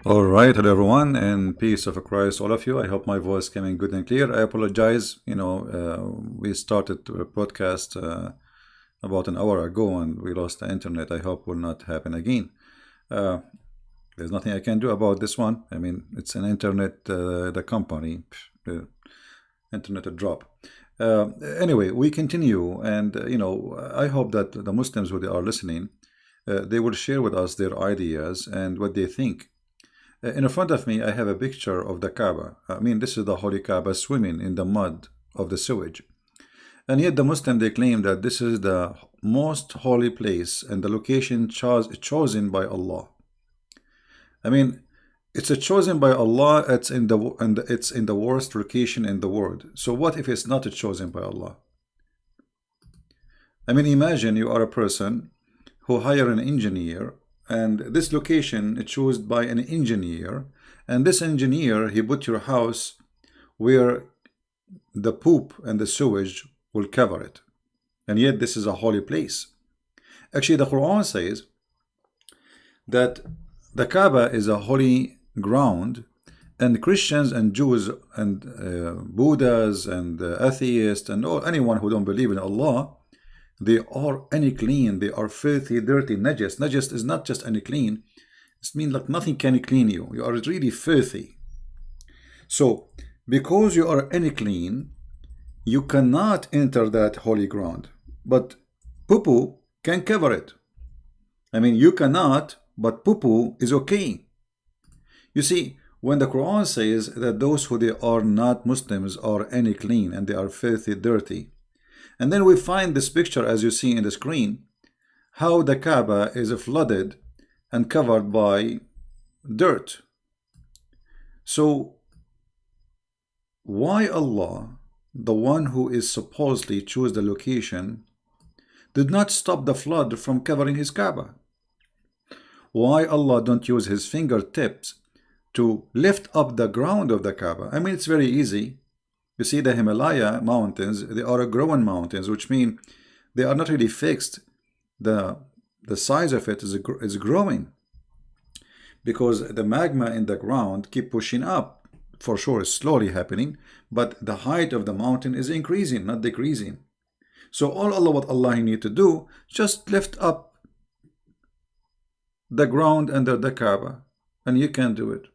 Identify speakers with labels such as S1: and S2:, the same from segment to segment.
S1: All right, hello everyone, and peace of Christ, all of you. I hope my voice coming good and clear. I apologize. We started a podcast about an hour ago, and we lost the internet. I hope will not happen again. Uh, there's nothing I can do about this one. I mean, it's an internet, the company, the internet drop. Anyway, we continue, and I hope that the Muslims who they are listening, they will share with us their ideas and what they think. In front of me, I have a picture of the Kaaba. I mean, this is the Holy Kaaba swimming in the mud of the sewage. And yet the Muslim, they claim that this is the most holy place and the location chosen by Allah. I mean, it's a chosen by Allah, it's in the worst location in the world. So what if it's not chosen by Allah? I mean, imagine you are a person who hire an engineer, and this location is chosen by an engineer, and this engineer, he put your house where the poop and the sewage will cover it, and yet this is a holy place. Actually, the Quran says that the Kaaba is a holy ground, and Christians and Jews and Buddhas and atheists and anyone who don't believe in Allah, they are unclean, they are filthy, dirty, najas. Najas is not just unclean, it means like nothing can clean you. You are really filthy. So, because you are unclean, you cannot enter that holy ground. But poo-poo can cover it. I mean, you cannot, but poo-poo is okay. You see, when the Quran says that those who they are not Muslims are unclean and they are filthy, dirty, and then we find this picture, as you see in the screen, how the Kaaba is flooded and covered by dirt. So, why Allah, the one who is supposedly choose the location, did not stop the flood from covering his Kaaba? Why Allah don't use his fingertips to lift up the ground of the Kaaba? I mean, it's very easy. You see, the Himalaya mountains, they are growing mountains, which mean they are not really fixed. The size of it is growing because the magma in the ground keep pushing up. For sure, it's slowly happening, but the height of the mountain is increasing, not decreasing. So what Allah need to do, just lift up the ground under the Kaaba, and you can do it.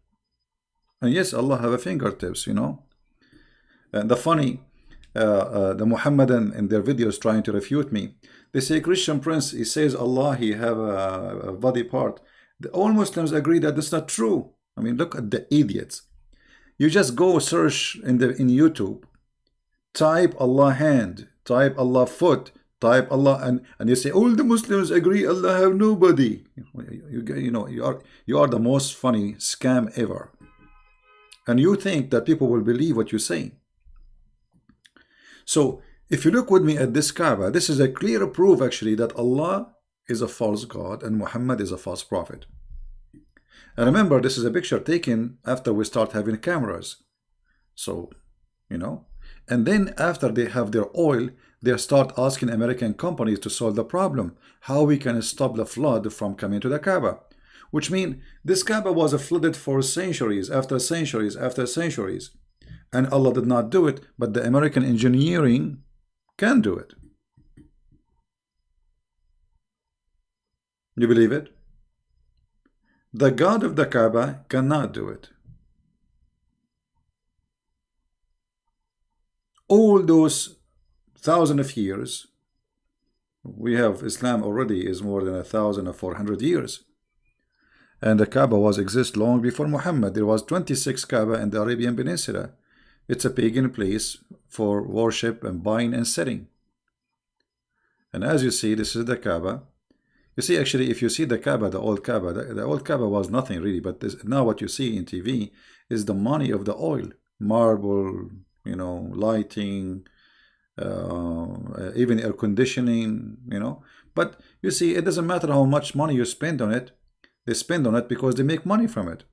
S1: And yes, Allah have a fingertips, And the funny, the Muhammadan in their videos trying to refute me, they say Christian Prince, he says Allah, he have a body part. All Muslims agree that that's not true. I mean, look at the idiots. You just go search in YouTube, type Allah hand, type Allah foot, type Allah, and you say all the Muslims agree Allah have nobody. You are the most funny scam ever. And you think that people will believe what you say. So, if you look with me at this Kaaba, this is a clear proof actually that Allah is a false God and Muhammad is a false prophet. And remember, this is a picture taken after we start having cameras. So, and then after they have their oil, they start asking American companies to solve the problem, how we can stop the flood from coming to the Kaaba. Which means this Kaaba was flooded for centuries after centuries after centuries. And Allah did not do it, but the American engineering can do it. You believe it? The God of the Kaaba cannot do it. All those thousands of years, we have Islam already is more than 1,400 years. And the Kaaba was exist long before Muhammad. There was 26 Kaaba in the Arabian Peninsula. It's a pagan place for worship and buying and selling. And as you see, this is the Kaaba. You see, actually, if you see the Kaaba, the old Kaaba was nothing really. But now what you see in TV is the money of the oil. Marble, lighting, even air conditioning, But you see, it doesn't matter how much money you spend on it. They spend on it because they make money from it.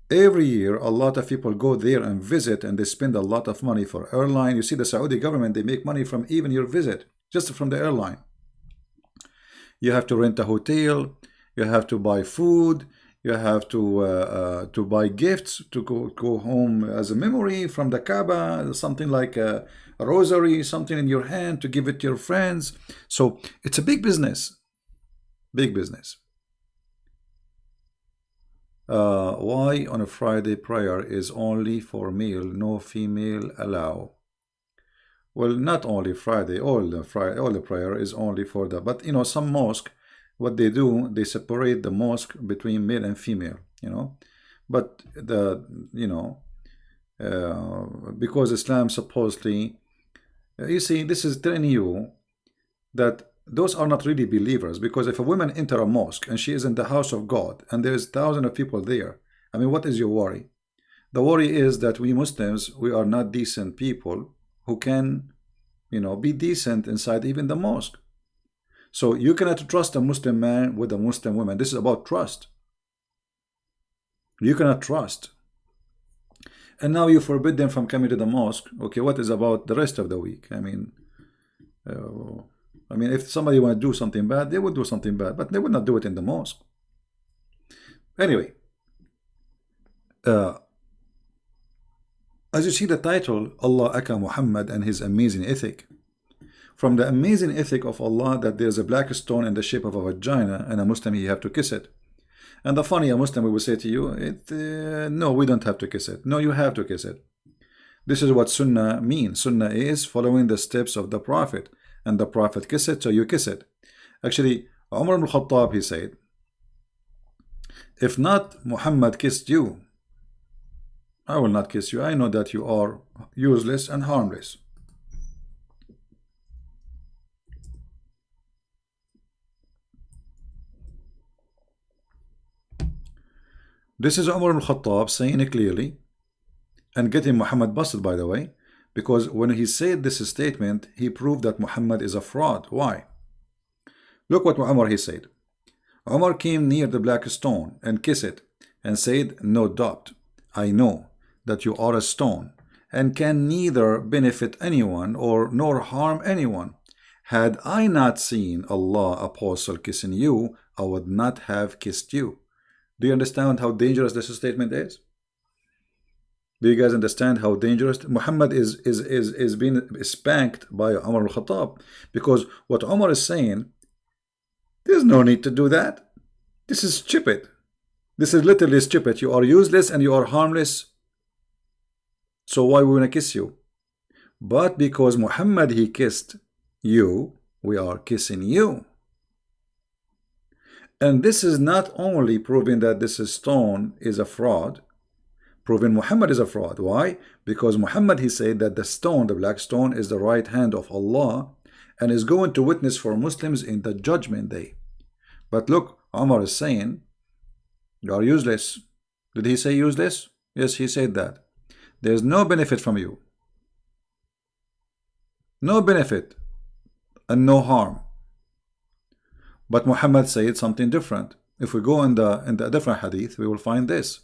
S1: Every year, a lot of people go there and visit, and they spend a lot of money for airline. You see, the Saudi government, they make money from even your visit, just from the airline. You have to rent a hotel, you have to buy food, You have to buy gifts to go home as a memory from the Kaaba, something like a rosary, something in your hand to give it to your friends. So it's a big business, big business. Why on a Friday prayer is only for male, no female allow? Well, not only Friday, all the prayer is only for that. But you know, some mosque, what they do, they separate the mosque between male and female. You know, but because Islam supposedly, you see, this is telling you that those are not really believers. Because if a woman enter a mosque and she is in the house of God and there's thousands of people there, I mean, what is your worry? The worry is that we Muslims, we are not decent people who can, be decent inside even the mosque. So you cannot trust a Muslim man with a Muslim woman. This is about trust. You cannot trust. And now you forbid them from coming to the mosque. Okay, what is about the rest of the week? I mean, if somebody want to do something bad, they would do something bad, but they would not do it in the mosque. Anyway, as you see the title, Allah Aka Muhammad and his amazing ethic. From the amazing ethic of Allah that there's a black stone in the shape of a vagina, and a Muslim, you have to kiss it. And the funny, a Muslim will say to you, no, we don't have to kiss it. No, you have to kiss it. This is what Sunnah means. Sunnah is following the steps of the Prophet. And the Prophet kissed it, so you kiss it. Actually, Umar ibn Khattab, he said, if not Muhammad kissed you, I will not kiss you. I know that you are useless and harmless. This is Umar ibn Khattab saying it clearly and getting Muhammad busted, by the way, because when he said this statement, he proved that Muhammad is a fraud. Why? Look what Umar he said. Umar came near the black stone and kissed it and said, no doubt, I know that you are a stone and can neither benefit anyone nor harm anyone. Had I not seen Allah apostle kissing you, I would not have kissed you. Do you understand how dangerous this statement is? Do you guys understand how dangerous? Muhammad is being spanked by Umar al-Khattab, because what Umar is saying, there's no need to do that. This is stupid. This is literally stupid. You are useless and you are harmless. So why we want to kiss you? But because Muhammad, he kissed you, we are kissing you. And this is not only proving that this stone is a fraud, proving Muhammad is a fraud. Why? Because Muhammad, he said that the stone, the black stone, is the right hand of Allah and is going to witness for Muslims in the judgment day. But look, Umar is saying, you are useless. Did he say useless? Yes, he said that. There's no benefit from you. No benefit and no harm. But Muhammad said something different. If we go in the different hadith, we will find this.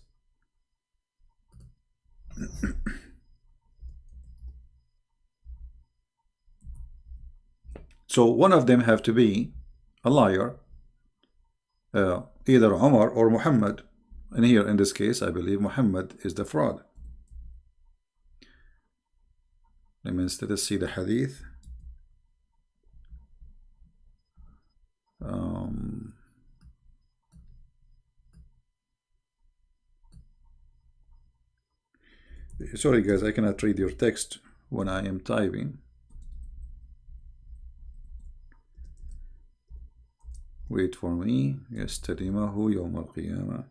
S1: So one of them have to be a liar, either Umar or Muhammad. And here in this case, I believe Muhammad is the fraud. Let me instead see the hadith. Sorry guys, I cannot read your text when I am typing. Wait for me. يستلمه يوم القيامة.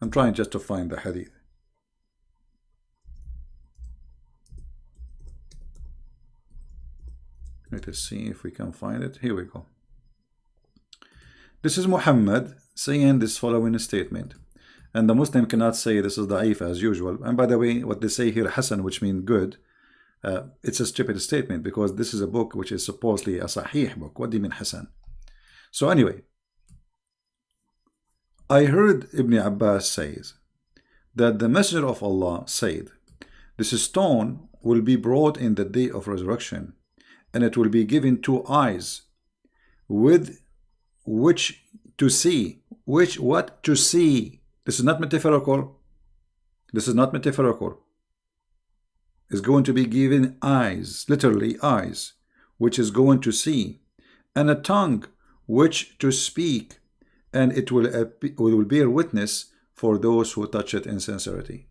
S1: I'm trying just to find the hadith. Let us see if we can find it. Here we go. This is Muhammad saying this following statement. And the Muslim cannot say this is da'if as usual. And by the way, what they say here, Hasan, which means good, it's a stupid statement, because this is a book which is supposedly a Sahih book. What do you mean Hasan? So anyway, I heard Ibn Abbas says that the Messenger of Allah said, this stone will be brought in the day of resurrection, and it will be given 2 eyes, with which to see. What? To see. This is not metaphorical. This is not metaphorical. Is going to be given eyes, literally eyes, which is going to see, and a tongue which to speak, and it will bear witness for those who touch it in sincerity.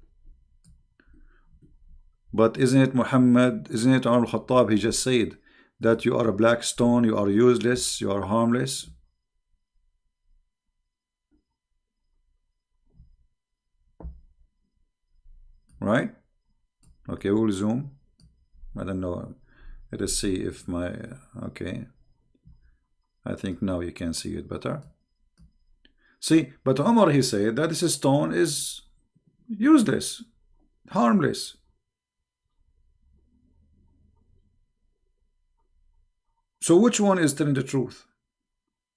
S1: But isn't it Muhammad, isn't it Umar al-Khattab, he just said that you are a black stone, you are useless, you are harmless? Right? Okay, we'll zoom. I don't know. Let us see if my... Okay. I think now you can see it better. See, but Umar, he said that this stone is useless, harmless. So which one is telling the truth?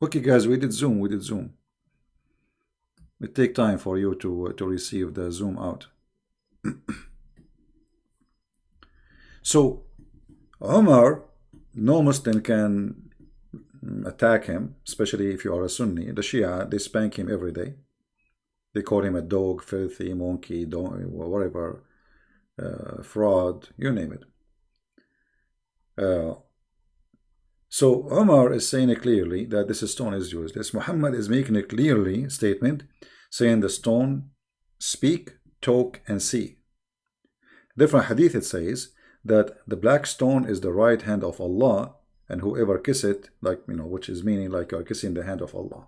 S1: Okay, guys, we did zoom. It take time for you to receive the zoom out. So Umar, no Muslim can attack him, especially if you are a Sunni. The Shia, they spank him every day. They call him a dog, filthy, monkey, whatever, fraud, you name it. So Umar is saying clearly that this stone is useless. Muhammad is making a clearly statement saying the stone speak, talk, and see. Different hadith, it says that the black stone is the right hand of Allah, and whoever kiss it, like, you know, which is meaning like you're kissing the hand of Allah.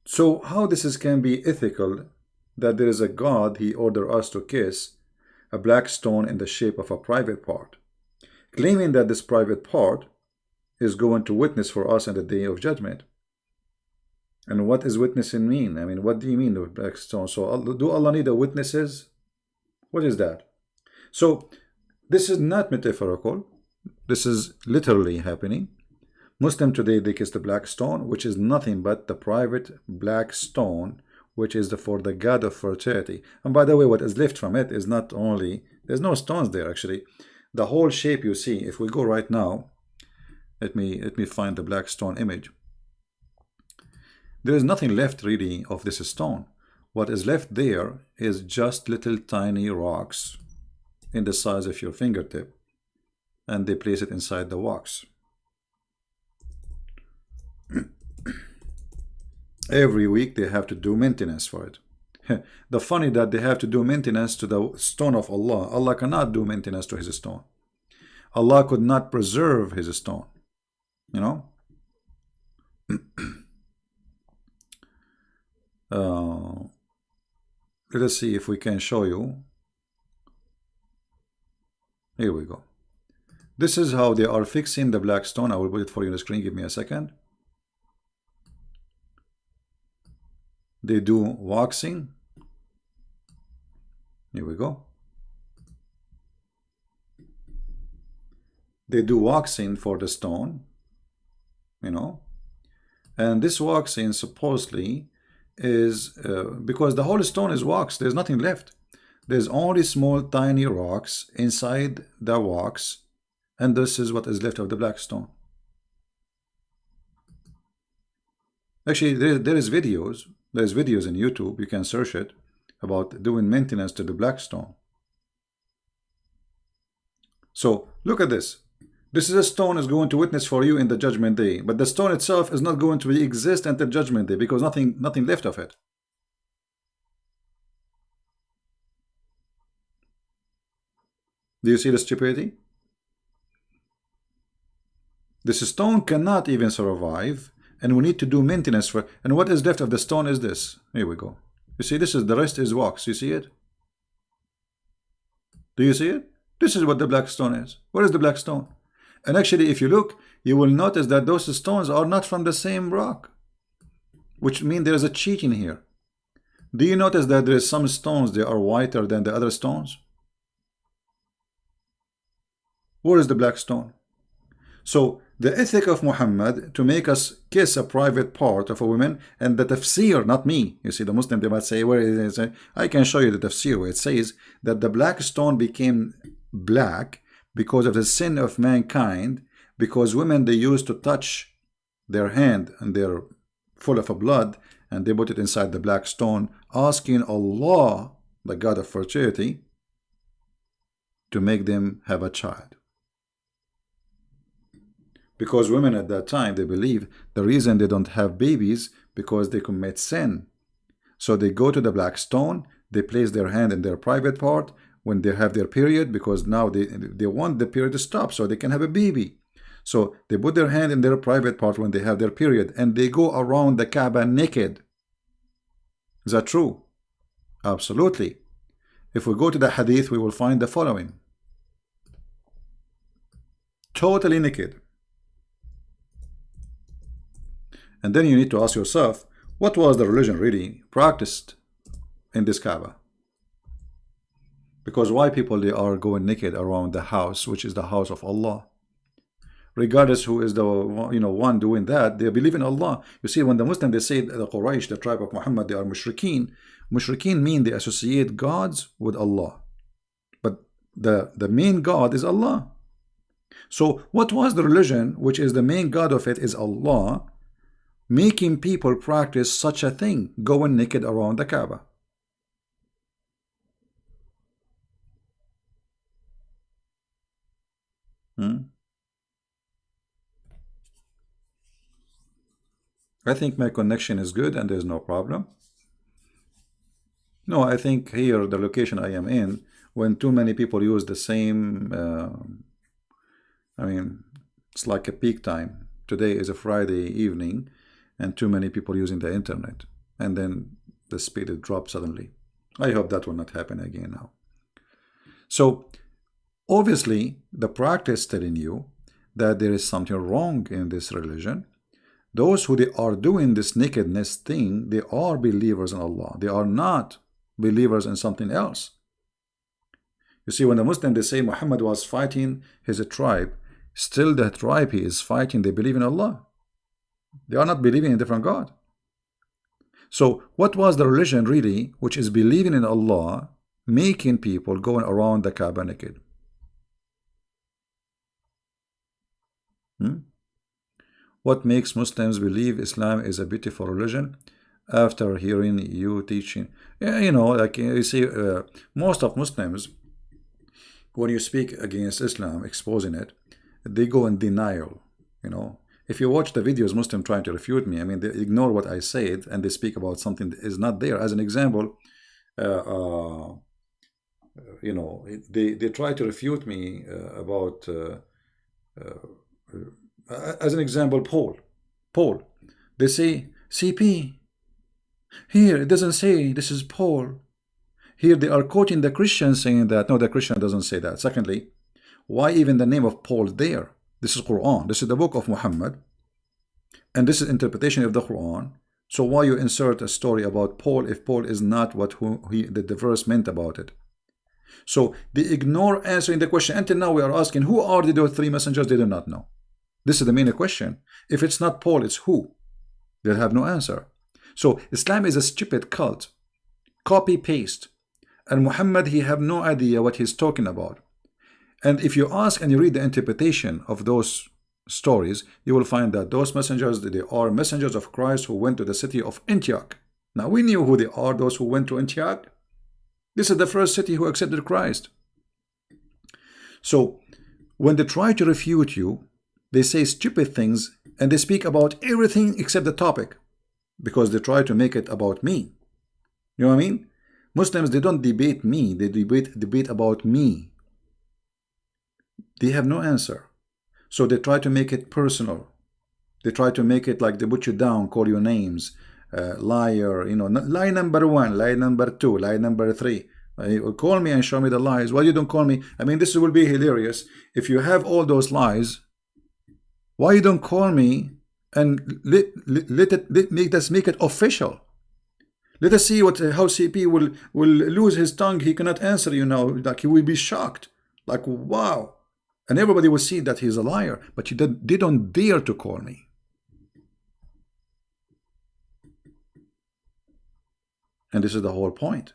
S1: So how this can be ethical, that there is a God, he ordered us to kiss a black stone in the shape of a private part, claiming that this private part is going to witness for us in the day of judgment. And what is witnessing mean? I mean, what do you mean with black stone? So do Allah need a witnesses? What is that? So this is not metaphorical. This is literally happening. Muslim today, they kiss the black stone, which is nothing but the private black stone, which is for the god of fertility. And by the way, what is left from it is not only, there's no stones there actually. The whole shape you see, if we go right now, let me find the black stone image. There is nothing left really of this stone. What is left there is just little tiny rocks in the size of your fingertip, and they place it inside the wax. Every week they have to do maintenance for it. The funny that they have to do maintenance to the stone of Allah. Allah cannot do maintenance to his stone. Allah could not preserve his stone, you know. Let us see if we can show you. Here we go. This is how they are fixing the black stone. I will put it for you on the screen. Give me a second. They do waxing. Here we go. They do waxing for the stone, you know. And this waxing supposedly is because the whole stone is waxed. There's nothing left. There's only small tiny rocks inside the wax, and this is what is left of the black stone. Actually, there is videos. There's videos in YouTube. You can search it about doing maintenance to the black stone. So look at this. This is a stone is going to witness for you in the judgment day, but the stone itself is not going to exist until judgment day because nothing left of it. Do you see the stupidity? This stone cannot even survive, and we need to do maintenance for. And what is left of the stone is this. Here we go. You see, this is the rest is wax. You see it? Do you see it? This is what the black stone is. What is the black stone? And actually, if you look, you will notice that those stones are not from the same rock, which means there is a cheating here. Do you notice that there is some stones that are whiter than the other stones? Where is the black stone? So the ethic of Muhammad to make us kiss a private part of a woman, and the tafsir, not me. You see, the Muslim, they might say, where is it? I can show you the tafsir where it says that the black stone became black because of the sin of mankind because women, they used to touch their hand and they're full of a blood, and they put it inside the black stone, asking Allah, the God of fertility, to make them have a child. Because women at that time, they believe the reason they don't have babies because they commit sin. So they go to the black stone, they place their hand in their private part when they have their period, because now they want the period to stop so they can have a baby. So they put their hand in their private part when they have their period, and they go around the Kaaba naked. Is that true? Absolutely. If we go to the hadith, we will find the following. Totally naked. And then you need to ask yourself, what was the religion really practiced in this Kaaba? Because why people, they are going naked around the house, which is the house of Allah? Regardless who is the one doing that, they believe in Allah. You see, when the Muslims, they say the Quraysh, the tribe of Muhammad, they are mushrikeen. Mushrikeen mean they associate gods with Allah, but the main God is Allah. So what was the religion which is the main God of it is Allah, making people practice such a thing, going naked around the Kaaba? I think my connection is good and there's no problem. No, I think here, the location I am in, when too many people use the same, I mean, it's like a peak time. Today is a Friday evening, and too many people using the internet, and then the speed it drops suddenly. I hope that will not happen again now. So obviously the practice telling you that there is something wrong in this religion. Those who they are doing this nakedness thing, they are believers in Allah. They are not believers in something else. You see, when the Muslims, they say Muhammad was fighting his tribe, still the tribe he is fighting, they believe in Allah. They are not believing in a different God. So what was the religion really, which is believing in Allah, making people going around the Kaaba naked? What makes Muslims believe Islam is a beautiful religion? After hearing you teaching, like you see, most of Muslims, when you speak against Islam, exposing it, they go in denial. If you watch the videos, Muslim trying to refute me, I mean, they ignore what I said and they speak about something that is not there. As an example, they try to refute me about, as an example, Paul. They say, CP, here it doesn't say this is Paul. Here they are quoting the Christian saying that. No, the Christian doesn't say that. Secondly, why even the name of Paul there? This is Quran. This is the book of Muhammad, and this is interpretation of the Quran. So why you insert a story about Paul if Paul is not what the verse meant about it? So they ignore answering the question. Until now we are asking, who are those three messengers? They do not know. This is the main question. If it's not Paul, it's who? They'll have no answer. So Islam is a stupid cult. Copy paste. And Muhammad, he have no idea what he's talking about. And if you ask and you read the interpretation of those stories, you will find that those messengers, they are messengers of Christ who went to the city of Antioch. Now we knew who they are, those who went to Antioch. This is the first city who accepted Christ. So when they try to refute you, they say stupid things and they speak about everything except the topic, because they try to make it about me. You know what I mean? Muslims, they don't debate me, they debate about me. They have no answer. So they try to make it personal. They try to make it like they put you down, call you names, liar, lie number 1, lie number 2, lie number 3. Call me and show me the lies. Why you don't call me? I mean, this will be hilarious. If you have all those lies, why you don't call me and make it official? Let us see how CP will lose his tongue. He cannot answer you now. Like, he will be shocked. Like, wow. And everybody will see that he's a liar. But they don't dare to call me. And this is the whole point.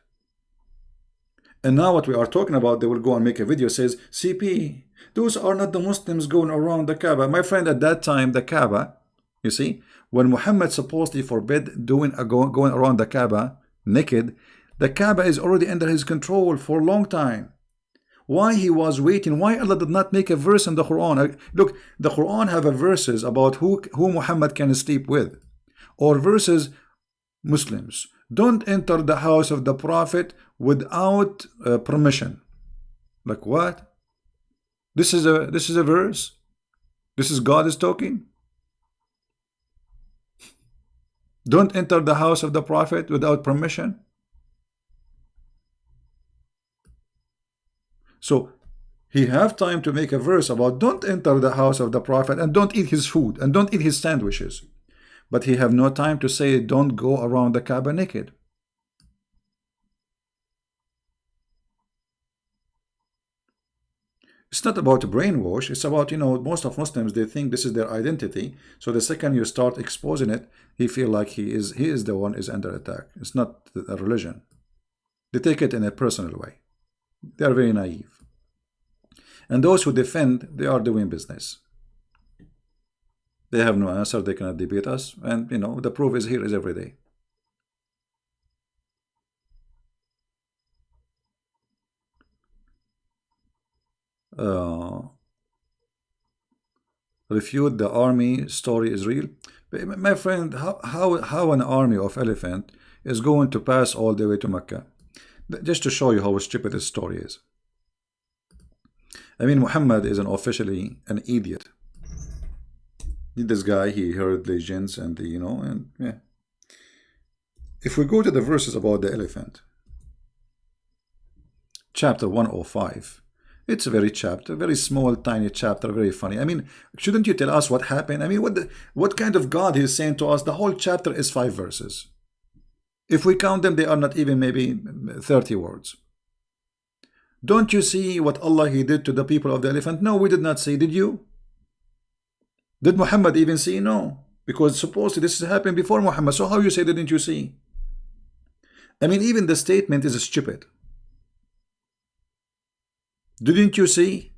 S1: And now what we are talking about, they will go and make a video says, CP, Those are not the Muslims going around the Kaaba. My friend, at that time, the Kaaba, you see, when Muhammad supposedly forbid going around the Kaaba naked, the Kaaba is already under his control for a long time. Why he was waiting? Why Allah did not make a verse in the Quran? Look, the Quran have a verses about who Muhammad can sleep with, or verses Muslims don't enter the house of the Prophet without permission. Like what? This is a verse. This is God is talking. Don't enter the house of the Prophet without permission. So he have time to make a verse about don't enter the house of the Prophet and don't eat his food and don't eat his sandwiches. But he have no time to say don't go around the Kaaba naked. It's not about brainwash. It's about, most of Muslims, they think this is their identity. So the second you start exposing it, he feel like he is the one is under attack. It's not a religion. They take it in a personal way. They are very naive. And those who defend, they are doing business. They have no answer. They cannot debate us. And, the proof is here is every day. Refute the army story is real. But my friend, how an army of elephant is going to pass all the way to Mecca? Just to show you how stupid this story is. I mean, Muhammad is officially an idiot. This guy, he heard legends and and yeah. If we go to the verses about the elephant, chapter 105, it's a very small, tiny chapter, very funny. I mean, shouldn't you tell us what happened? I mean, what kind of God is saying to us? The whole chapter is 5 verses. If we count them, they are not even maybe 30 words. Don't you see what Allah He did to the people of the elephant? No, we did not see. Did you? Did Muhammad even see? No. Because supposedly this has happened before Muhammad. So how you say didn't you see? I mean, even the statement is stupid. Didn't you see?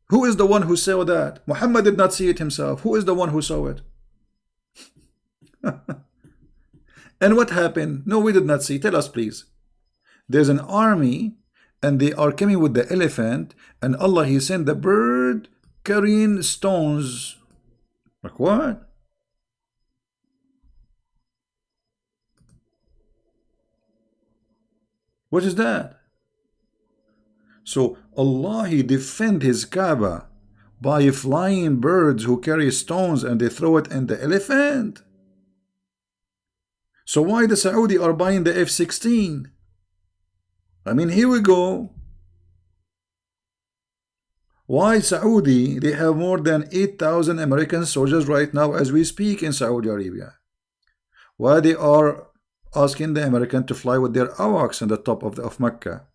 S1: Who is the one who saw that? Muhammad did not see it himself. Who is the one who saw it? And what happened? No, we did not see. Tell us, please. There's an army and they are coming with the elephant, and Allah He sent the bird carrying stones. Like what? What is that? So Allah He defend His Kaaba by flying birds who carry stones and they throw it in the elephant. So why the Saudi are buying the F-16? I mean, here we go. Why Saudi? They have more than 8,000 American soldiers right now as we speak in Saudi Arabia. Why they are asking the American to fly with their AWACS on the top of Mecca?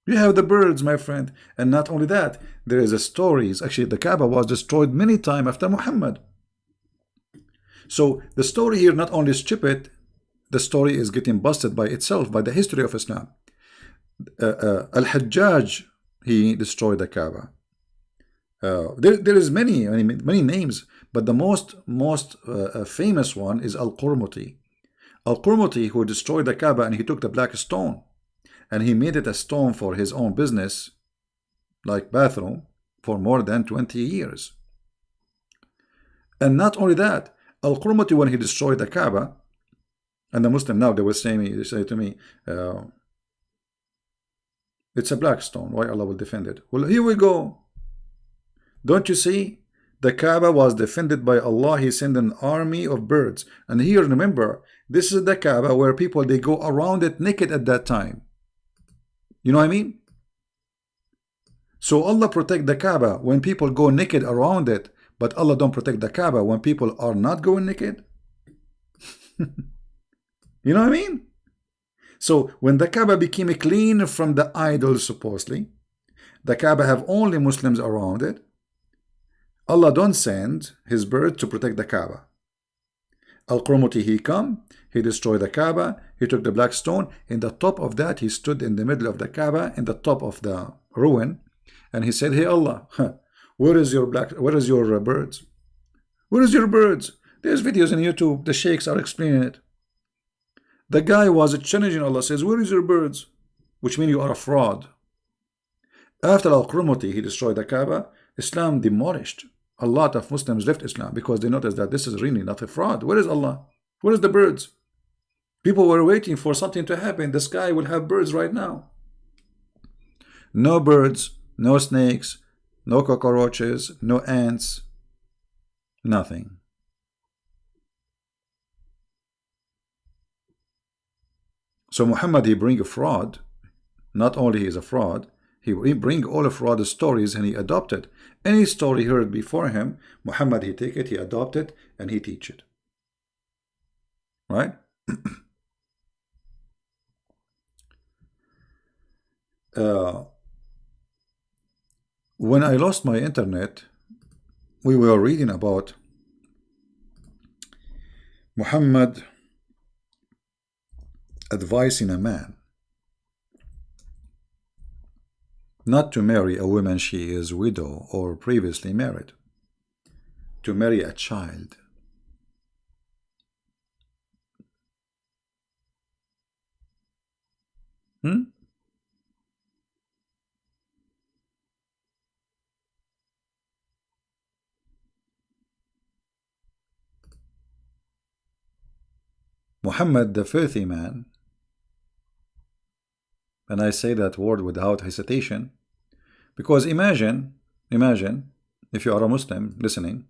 S1: You have the birds, my friend. And not only that, there is a stories. Actually, the Kaaba was destroyed many times after Muhammad. So the story here not only is stupid, the story is getting busted by itself, by the history of Islam. Al-Hajjaj, he destroyed the Kaaba. There is many names, but the most famous one is Al-Qurmuti. Al-Qurmuti, who destroyed the Kaaba, and he took the black stone and he made it a stone for his own business, like bathroom, for more than 20 years. And not only that, Al-Qurmuti, when he destroyed the Kaaba, and the Muslim now, they say to me, it's a black stone, why Allah will defend it? Well, here we go. Don't you see? The Kaaba was defended by Allah. He sent an army of birds. And here, remember, this is the Kaaba where people, they go around it naked at that time. You know what I mean? So Allah protect the Kaaba when people go naked around it, but Allah don't protect the Kaaba when people are not going naked. You know what I mean? So when the Kaaba became clean from the idols, supposedly, the Kaaba have only Muslims around it, Allah don't send His bird to protect the Kaaba. Al-Qurmuti, he come, he destroyed the Kaaba, he took the black stone, in the top of that he stood in the middle of the Kaaba, in the top of the ruin, and he said, hey Allah, where is your birds? Where is your birds? There's videos on YouTube, the sheikhs are explaining it. The guy was challenging Allah, says, where is your birds? Which means you are a fraud. After Al-Qurmuti, he destroyed the Kaaba, Islam demolished. A lot of Muslims left Islam because they noticed that this is really not a fraud. Where is Allah? Where is the birds? People were waiting for something to happen. The sky will have birds right now. No birds, no snakes, no cockroaches, no ants, nothing. So Muhammad, he bring a fraud. Not only he is a fraud, he bring all the fraud stories and he adopted. Any story heard before him, Muhammad, he take it, he adopt it, and he teach it. Right? When I lost my internet, we were reading about Muhammad advising a man not to marry a woman she is widow or previously married, to marry a child. Muhammad, the filthy man, and I say that word without hesitation, because imagine if you are a Muslim listening,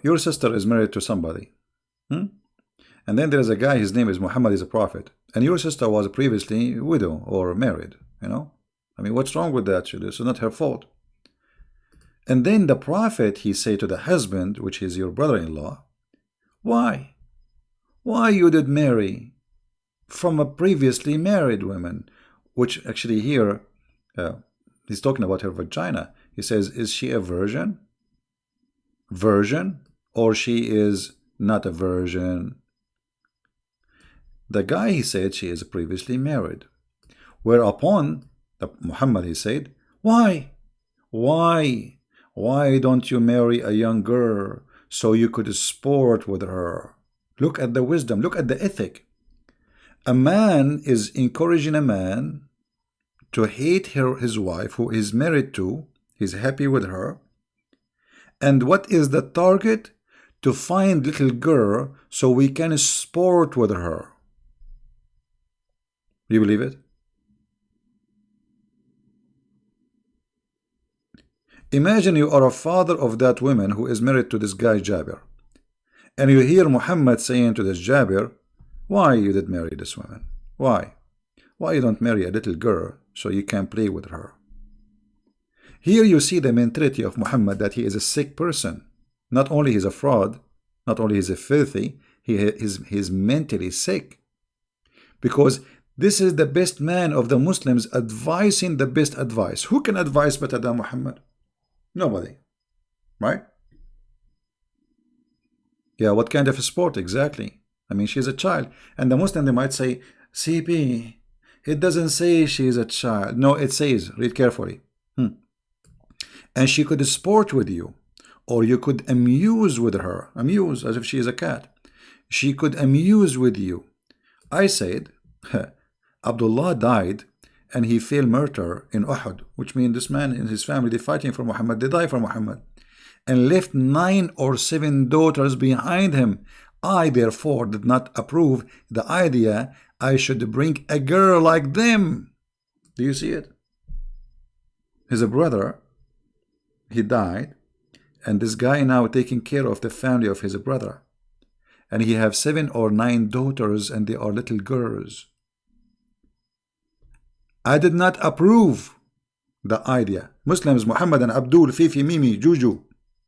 S1: your sister is married to somebody, and then there is a guy, his name is Muhammad, is a prophet, and your sister was previously widow or married, you know, I mean, what's wrong with that? This is not her fault. And then the prophet, he say to the husband, which is your brother-in-law, why you did marry from a previously married woman? Which actually here, he's talking about her vagina. He says, is she a virgin? Virgin? Or she is not a virgin? The guy, he said, she is previously married. Whereupon, Muhammad, he said, why don't you marry a young girl so you could sport with her? Look at the wisdom, look at the ethic. A man is encouraging a man to hate his wife who is married to, he's happy with her. And what is the target? To find little girl so we can sport with her. You believe it? Imagine you are a father of that woman who is married to this guy Jabir. And you hear Muhammad saying to this Jabir, why you did marry this woman? Why? Why you don't marry a little girl so you can play with her? Here you see the mentality of Muhammad, that he is a sick person. Not only he's a fraud, not only he's a filthy, he's mentally sick. Because this is the best man of the Muslims advising the best advice. Who can advise better than Muhammad? Nobody. Right? Yeah, what kind of a sport exactly? I mean, she's a child. And the Muslim, they might say, CP, it doesn't say she's a child. No, it says, read carefully. And she could sport with you, or you could amuse with her. Amuse, as if she is a cat. She could amuse with you. I said, Abdullah died, and he fell martyr in Uhud, which means this man and his family, they're fighting for Muhammad, they die for Muhammad, and left 9 or 7 daughters behind him. I therefore did not approve the idea I should bring a girl like them. Do you see it? His brother, he died, and this guy now taking care of the family of his brother, and he have 7 or 9 daughters, and they are little girls. I did not approve the idea. Muslims, Muhammad and Abdul, Fifi, Mimi, Juju,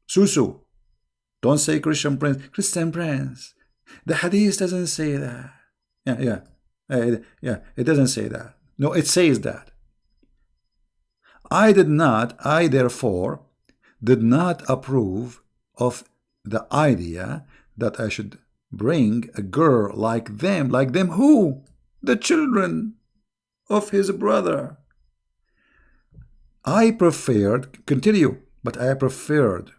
S1: Susu. Don't say Christian Prince. Christian Prince. The hadith doesn't say that. Yeah, it doesn't say that. No, it says that. I therefore did not approve of the idea that I should bring a girl like them. Like them who? The children of his brother. I preferred, continue, but I preferred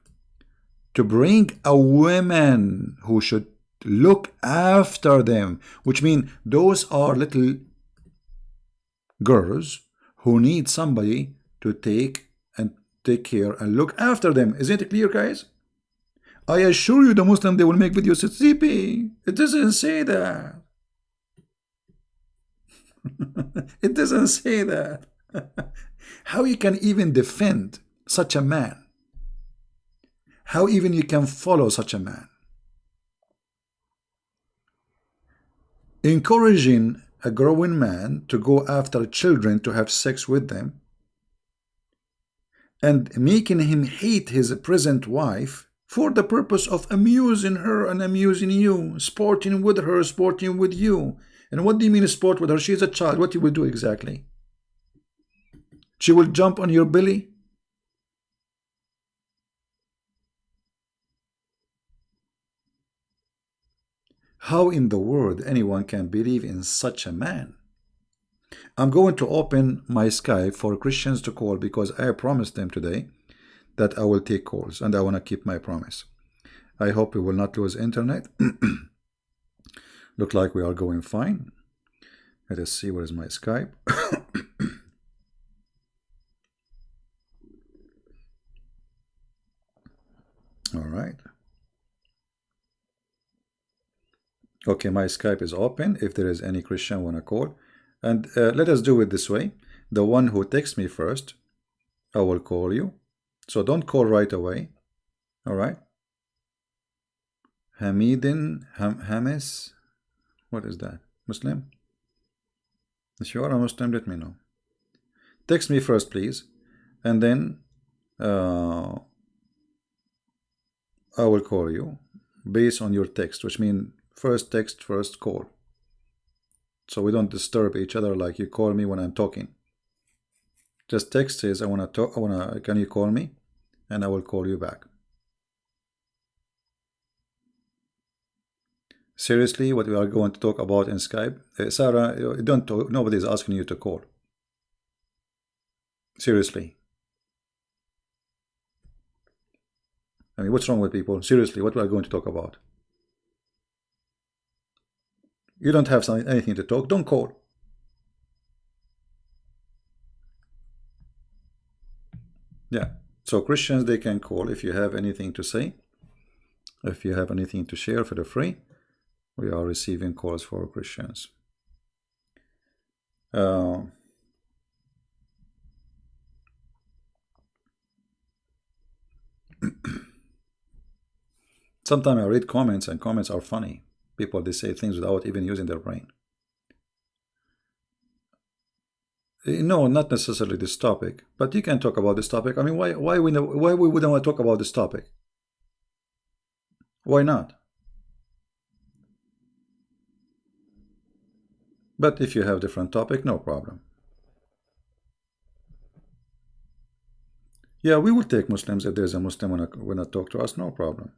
S1: to bring a woman who should look after them, which means those are little girls who need somebody to take care and look after them. Isn't it clear, guys? I assure you the Muslim, they will make videos at CP. It doesn't say that. It doesn't say that. How you can even defend such a man? How even you can follow such a man? Encouraging a growing man to go after children to have sex with them and making him hate his present wife for the purpose of amusing her and amusing you, sporting with her, sporting with you. And what do you mean sport with her? She's a child. What you will do exactly? She will jump on your belly? How in the world anyone can believe in such a man? I'm going to open my Skype for Christians to call because I promised them today that I will take calls and I want to keep my promise. I hope we will not lose internet. Look like we are going fine. Let us see where is my Skype. All right. Okay, my Skype is open. If there is any Christian want to call, and let us do it this way. The one who texts me first, I will call you. So don't call right away. All right. Hamidin, Hamis. What is that? Muslim? If you are a Muslim, let me know. Text me first, please. And then I will call you based on your text, which means first text, first call. So we don't disturb each other like you call me when I'm talking. Just text says, I want to talk, can you call me? And I will call you back. Seriously, what we are going to talk about in Skype? Sarah, nobody is asking you to call. Seriously. I mean, what's wrong with people? Seriously, what we are going to talk about? You don't have anything to talk, don't call. Yeah, so Christians, they can call if you have anything to say. If you have anything to share for the free, we are receiving calls for Christians. Sometimes I read comments and comments are funny. People, they say things without even using their brain. No, not necessarily this topic, but you can talk about this topic. I mean, why we wouldn't want to talk about this topic? Why not? But if you have different topic, no problem. Yeah, we will take Muslims if there's a Muslim wanna talk to us, no problem.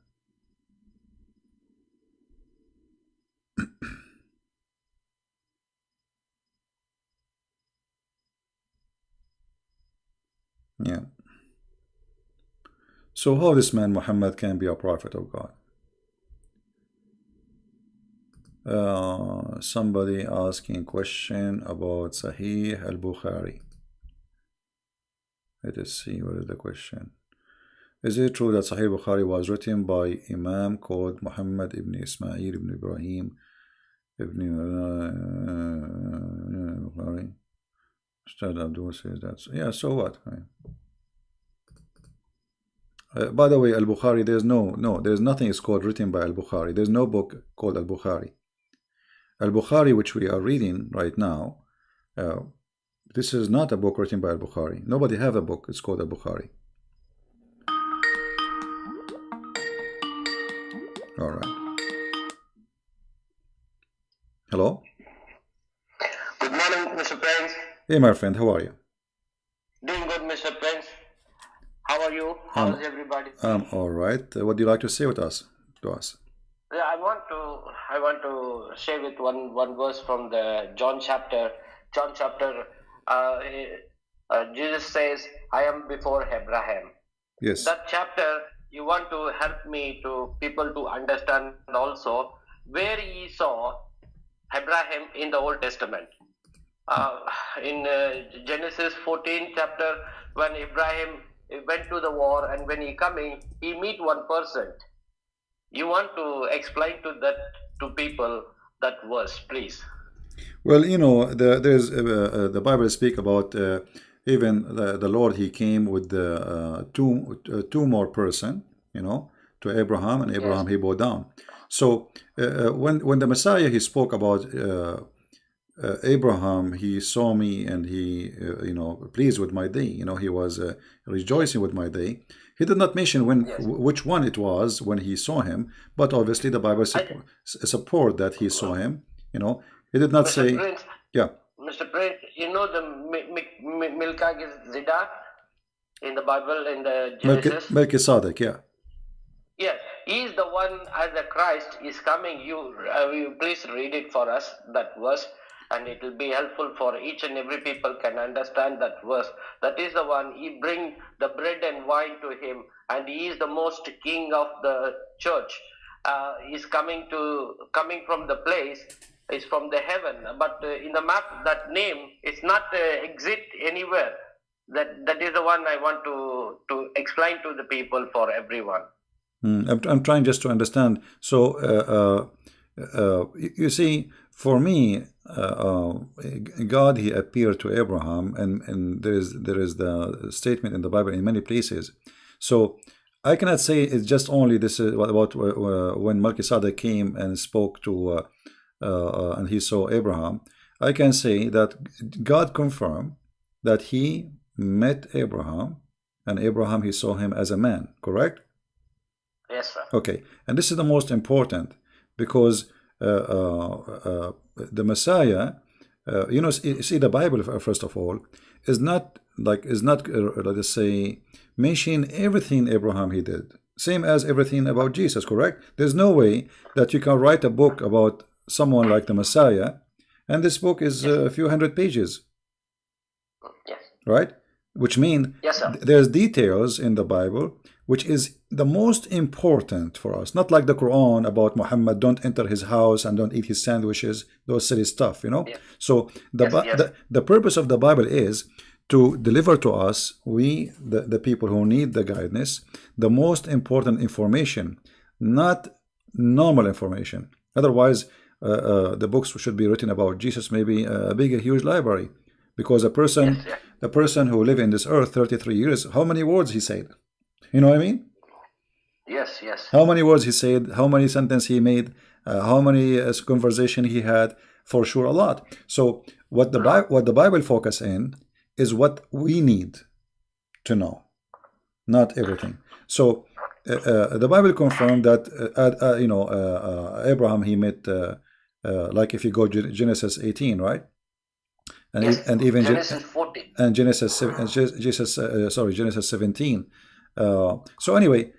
S1: Yeah. So how this man Muhammad can be a prophet of God? Somebody asking question about Sahih al-Bukhari. Let us see what is the question. Is it true that Sahih Bukhari was written by Imam called Muhammad ibn Ismail ibn Ibrahim ibn Bukhari? Ustad Abdul says that. Yeah, so what? By the way, Al-Bukhari, there's nothing is called written by Al-Bukhari. There's no book called Al-Bukhari. Al-Bukhari, which we are reading right now, this is not a book written by Al-Bukhari. Nobody have a book. It's called Al-Bukhari. All right. Hello?
S2: Good morning, Mr. Prince.
S1: Hey, my friend, how are you?
S2: Doing good, Mr. Prince. How are you? How is everybody?
S1: I'm all right. What do you like to say with us?
S2: Yeah, I want to say with one verse from the John chapter. Jesus says, I am before Abraham.
S1: Yes.
S2: That chapter, you want to help me to people to understand also where he saw Abraham in the Old Testament. In Genesis 14 chapter, when Abraham went to the war and when he coming, he meet one person. You want to explain to that to people that verse, please?
S1: Well, you know, the Bible speak about even the Lord. He came with the two more person, you know, to Abraham, and Abraham he bowed down. So when the Messiah he spoke about Abraham, he saw me and he you know, pleased with my day. You know, he was rejoicing with my day. He did not mention when which one it was when he saw him, but obviously the Bible support that he saw him. You know, he did not
S2: Mr.
S1: say.
S2: Prince,
S1: Yeah.
S2: Mr. Prince, you know the Milka Zida in the Bible in the Genesis?
S1: Melchizedek, yeah.
S2: Yes, he is the one as the Christ is coming. You please read it for us, that verse, and it will be helpful for each and every people can understand that verse. That is the one, he bring the bread and wine to him, and he is the most king of the church. He's coming from the place, is from the heaven, but in the map that name is not exist anywhere. That is the one I want to explain to the people, for everyone.
S1: I'm trying just to understand. So you see, for me, God he appeared to Abraham, and there is the statement in the Bible in many places. So I cannot say it's just only this is about when Melchizedek came and spoke to and he saw Abraham. I can say that God confirmed that he met Abraham, and Abraham he saw him as a man. Correct?
S2: Yes, sir.
S1: Okay, and this is the most important, because the Messiah, you know, see the Bible first of all is not let us say mention everything Abraham he did, same as everything about Jesus. Correct? There's no way that you can write a book about someone like the Messiah, and this book is a few hundred pages.
S2: Yes.
S1: Right? Which mean there's details in the Bible which is the most important for us, not like the Quran about Muhammad, don't enter his house and don't eat his sandwiches, those silly stuff, you know. So the purpose of the Bible is to deliver to us, we the people who need the guidance, the most important information, not normal information. Otherwise the books should be written about Jesus, maybe a big huge library, because the person who lived in this earth 33 years, how many words he said? You know what I mean?
S2: Yes, yes.
S1: How many words he said, how many sentences he made, how many conversation he had, for sure a lot. So what the Bible focus in is what we need to know, not everything. So the Bible confirmed that Abraham he met like if you go Genesis 18, right? And and even
S2: Genesis 14
S1: and Genesis 17. So anyway,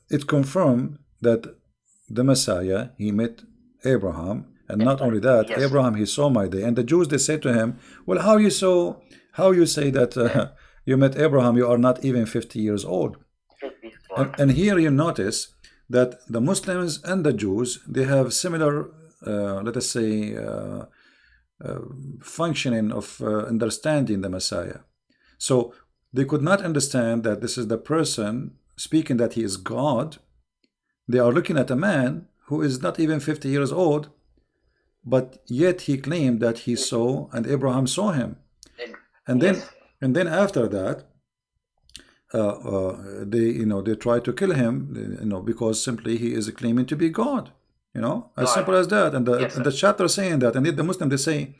S1: it confirmed that the Messiah he met Abraham, and not only that, Abraham he saw my day. And the Jews, they said to him, well, how you say that you met Abraham, you are not even 50 years old. And here you notice that the Muslims and the Jews, they have similar let us say functioning of understanding the Messiah. So they could not understand that this is the person speaking that he is God. They are looking at a man who is not even 50 years old, but yet he claimed that he saw, and Abraham saw him. And then after that, they try to kill him, because simply he is claiming to be God. As simple as that. And the chapter saying that, and the Muslim, they say,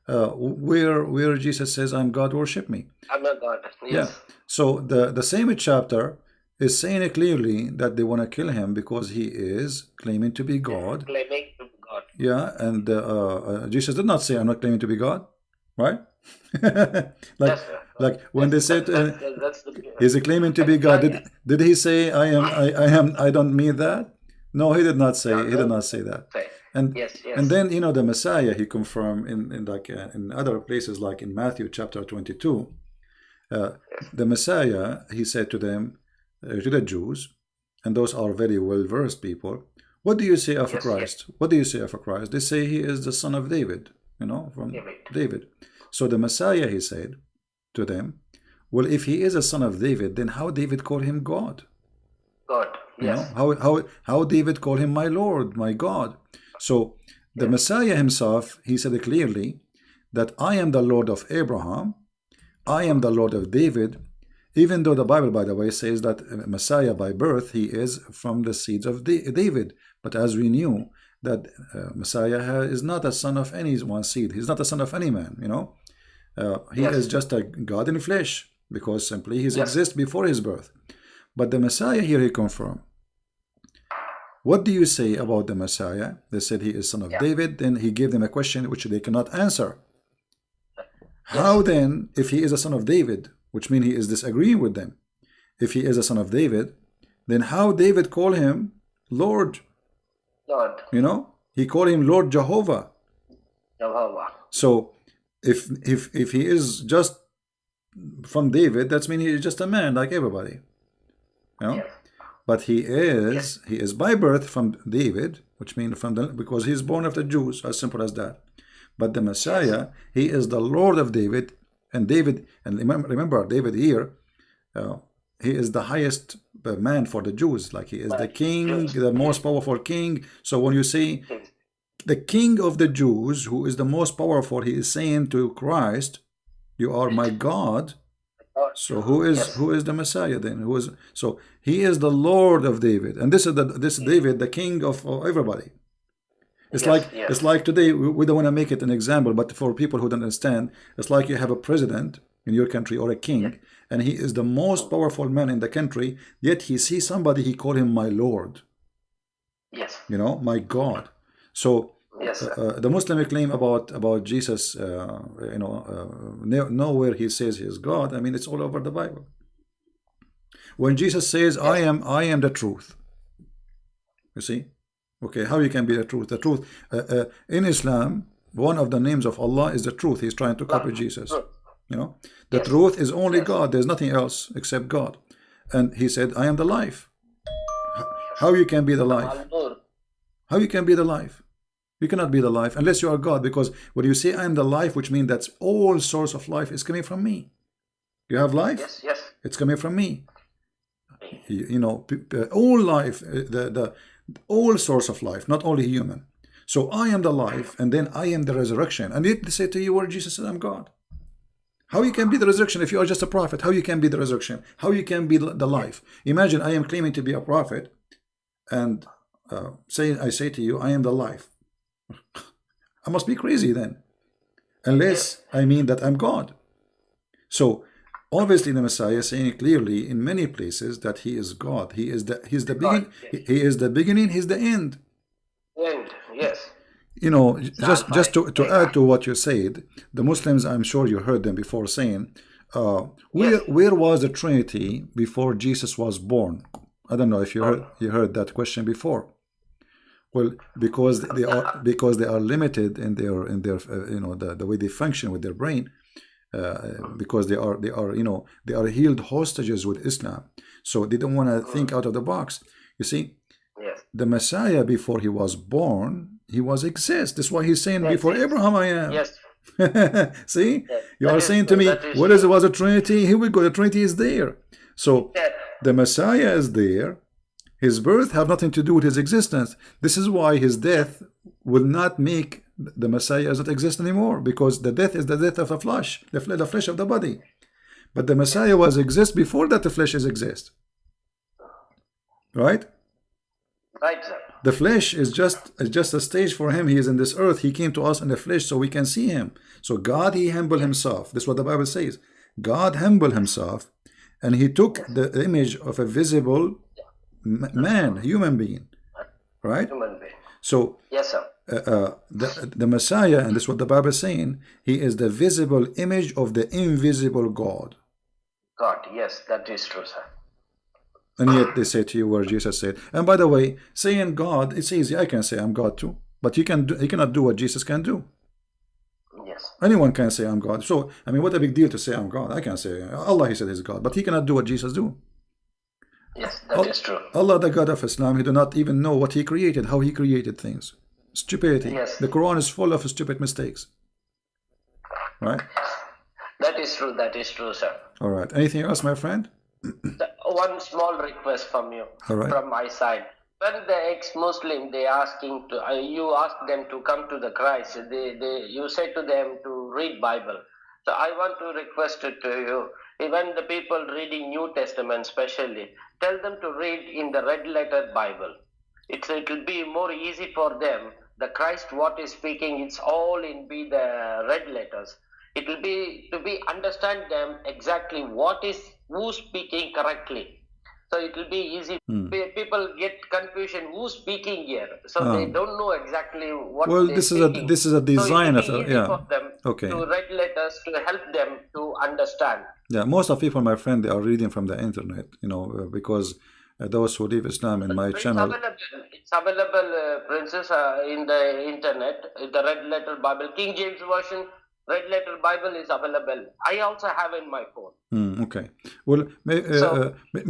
S1: where Jesus says, I'm God, worship me.
S2: I'm a God. Yes.
S1: Yeah. So the same chapter is saying it clearly that they want to kill him because he is claiming to be God.
S2: Claiming to be God.
S1: Yeah, and Jesus did not say, I'm not claiming to be God, right? like when they said he's claiming to be God, did he say I don't mean that? No, he did not say. He did not say that. And
S2: Yes, yes.
S1: and then, you know, the Messiah, he confirmed in like in other places, like in Matthew chapter 22, the Messiah, he said to them, to the Jews, and those are very well versed people, what do you say of
S2: Yes,
S1: Christ? What do you say of Christ? They say he is the son of David, you know, from
S2: David.
S1: David. So the Messiah, he said to them, well, if he is a son of David, then how David called him God?
S2: God.
S1: You
S2: Yes.
S1: know, how David called him my Lord, my God. So the Messiah himself, he said clearly that I am the Lord of Abraham, I am the Lord of David, even though the Bible, by the way, says that Messiah by birth, he is from the seeds of David. But as we knew, that Messiah is not a son of any one seed. He's not a son of any man, you know. He
S2: Yes.
S1: is just a God in flesh, because simply he
S2: Yes.
S1: exists before his birth. But the Messiah here, he confirmed. What do you say about the Messiah? They said he is son of David. Then he gave them a question which they cannot answer. How then, if he is a son of David, which means he is disagreeing with them, if he is a son of David, then how David call him Lord?
S2: Lord.
S1: You know, he called him Lord Jehovah.
S2: Jehovah.
S1: So if he is just from David, that means he is just a man like everybody. You know?
S2: Yes.
S1: But he is by birth from David, which means because he is born of the Jews, as simple as that. But the Messiah, he is the Lord of David, and David, and remember David here, he is the highest man for the Jews, like he is the king, the most powerful king. So when you say the king of the Jews, who is the most powerful, he is saying to Christ, you are my God. So who is the Messiah then? So he is the Lord of David, and this is David, the king of everybody. It's like today, we don't want to make it an example, but for people who don't understand, it's like you have a president in your country or a king, and he is the most powerful man in the country, yet he sees somebody, he call him my Lord.
S2: Yes.
S1: You know, my God. So the Muslim claim about Jesus, nowhere he says he is God. I mean, it's all over the Bible. When Jesus says, I am the truth. You see? Okay, how you can be the truth? The truth in Islam, one of the names of Allah is the truth. He's trying to copy Jesus. You know, the truth is only God. There's nothing else except God. And he said, I am the life. How you can be the life? How you can be the life? You cannot be the life unless you are God, because when you say I am the life, which means that all source of life is coming from me. You have life?
S2: Yes, yes.
S1: It's coming from me. You know, all life, all source of life, not only human. So I am the life, and then I am the resurrection. And yet they say to you, where Jesus said, I'm God. How you can be the resurrection if you are just a prophet? How you can be the resurrection? How you can be the life? Imagine I am claiming to be a prophet, and I say to you, I am the life. I must be crazy then, unless I mean that I'm God. So obviously the Messiah is saying clearly in many places that he is God. He's the beginning. He is the beginning. He's the end.
S2: End. Yes.
S1: You know, just to add to what you said, the Muslims, I'm sure you heard them before saying, where was the Trinity before Jesus was born? I don't know if you heard that question before. Well, because they are limited in their the way they function with their brain, because they are held hostages with Islam, so they don't want to think out of the box. You see, the Messiah before he was born, he was exist. That's why he's saying before Abraham I am.
S2: Yes.
S1: See, you are saying to me, what is was a Trinity? Here we go. The Trinity is there. So the Messiah is there. His birth have nothing to do with his existence. This is why his death will not make the Messiah not exist anymore, because the death is the death of the flesh, the flesh of the body. But the Messiah was exist before that the flesh is exist. Right?
S2: Right, sir.
S1: The flesh is just a stage for him. He is in this earth. He came to us in the flesh so we can see him. So God, he humbled himself. This is what the Bible says. God humbled himself, and he took the image of a visible man, human being, right?
S2: Human being.
S1: So
S2: yes, sir.
S1: The Messiah, and this is what the Bible is saying, he is the visible image of the invisible God.
S2: God, yes, that is true, sir.
S1: And yet they say to you where Jesus said, and by the way, saying God, it's easy. I can say I'm God too. But you cannot do what Jesus can do.
S2: Yes.
S1: Anyone can say I'm God. So I mean, what a big deal to say I'm God. I can say Allah, he said he's God, but he cannot do what Jesus do.
S2: Yes, that is true.
S1: Allah, the God of Islam, he do not even know what he created, how he created things. Stupidity.
S2: Yes.
S1: The Quran is full of stupid mistakes. Right?
S2: That is true. That is true, sir.
S1: All right. Anything else, my friend?
S2: One small request from you,
S1: All right.
S2: from my side. When the ex-Muslim, they asking to, you ask them to come to the Christ, you say to them to read Bible. So I want to request it to you, even the people reading New Testament especially, tell them to read in the red letter Bible. It will be more easy for them. The Christ what is speaking, it's all in be the red letters. It will be to be understand them exactly who's speaking correctly. So it will be easy. People get confusion who's speaking here, so they don't know exactly what.
S1: Well,
S2: they're
S1: this
S2: speaking.
S1: is a design
S2: so
S1: of
S2: for them
S1: Okay.
S2: to red letters to help them to understand.
S1: Yeah, most of people, my friend, they are reading from the internet, because those who leave Islam in my channel.
S2: It's available, Princess, in the internet. The red letter Bible, King James version. Red letter Bible is available. I also have in my phone.
S1: Okay. Well,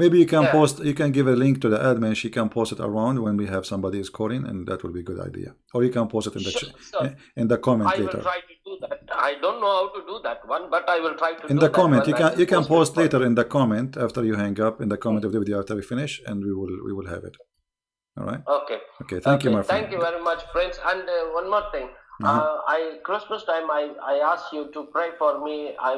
S1: maybe you can post. You can give a link to the admin. She can post it around when we have somebody is calling, and that will be a good idea. Or you can post it in the in the comment
S2: later. I
S1: later.
S2: will try to do that. I don't know how to do that one, but I will try to.
S1: In the comment, you can post later in the comment after you hang up, in the comment of the video after we finish, and we will have it. All right.
S2: Okay.
S1: Okay. Thank you, my friend.
S2: Thank you very much, Prince. And one more thing. Christmas time I asked you to pray for me. I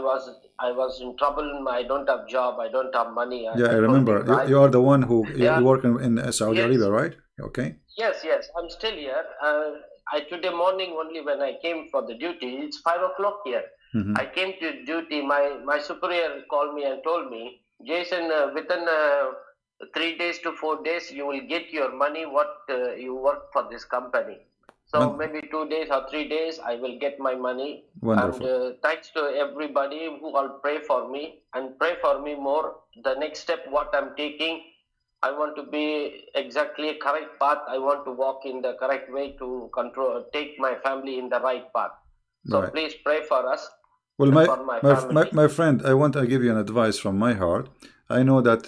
S2: was in trouble. I don't have job. I don't have money.
S1: I remember. You are the one who you work in Saudi Arabia, right? Okay.
S2: Yes. I'm still here. Today morning only when I came for the duty. It's 5 o'clock here. I came to duty. My superior called me and told me, Jason, within 3 days to 4 days you will get your money. What you work for this company. So maybe 2 days or 3 days, I will get my money.
S1: Wonderful.
S2: And thanks to everybody who will pray for me and pray for me more. The next step, what I'm taking, I want to be exactly a correct path. I want to walk in the correct way to take my family in the right path. So please pray for us.
S1: Well, my friend, I want to give you an advice from my heart. I know that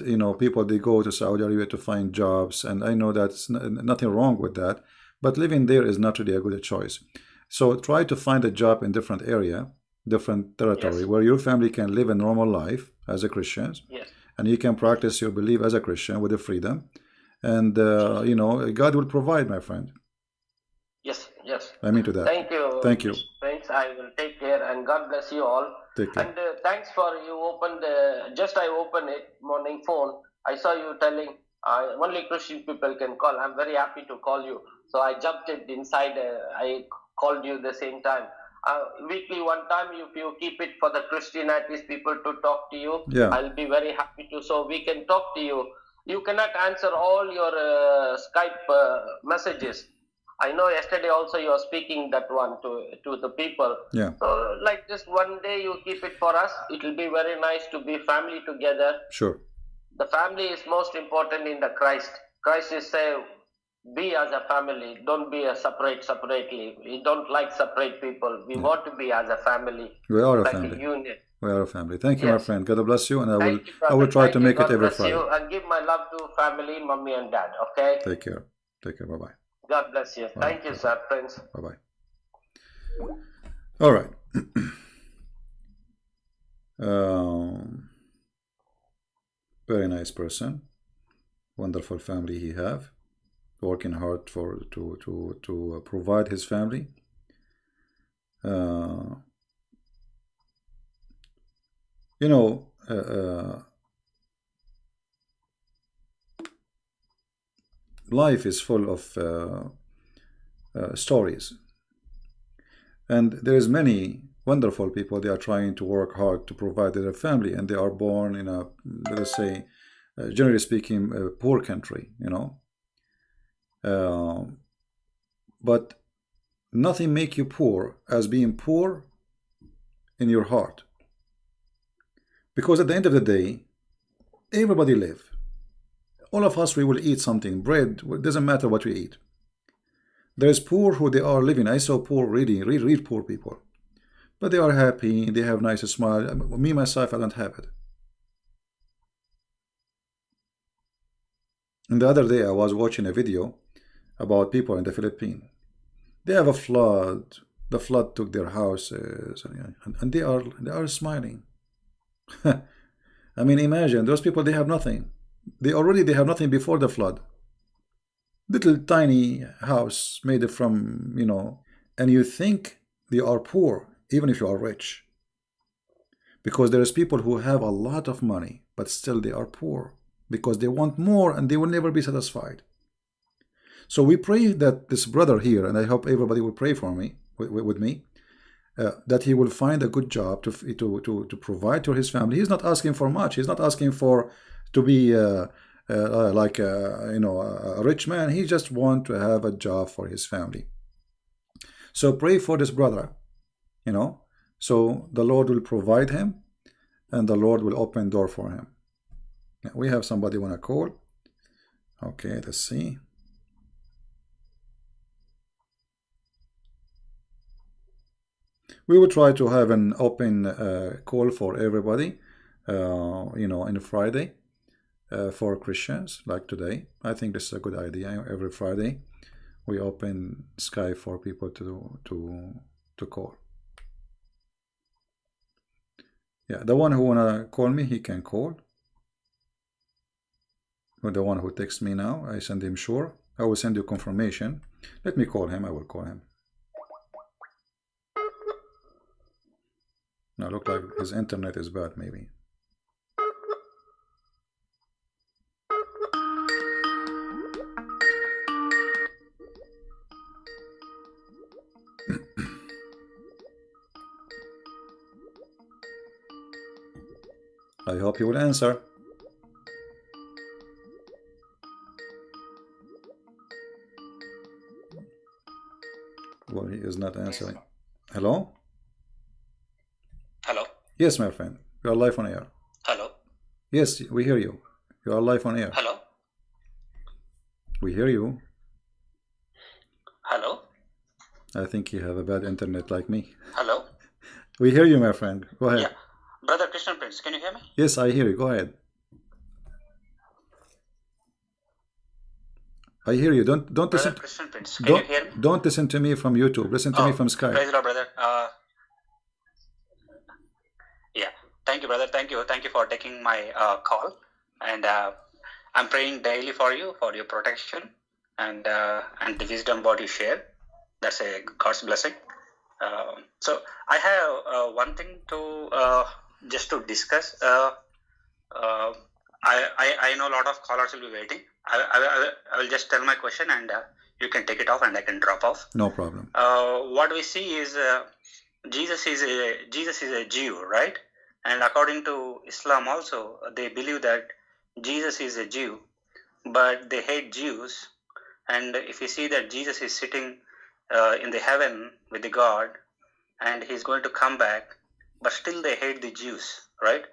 S1: people, they go to Saudi Arabia to find jobs, and I know that's nothing wrong with that. But living there is not really a good choice. So try to find a job in different area, different territory, where your family can live a normal life as a Christian.
S2: Yes.
S1: And you can practice your belief as a Christian with the freedom. And, God will provide, my friend.
S2: Yes.
S1: I mean to that.
S2: Thank you.
S1: Thank you.
S2: Friends, I will take care, and God bless you all.
S1: Take care.
S2: And thanks for you opened, I opened it, morning phone. I saw you telling only Christian people can call. I'm very happy to call you. So I jumped it inside. I called you the same time. Weekly one time, if you keep it for the Christianities people to talk to you, I'll be very happy to. So we can talk to you. You cannot answer all your Skype messages. I know yesterday also you are speaking that one to the people. Yeah. So like just one day you keep it for us. It will be very nice to be family together.
S1: Sure.
S2: The family is most important in the Christ. Christ is say, be as a family. Don't be a separately. We don't like separate people. We want to be as a family.
S1: We are a
S2: like
S1: family.
S2: A unit.
S1: We are a family. Thank you, my friend. God bless you, and I will try to make it every Friday.
S2: You, and give my love to family, mommy and dad. Okay.
S1: Take care. Bye bye.
S2: God bless you. Thank you, sir. Friends.
S1: Bye bye. All right. Very nice person. Wonderful family he have. Working hard to provide his family. Life is full of stories, and there is many wonderful people. They are trying to work hard to provide their family, and they are born in a, let us say, generally speaking, a poor country, but nothing make you poor as being poor in your heart, because at the end of the day, everybody live. All of us, we will eat something. Bread, it doesn't matter what we eat. There is poor who they are living. I saw poor, really, real poor people. But they are happy, they have nice smile. Me, myself, I don't have it. And the other day I was watching a video about people in the Philippines. They have a flood. The flood took their houses, and they are smiling. I mean, imagine those people. They have nothing. They have nothing before the flood. Little tiny house made from, and you think they are poor, even if you are rich. Because there is people who have a lot of money, but still they are poor because they want more and they will never be satisfied. So we pray that this brother here, and I hope everybody will pray for me, with me, that he will find a good job to provide to his family. He's not asking for much. He's not asking for to be like a rich man. He just wants to have a job for his family. So pray for this brother, so the Lord will provide him and the Lord will open door for him. Now, we have somebody want to call. Okay, let's see. We will try to have an open call for everybody, in Friday for Christians, like today. I think this is a good idea. Every Friday, we open Skype for people to call. Yeah, the one who wanna call me, he can call. Or the one who texts me now, I send him sure. I will send you confirmation. Let me call him. I will call him. Now look like his internet is bad, maybe. I hope he will answer. Well, he is not answering. Hello?
S3: Hello?
S1: Yes, my friend. You are live on air.
S3: Hello?
S1: Yes, we hear you. You are live on air.
S3: Hello?
S1: We hear you.
S3: Hello?
S1: I think you have a bad internet like me.
S3: Hello?
S1: We hear you, my friend. Go ahead.
S3: Yeah. Brother Christian Prince, can you hear me?
S1: Yes, I hear you. Go ahead. I hear you. Don't
S3: Brother
S1: listen.
S3: Christian Prince, can you hear me?
S1: Don't listen to me from YouTube. Listen to me from Skype.
S3: Praise the Lord, brother. Yeah. Thank you, brother. Thank you for taking my call. And I'm praying daily for you, for your protection and the wisdom what you share. That's a God's blessing. So I have one thing to just to discuss. I know a lot of callers will be waiting. I will just tell my question and you can take it off and I can drop off.
S1: No problem.
S3: What we see is Jesus is a Jew, right? And according to Islam also, they believe that Jesus is a Jew, but they hate Jews. And if you see that Jesus is sitting in the heaven with the God, and he's going to come back, but still they hate the Jews, right?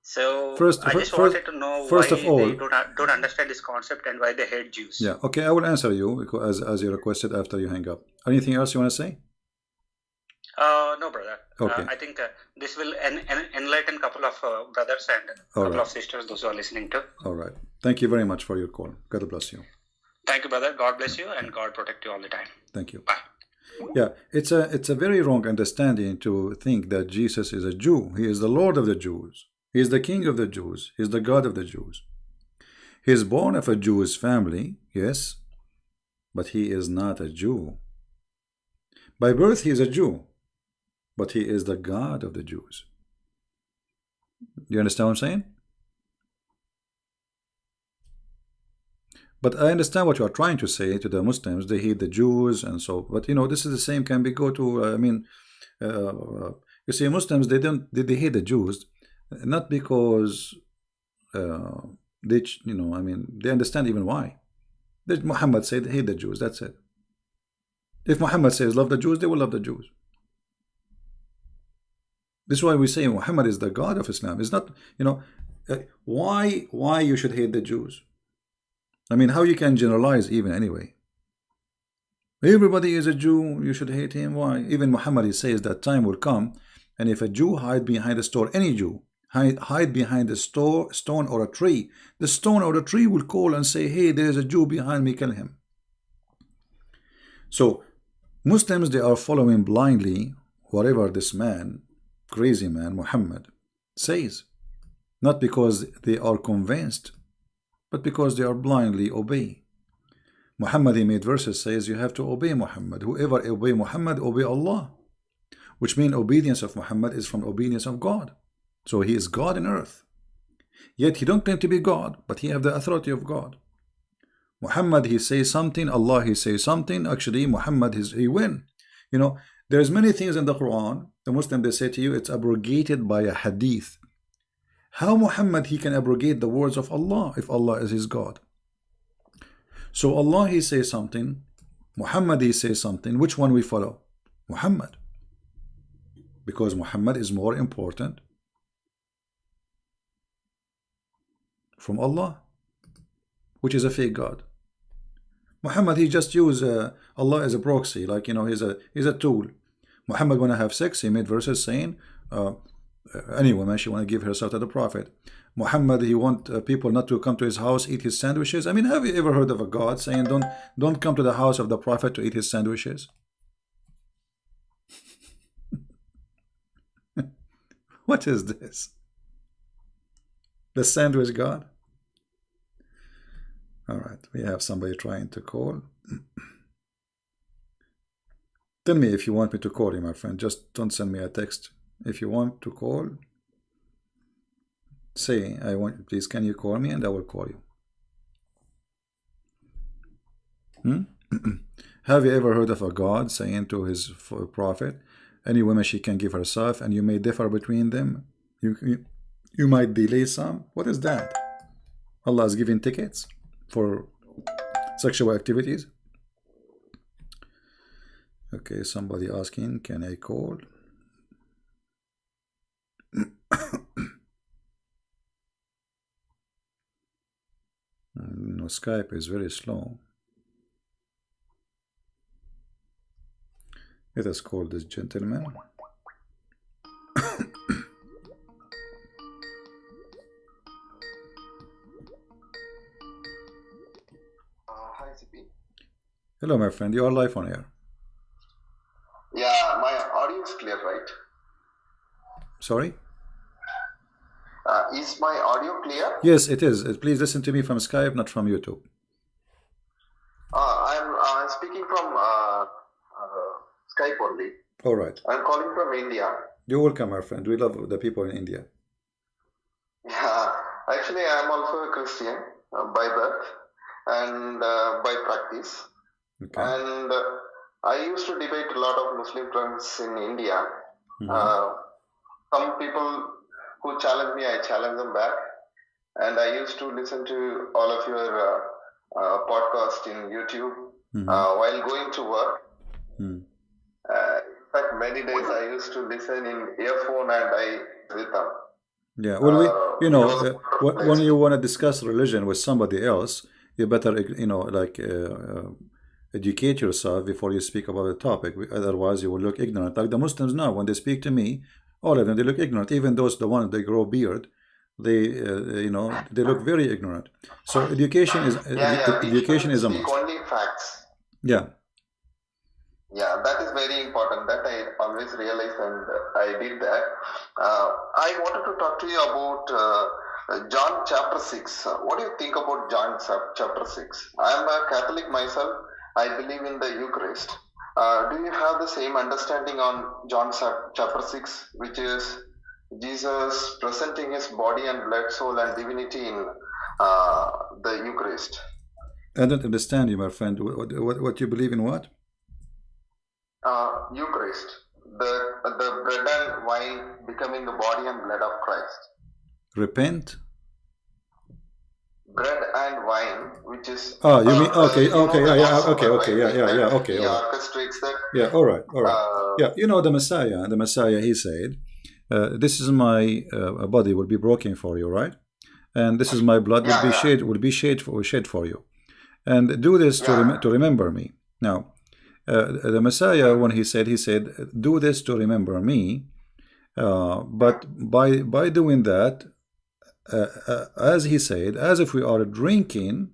S3: So I just wanted to know why they don't understand this concept and why they hate Jews.
S1: Yeah, okay, I will answer you as you requested after you hang up. Anything else you want to say?
S3: No, brother.
S1: Okay.
S3: I think this will enlighten a couple of brothers and a couple of sisters, those who are listening to.
S1: All right. Thank you very much for your call. God bless you.
S3: Thank you, brother. God bless you and God protect you all the time.
S1: Thank you.
S3: Bye.
S1: Yeah, it's a very wrong understanding to think that Jesus is a Jew. He is the Lord of the Jews. He is the King of the Jews. He is the God of the Jews. He is born of a Jewish family, yes, but he is not a Jew. By birth, he is a Jew, but he is the God of the Jews. Do you understand what I'm saying? But I understand what you are trying to say to the Muslims. They hate the Jews and so. But this is the same. Can be go to. You see, Muslims they hate the Jews, not because they they understand even why. Muhammad said hate the Jews. That's it. If Muhammad says love the Jews, they will love the Jews. This is why we say Muhammad is the God of Islam. It's not why you should hate the Jews. I mean, how you can generalize even anyway? Everybody is a Jew, you should hate him. Why? Even Muhammad, he says that time will come, and if a Jew hide behind a store, any Jew, hide behind a stone or a tree, the stone or the tree will call and say, hey, there is a Jew behind me, kill him. So Muslims, they are following blindly whatever this man, crazy man, Muhammad, says. Not because they are convinced, but because they are blindly obey. Muhammad, he made verses, says you have to obey Muhammad. Whoever obey Muhammad, obey Allah. Which means obedience of Muhammad is from obedience of God. So he is God in earth. Yet he don't claim to be God, but he have the authority of God. Muhammad, he says something, Allah, he says something. Actually, Muhammad, he win. You know, there's many things in the Quran, the Muslim, they say to you, it's abrogated by a hadith. How Muhammad, he can abrogate the words of Allah if Allah is his God? So Allah, he says something, Muhammad, he says something. Which one we follow? Muhammad. Because Muhammad is more important from Allah, which is a fake God. Muhammad, he just used Allah as a proxy, like, you know, he's a tool. Muhammad want to have sex, he made verses saying any woman, she want to give herself to the Prophet. Muhammad, he want people not to come to his house, eat his sandwiches. I mean, have you ever heard of a God saying don't come to the house of the Prophet to eat his sandwiches? What is this? The sandwich God? All right, we have somebody trying to call. Tell me if you want me to call you, my friend. Just don't send me a text. If you want to call, say, I want, please, can you call me, and I will call you. Have you ever heard of a God saying to his prophet, any woman she can give herself, and you may differ between them? You might delay some. What is that? Allah is giving tickets for sexual activities. Okay, somebody asking, can I call? No, Skype is very slow. Let us call this gentleman.
S4: Hi, CP.
S1: Hello, my friend. You are live on air.
S4: Yeah, my audio is clear, right?
S1: Sorry?
S4: Is my audio clear?
S1: Yes, it is. Please listen to me from Skype, not from YouTube.
S4: I'm speaking from Skype only.
S1: All right.
S4: I'm calling from India.
S1: You're welcome, my friend. We love the people in India.
S4: Yeah, actually, I'm also a Christian by birth and by practice.
S1: Okay.
S4: And I used to debate a lot of Muslim friends in India. Some people who challenge me, I challenge them back. And I used to listen to all of your podcast in YouTube while going to work. In fact, many days I used to listen in earphone and I with them.
S1: Yeah, well, you know, when you want to discuss religion with somebody else, you better, you know, like educate yourself before you speak about the topic. Otherwise, you will look ignorant. Like the Muslims now, when they speak to me, all of them, they look ignorant. Even those, the ones that grow beard, they, you know, they look very ignorant. So education is education is a must.
S4: Only facts.
S1: Yeah.
S4: Yeah, that is very important. That I always realized, and I did that. I wanted to talk to you about John chapter 6. What do you think about John chapter 6? I am a Catholic myself. I believe in the Eucharist. Do you have the same understanding on John chapter 6, which is Jesus presenting his body and blood, soul, and divinity in the Eucharist?
S1: I don't understand you, my friend. What you believe in? What?
S4: Eucharist, the bread and wine becoming the body and blood of Christ.
S1: Repent.
S4: Bread and wine, which is
S1: you mean okay, okay,
S4: he orchestrates that.
S1: Yeah, all right. Yeah, you know the Messiah. He said, "This is my body will be broken for you, right? And this is my blood will be shed for you, and do this to remember me." Now, the Messiah, when he said, do this to remember me. But by doing that, as he said, as if we are drinking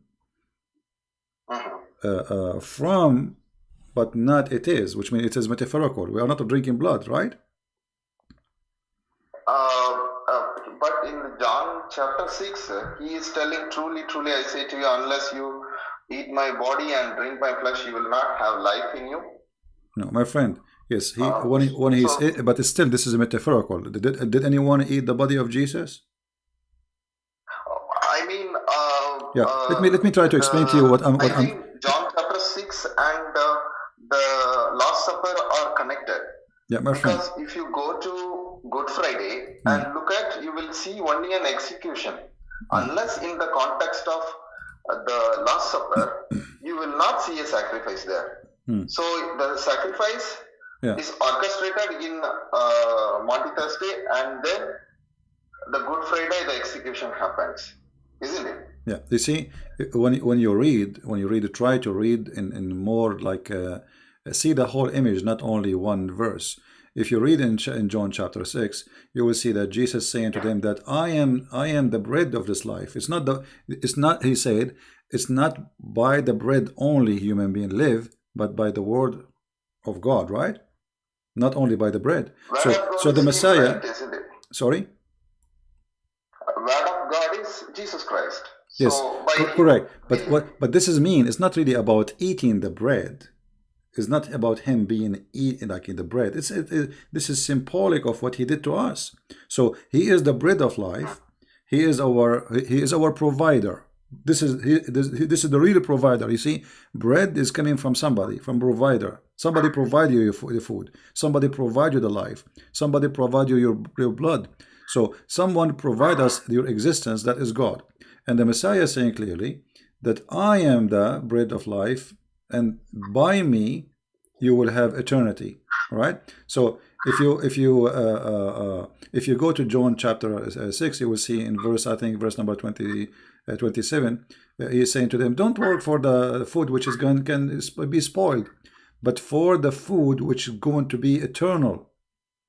S1: from, but not it is, which means it is metaphorical. We are not drinking blood, right?
S4: But in John chapter 6, he is telling, truly, truly, I say to you, unless you eat my body and drink my flesh, you will not have life in you.
S1: No, my friend. Yes, when he's, but still, this is metaphorical. Did anyone eat the body of Jesus?
S4: I mean,
S1: yeah. Let me try to explain to you what I'm.
S4: I think John chapter 6 and the Last Supper are connected.
S1: Yeah, my friend.
S4: Because if you go to Good Friday and look at, you will see only an execution. Unless in the context of the Last Supper, you will not see a sacrifice there. So the sacrifice is orchestrated in Maundy Thursday, and then the Good Friday, the execution happens, isn't it?
S1: Yeah, you see, when you read, try to read in more like see the whole image, not only one verse. If you read in John chapter 6, you will see that Jesus saying to them that I am the bread of this life. He said, it's not by the bread only human being live, but by the word of God, right? Not only by the bread. So the Messiah,
S4: Christ, isn't it?
S1: Sorry?
S4: Word of God is Jesus Christ.
S1: Yes,
S4: so
S1: correct. But this is mean. It's not really about eating the bread. It's not about him being eaten like in the bread. This is symbolic of what he did to us. So he is the bread of life. He is our provider. This is the real provider. You see, bread is coming from somebody, from provider. Somebody provide you the food. Somebody provide you the life. Somebody provide you your blood. So someone provide us your existence. That is God. And the Messiah is saying clearly that I am the bread of life, and by me you will have eternity. Right? So if you go to John chapter 6, you will see in verse number 27, he is saying to them, don't work for the food which is can be spoiled, but for the food which is going to be eternal,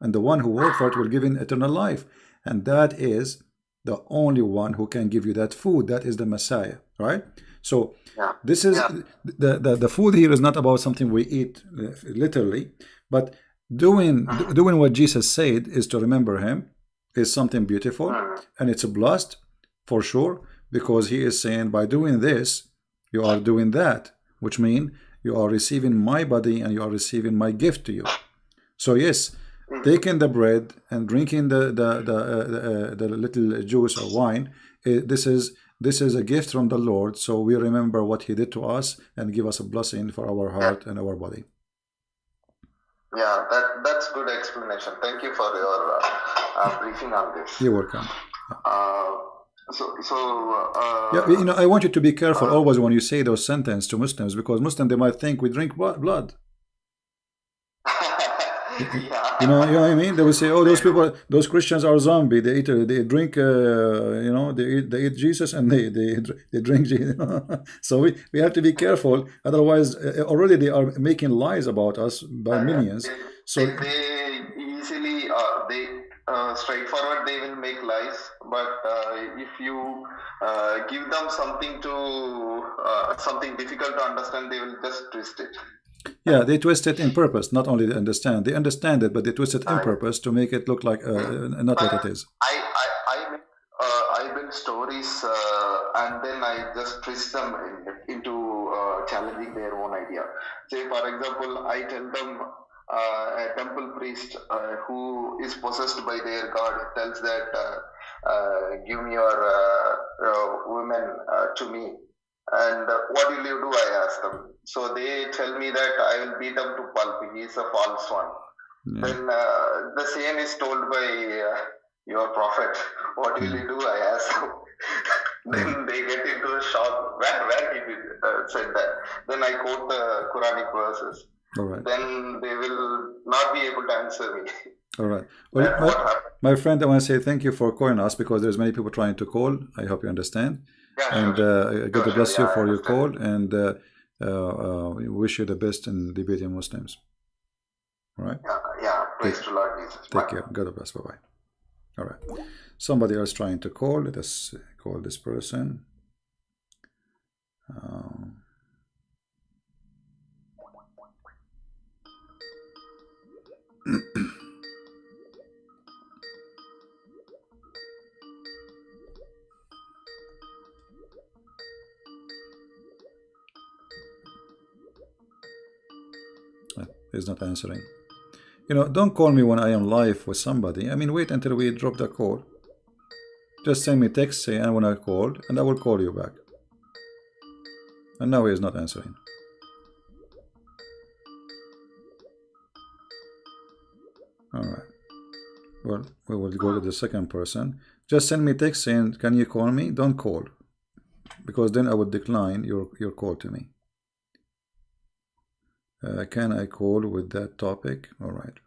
S1: and the one who works for it will give in eternal life, and that is the only one who can give you that food. That is the Messiah, right? So this is the food here is not about something we eat literally, but doing what Jesus said is to remember him is something beautiful, and it's a blessed for sure, because he is saying by doing this you are doing that, which means you are receiving my body and you are receiving my gift to you. So yes, taking the bread and drinking the little juice or wine, this is a gift from the Lord, so we remember what he did to us and give us a blessing for our heart and our body.
S4: Yeah, that's good explanation. Thank you for your briefing on this.
S1: You're welcome.
S4: Yeah,
S1: I want you to be careful always when you say those sentences to Muslims, because Muslims, they might think we drink blood. You know what I mean? They will say, "Oh, those people, those Christians are zombie. They drink, they eat Jesus and they drink Jesus." So we have to be careful. Otherwise, already they are making lies about us by millions. So
S4: they easily straightforward they will make lies, but if you give them something difficult to understand, they will just twist it.
S1: Yeah, they twist it in purpose, not only they understand it, but they twist it in purpose to make it look like not what it is.
S4: I build stories and then I just twist them into challenging their own idea. Say, for example, I tell them a temple priest who is possessed by their god tells that give me your women to me. And what will you do? I ask them. So they tell me that I will beat him to pulp. He is a false one. Yeah. Then the same is told by your prophet. What will you do? I ask them. Then they get into a shock. Where he said that. Then I quote the Quranic verses.
S1: All right.
S4: Then they will not be able to answer me.
S1: All right. Well, my friend, I want to say thank you for calling us, because there's many people trying to call. I hope you understand.
S4: Yeah,
S1: and God bless you for your call. And we wish you the best in debating Muslims. All right.
S4: Yeah. Praise to Lord Jesus.
S1: Take care. God bless. Bye bye. All right. Somebody else trying to call. Let us call this person. He's not answering. You know, don't call me when I am live with somebody. I mean, wait until we drop the call. Just send me text saying I want to call, and I will call you back. And now he is not answering. All right. Well, we will go to the second person. Just send me text saying, can you call me? Don't call, because then I would decline your call to me. Can I call with that topic? All right.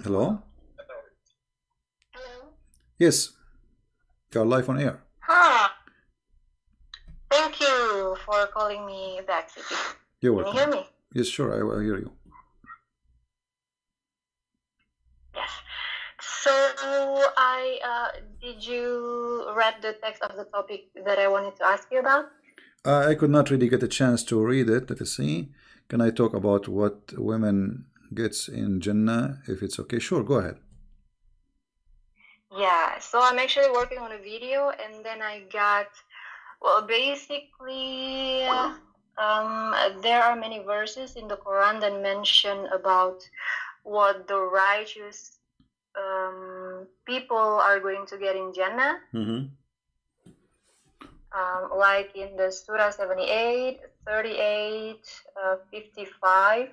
S1: Hello?
S5: Hello?
S1: Yes. You're live on air.
S5: Huh. Thank you for calling me back, City.
S1: You're
S5: Can you
S1: welcome.
S5: hear me?
S1: Yes, sure. I will hear you.
S5: Yes. So did you read the text of the topic that I wanted to ask you about?
S1: I could not really get a chance to read it. Let us see. Can I talk about what women gets in Jannah, if it's okay? Sure, go ahead.
S5: Yeah. So I'm actually working on a video, and then I got, well, basically, there are many verses in the Quran that mention about what the righteous people are going to get in Jannah. Like in the Surah 78, 38, 55.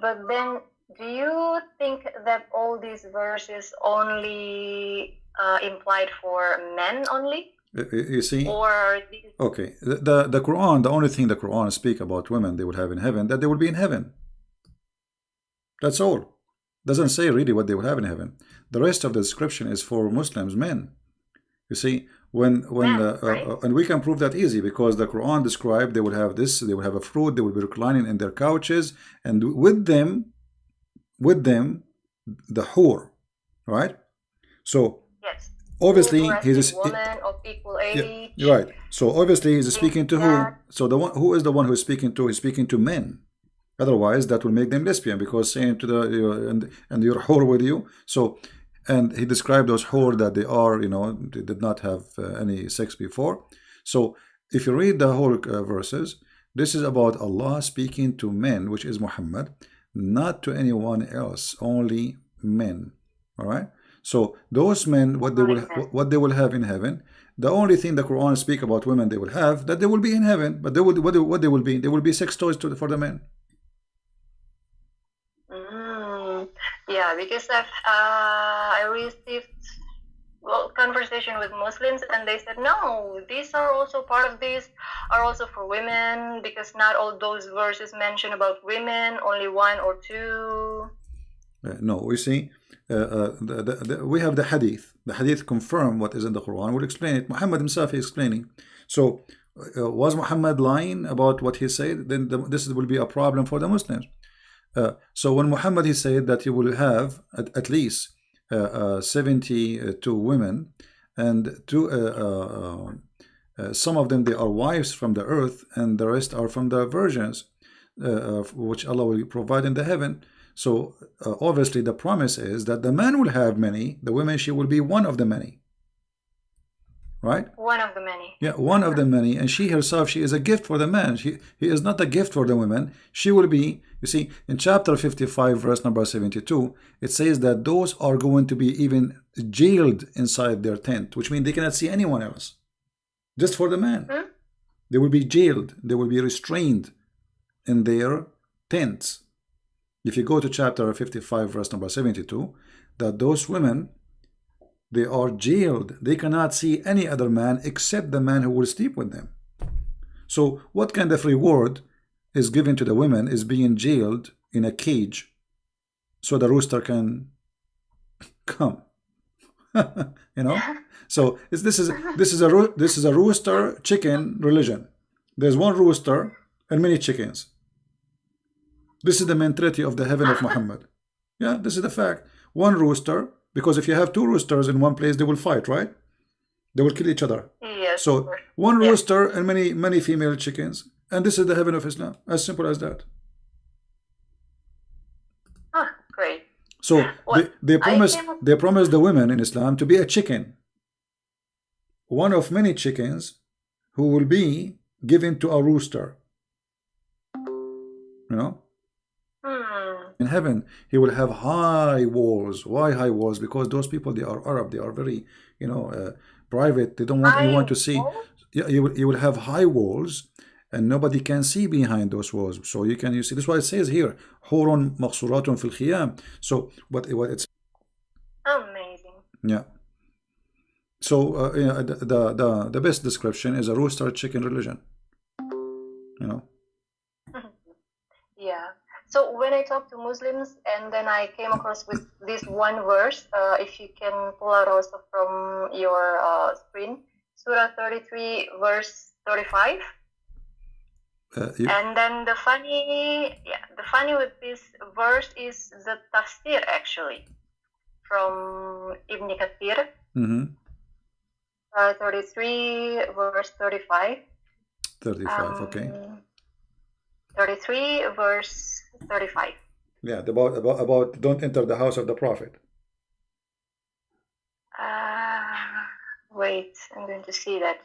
S5: But then, do you think that all these verses only implied for men only?
S1: You see?
S5: Or these...
S1: Okay. The Quran, the only thing the Quran speak about women they will have in heaven, that they will be in heaven. That's all. Doesn't say really what they will have in heaven. The rest of the description is for Muslims, men. You see, and we can prove that easy, because the Quran described they will have this, they will have a fruit, they will be reclining in their couches, and with them the hur, right? So
S5: Yes.
S1: obviously
S5: he's a woman of equal age.
S1: Yeah, right. So obviously he's speaking to who? So the one who is the one who is speaking to? He's speaking to men. Otherwise, that will make them lesbian, because saying to the and you're whore with you. So, and he described those whore that they are, they did not have any sex before. So if you read the whole verses, this is about Allah speaking to men, which is Muhammad, not to anyone else, only men. All right. So those men, what they will have in heaven. The only thing the Quran speak about women they will have, that they will be in heaven, but they will what they will be? They will be sex toys for the men.
S5: Yeah, because I received conversation with Muslims, and they said no, these are also part of this, are also for women, because not all those verses mention about women, only one or two.
S1: No, we see, we have the hadith. The hadith confirm what is in the Quran. We'll explain it. Muhammad himself is explaining. So, was Muhammad lying about what he said? Then this will be a problem for the Muslims. So when Muhammad he said that he will have at least 72 women, and some of them they are wives from the earth, and the rest are from the virgins, which Allah will provide in the heaven. So obviously the promise is that the man will have many, the women she will be one of the many. Right?
S5: One of the many.
S1: Yeah, one of the many. And she herself, she is a gift for the man. He is not a gift for the women. She will be, you see, in chapter 55, verse number 72, it says that those are going to be even jailed inside their tent, which means they cannot see anyone else. Just for the man. They will be jailed. They will be restrained in their tents. If you go to chapter 55, verse number 72, that those women, they are jailed. They cannot see any other man except the man who will sleep with them. So what kind of reward is given to the women is being jailed in a cage so the rooster can come? You know, so this is a rooster chicken religion. There's one rooster and many chickens. This is the mentality of the heaven of Muhammad. Yeah, this is the fact. One rooster, because if you have two roosters in one place, they will fight, right? They will kill each other.
S5: Yes.
S1: So one rooster and many female chickens, and this is the heaven of Islam. As simple as that.
S5: Ah, great.
S1: So
S5: Well,
S1: they promise
S5: came up-
S1: they promise the women in Islam to be a chicken, one of many chickens who will be given to a rooster. You know, in heaven he will have high walls. Why high walls? Because those people, they are Arab, they are very, you know, private. They don't want anyone to see. Yeah, you will have high walls, and nobody can see behind those walls. So you see. That's why it says here, "Hurun maqsuratun fil khiyam." So what it's
S5: Amazing.
S1: yeah. So you know, the best description is a rooster chicken religion. You know.
S5: Yeah. So when I talk to Muslims, and then I came across with this one verse, if you can pull out also from your screen, Surah 33, verse 35. And then the funny with this verse is the tafsir actually from Ibn Kathir. 33, verse 35.
S1: 35. Okay.
S5: 33, verse 35.
S1: Yeah, about don't enter the house of the prophet.
S5: Wait, I'm going to see that.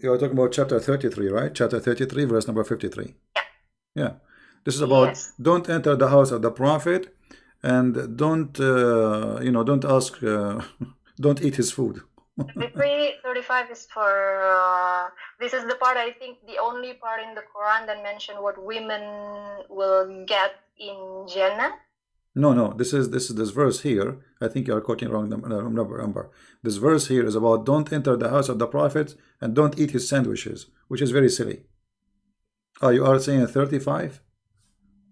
S1: You are talking about chapter 33, right? Chapter 33, verse number 53.
S5: Yeah.
S1: Yeah. This is about
S5: Yes.
S1: don't enter the house of the prophet, and don't you know, don't ask don't eat his food.
S5: 35 is for this is the part, I think, the only part in the Quran that mention what women will get in Jannah.
S1: No, this verse here. I think you are quoting wrong number. This verse here is about don't enter the house of the prophet and don't eat his sandwiches, which is very silly. Oh, you are saying 35?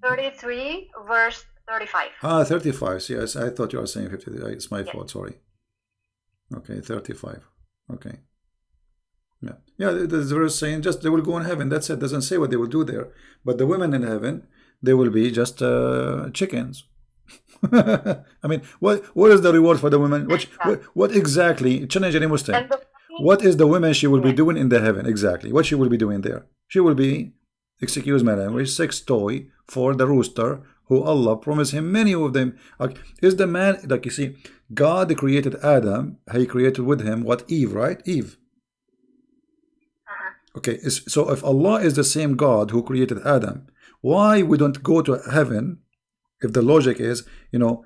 S5: 33, verse 35.
S1: 35. Yes, I thought you were saying 50. It's my fault. Sorry. Okay, 35. Okay. Yeah. There's a verse saying just they will go in heaven. That's it. Doesn't say what they will do there. But the women in heaven, they will be just chickens. I mean, what is the reward for the women? What exactly? Challenge any Muslim. What is the woman she will be doing in the heaven exactly? What she will be doing there? She will be, excuse my language, sex toy for the rooster who Allah promised him many of them. Is the man, like you see, God created Adam. He created with him what? Eve, right? Eve. Okay, so if Allah is the same God who created Adam, why we don't go to heaven? If the logic is, you know,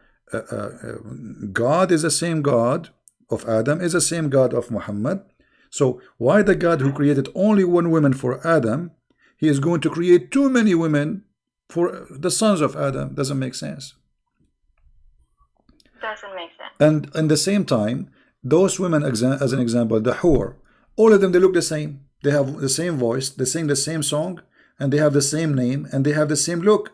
S1: God is the same God of Adam, is the same God of Muhammad. So why the God who created only one woman for Adam, he is going to create too many women for the sons of Adam? Doesn't make sense.
S5: Doesn't make sense.
S1: And in the same time, those women, as an example, the Hur, all of them, they look the same. They have the same voice, they sing the same song, and they have the same name, and they have the same look.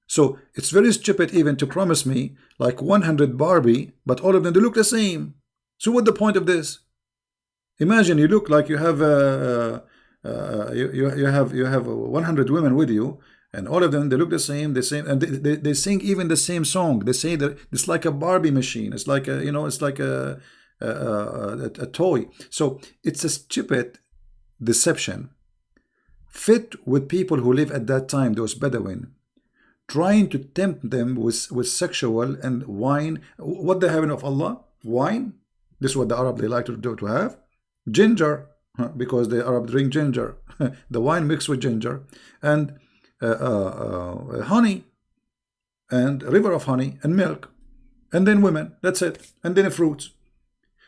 S1: So it's very stupid even to promise me like 100 Barbie, but all of them, they look the same. So what's the point of this? Imagine you look like you have you have 100 women with you, and all of them, they look the same, and they sing even the same song. They say that it's like a Barbie machine. It's like a, you know, it's like a toy. So it's a stupid deception fit with people who live at that time, those Bedouin, trying to tempt them with sexual and wine. What the heaven of Allah? Wine. This is what the Arab, they like to have. Ginger, because the Arab drink ginger. The wine mixed with ginger, and honey, and river of honey, and milk, and then women. That's it. And then fruits.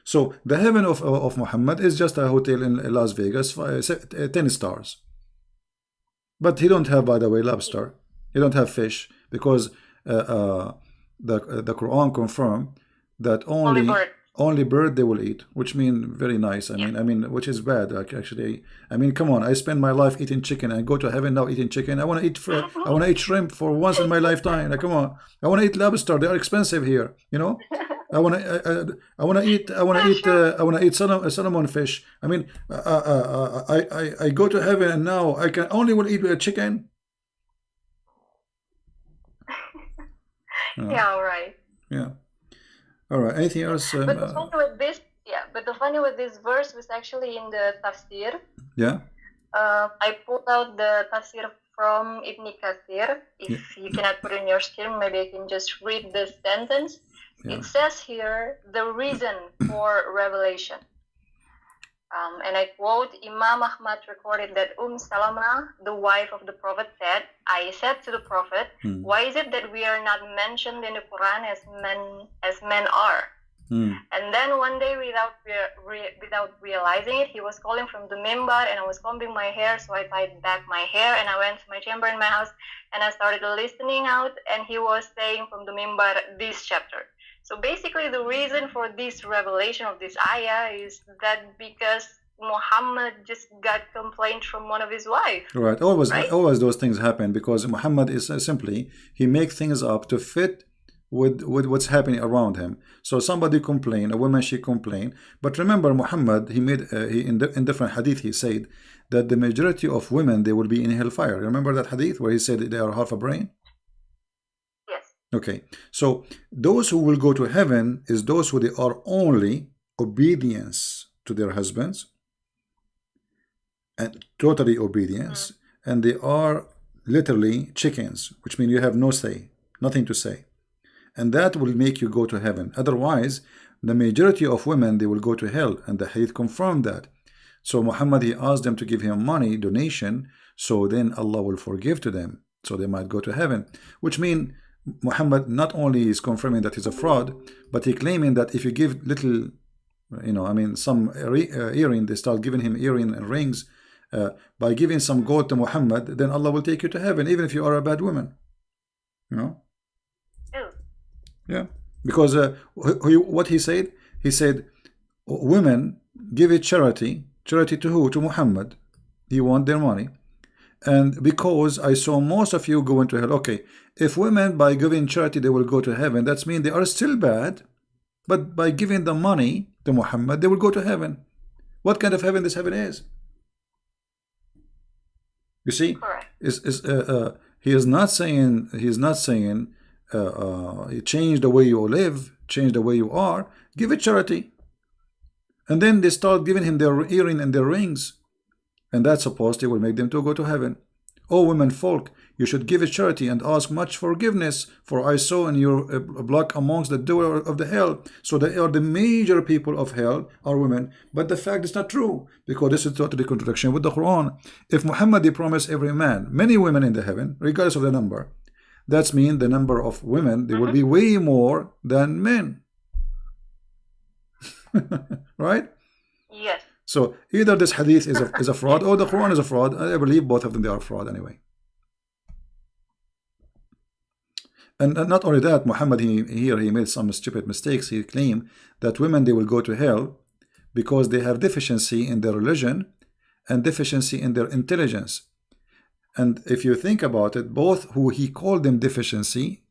S1: So the heaven of Muhammad is just a hotel in Las Vegas, 10 stars. But he don't have, by the way, lobster. He don't have fish, because the Quran confirmed that only only bird they will eat, which mean very nice. I mean, which is bad actually. I mean, come on, I spend my life eating chicken and go to heaven now eating chicken. I want to eat I want to eat shrimp for once in my lifetime. Like, come on, I want to eat lobster. They are expensive here, you know. I want to eat salmon fish. I mean, I go to heaven and now I can only will eat chicken.
S5: Yeah, all right.
S1: Yeah. All right. Anything else?
S5: But the funny with this, but the funny with this verse was actually in the tafsir.
S1: Yeah.
S5: I pulled out the tafsir from Ibn Kathir. If you cannot put it in your screen, maybe I can just read the sentence.
S1: Yeah.
S5: It says here the reason for revelation. And I quote, Imam Ahmad recorded that Salama, the wife of the Prophet, said, I said to the Prophet, why is it that we are not mentioned in the Quran as men are? And then one day, without realizing it, he was calling from the mimbar, and I was combing my hair, so I tied back my hair, and I went to my chamber in my house, and I started listening out, and he was saying from the mimbar this chapter. So basically, the reason for this revelation of this ayah is that because Muhammad just got complaint from one of his wives.
S1: Right. Always those things happen because Muhammad is simply, he makes things up to fit with what's happening around him. So somebody complain, a woman, she complain. But remember, Muhammad, he made in different hadith, he said that the majority of women, they will be in hellfire. Remember that hadith where he said they are half a brain? Okay, so those who will go to heaven is those who they are only obedience to their husbands and totally obedience, and they are literally chickens, which means you have no say, nothing to say, and that will make you go to heaven. Otherwise, the majority of women, they will go to hell, and the hadith confirmed that. So Muhammad, he asked them to give him money, donation, so then Allah will forgive to them, so they might go to heaven, which means Muhammad not only is confirming that he's a fraud, but he claiming that if you give little, some earring, they start giving him earring and rings, by giving some gold to Muhammad, then Allah will take you to heaven, even if you are a bad woman. Yeah, because what he said, women give it charity to who? To Muhammad. He want their money. And because I saw most of you going to hell, okay, if women by giving charity they will go to heaven, that means they are still bad, but by giving the money to Muhammad they will go to heaven. What kind of heaven this heaven is? You see, he is not saying change the way you live, change the way you are, give it charity, and then they start giving him their earring and their rings. And that supposedly will make them to go to heaven. O women folk, you should give a charity and ask much forgiveness, for I saw in your block amongst the door of the hell. So they are the major people of hell are women. But the fact is not true, because this is totally contradiction with the Quran. If Muhammad promised every man many women in the heaven, regardless of the number, that means the number of women, they will be way more than men. Right?
S5: Yes.
S1: So either this hadith is a fraud or the Quran is a fraud. I believe both of them, they are fraud anyway. And not only that, Muhammad he made some stupid mistakes. He claimed that women, they will go to hell because they have deficiency in their religion and deficiency in their intelligence. And if you think about it, both who he called them deficiency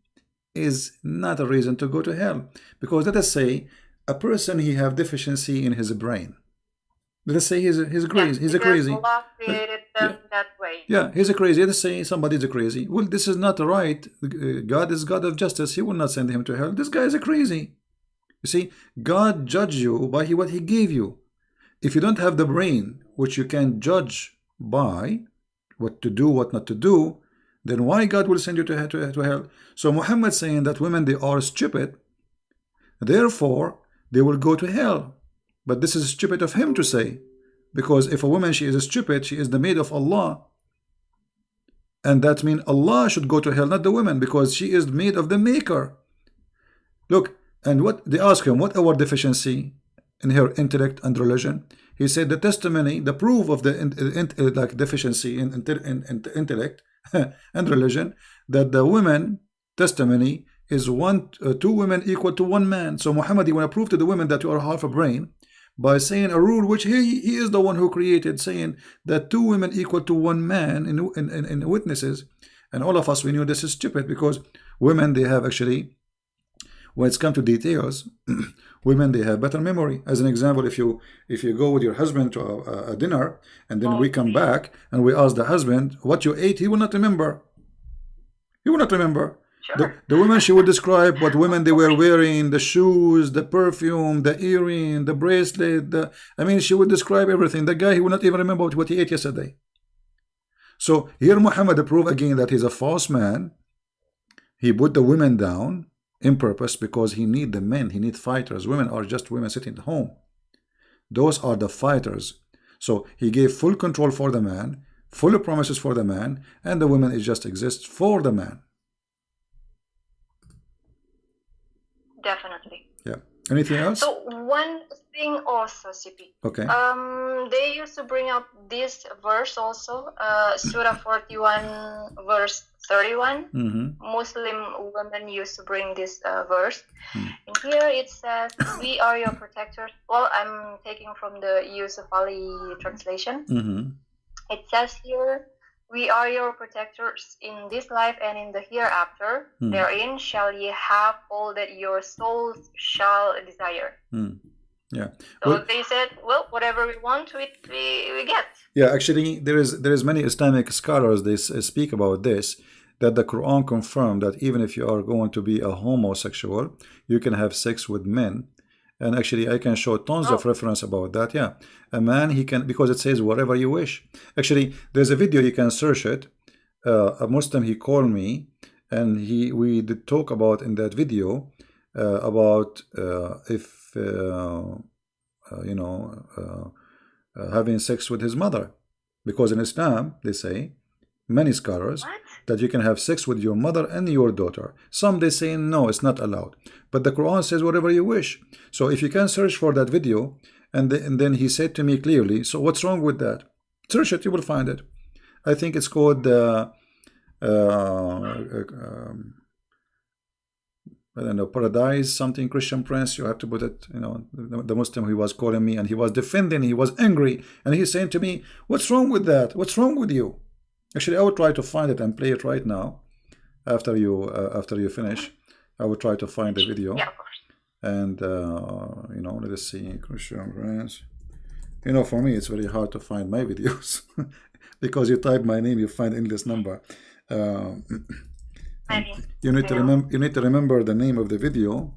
S1: is not a reason to go to hell. Because let us say a person, he have deficiency in his brain. Let's say he's crazy. He's a crazy.
S5: Allah created them that way.
S1: Yeah, he's a crazy. Let's say somebody's a crazy. Well, this is not right. God is God of justice. He will not send him to hell. This guy is a crazy. You see, God judge you by what he gave you. If you don't have the brain, which you can judge by what to do, what not to do, then why God will send you to hell? So Muhammad saying that women, they are stupid, therefore they will go to hell. But this is stupid of him to say, because if a woman, she is stupid, she is the maid of Allah, and that means Allah should go to hell, not the woman, because she is maid of the maker. Look, and what they ask him, what our deficiency in her intellect and religion? He said the testimony, the proof of the deficiency in intellect and religion, that the women testimony is two women equal to one man. So Muhammad, he want to prove to the women that you are half a brain by saying a rule which he is the one who created, saying that two women equal to one man in witnesses. And all of us, we knew this is stupid, because women, they have actually, when it's come to details, women, they have better memory. As an example, if you go with your husband to a dinner, and then we come back and we ask the husband what you ate, he will not remember. He will not remember.
S5: Sure.
S1: The women, she would describe what women they were wearing, the shoes, the perfume, the earring, the bracelet. I mean, she would describe everything. The guy, he would not even remember what he ate yesterday. So here Muhammad proved again that he's a false man. He put the women down in purpose, because he need the men. He need fighters. Women are just women sitting at home. Those are the fighters. So he gave full control for the man, full promises for the man, and the women, it just exists for the man.
S5: Definitely.
S1: Yeah. Anything else?
S5: So one thing also, CP.
S1: Okay.
S5: They used to bring up this verse also, Surah 41, verse 31. Muslim women used to bring this verse. And here it says, "We are your protectors." Well, I'm taking from the Yusuf Ali translation. It says here, "We are your protectors in this life and in the hereafter. Therein shall ye have all that your souls shall desire."
S1: Yeah.
S5: So
S1: Well,
S5: they said, well, whatever we want, we get.
S1: yeah, actually, there is many Islamic scholars, they speak about this, that the Quran confirmed that even if you are going to be a homosexual, you can have sex with men. And actually, I can show tons of reference about that. Yeah, a man, he can, because it says whatever you wish. Actually, there's a video, you can search it. A Muslim, he called me, and we did talk about in that video about if having sex with his mother, because in Islam they say, many scholars, that you can have sex with your mother and your daughter. Some, they say no, it's not allowed, but the Quran says whatever you wish. So if you can search for that video, and then he said to me clearly, so what's wrong with that? Search it, you will find it. I think it's called I don't know, Paradise something, Christian Prince. You have to put it, the Muslim, he was calling me and he was defending, he was angry, and he's saying to me, what's wrong with that? What's wrong with you? Actually, I will try to find it and play it right now. After you finish, I will try to find the video.
S5: Yeah, of course.
S1: And let us see, Christian Prince. For me, it's very hard to find my videos because you type my name, you find endless number. You need to remember the name of the video.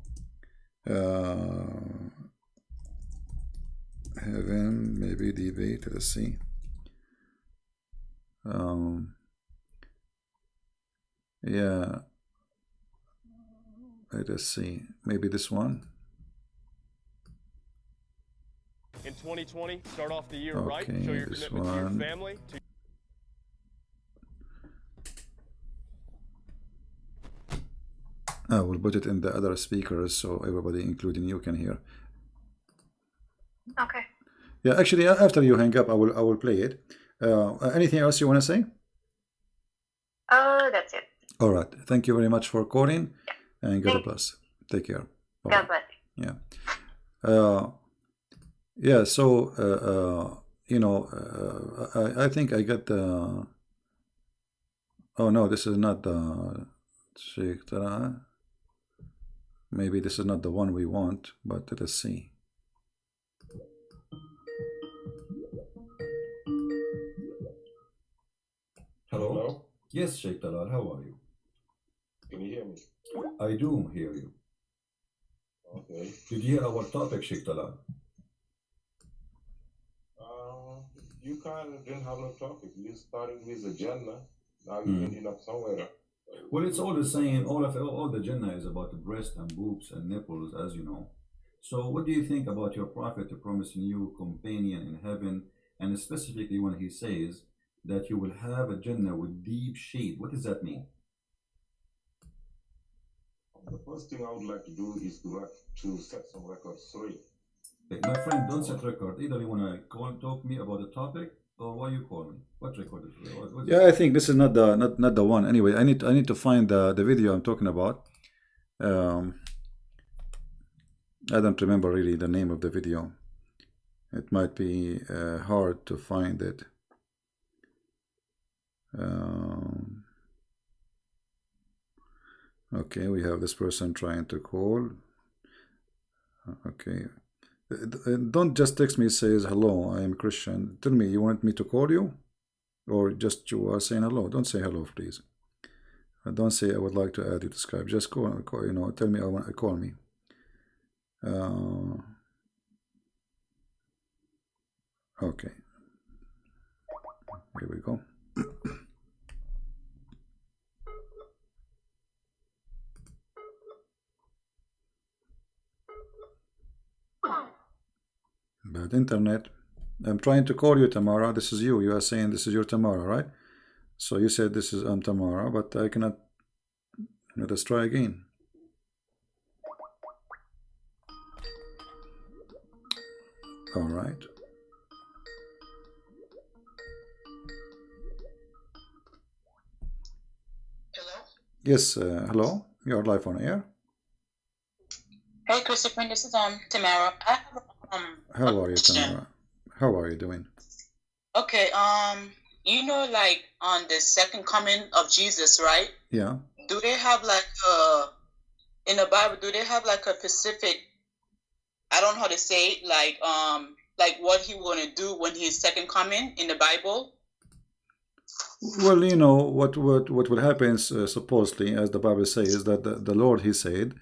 S1: Heaven, maybe debate. Let's see. Yeah. Let us see. Maybe this one.
S6: In 2020, start off the year right.
S1: Okay,
S6: Show your
S1: this
S6: commitment to your
S1: one.
S6: family.
S1: I will put it in the other speakers so everybody, including you, can hear.
S5: Okay.
S1: Yeah, actually, after you hang up, I will play it. Anything else you want to say?
S5: That's it.
S1: All right. Thank you very much for calling,
S5: Yeah.
S1: and God bless. Take care. Bye.
S5: God bless.
S1: Yeah. Yeah. So I think I got the. Oh no, this is not the Sheikh Tara. Maybe this is not the one we want, but let us see. Hello? Yes, Sheikh Talal, how are you?
S7: Can you hear me?
S1: I do hear you.
S7: Okay.
S1: Did you hear our topic, Sheikh Talal?
S7: You kind of didn't have no topic. You started with the Jannah. Now you ended up somewhere.
S1: Well, it's all the same. All the Jannah is about the breast and boobs and nipples, as you know. So what do you think about your prophet promising you companion in heaven, and specifically when he says that you will have a Jannah with deep shade? What does that mean?
S7: The first thing I would like to do is to set some records straight.
S1: Hey, my friend, don't set record. Either you want to talk to me about the topic, or why you call me? What record is it? What is it? I think this is not the one. Anyway, I need to find the video I'm talking about. Um, I don't remember really the name of the video. It might be hard to find it. Okay, we have this person trying to call. Okay. Don't just text me says hello, I am Christian. Tell me, you want me to call you? Or just you are saying hello? Don't say hello, please. Don't say I would like to add you to Skype. Just call you know, tell me I want call me. Okay. Here we go. Bad internet. I'm trying to call you, Tamara. This is you. You are saying this is your Tamara, right? So you said this is Tamara, but I cannot. Let us try again. All right.
S8: Hello?
S1: Yes, hello. You're live on air.
S8: Hey, Christopher, this is Tamara. I have
S1: How are you,
S8: question.
S1: Tamara? How are you doing?
S8: Okay, you know, like on the second coming of Jesus, right?
S1: Yeah.
S8: Do they have like in the Bible? Do they have like a specific? I don't know how to say it, like what he gonna do when he's second coming in the Bible.
S1: Well, you know what will happen supposedly, as the Bible says, that the Lord, He said,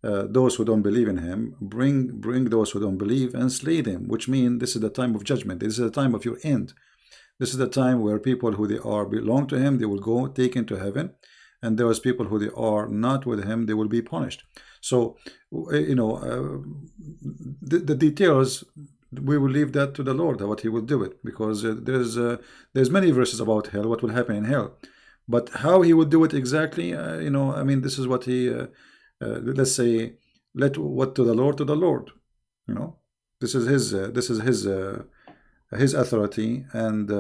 S1: those who don't believe in Him, bring those who don't believe and slay them. Which means this is the time of judgment. This is the time of your end. This is the time where people who they are belong to Him, they will go taken to heaven, and those people who they are not with Him, they will be punished. So, you know, the details, we will leave that to the Lord, what He will do it, because there's many verses about hell, what will happen in hell, but how He will do it exactly, you know, I mean, this is what He, let's say, let what to the Lord, you know, this is His authority, and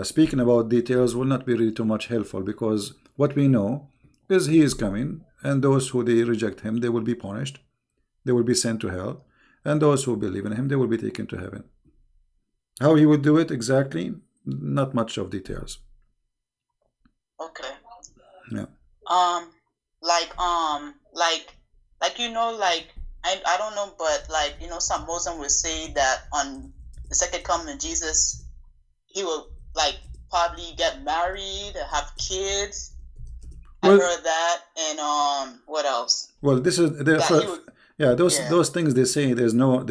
S1: speaking about details will not be really too much helpful, because what we know is He is coming, and those who they reject Him, they will be punished, they will be sent to hell, and those who believe in Him, they will be taken to heaven. How He would do it exactly, not much of details.
S8: Okay.
S1: Yeah.
S8: Like you know, like I don't know, but like you know, some Muslim will say that on the second coming of Jesus, He will like probably get married, have kids. I
S1: Well,
S8: heard that, and what else?
S1: well, this is
S8: That he would,
S1: yeah,
S8: yeah.
S1: those things they say there's no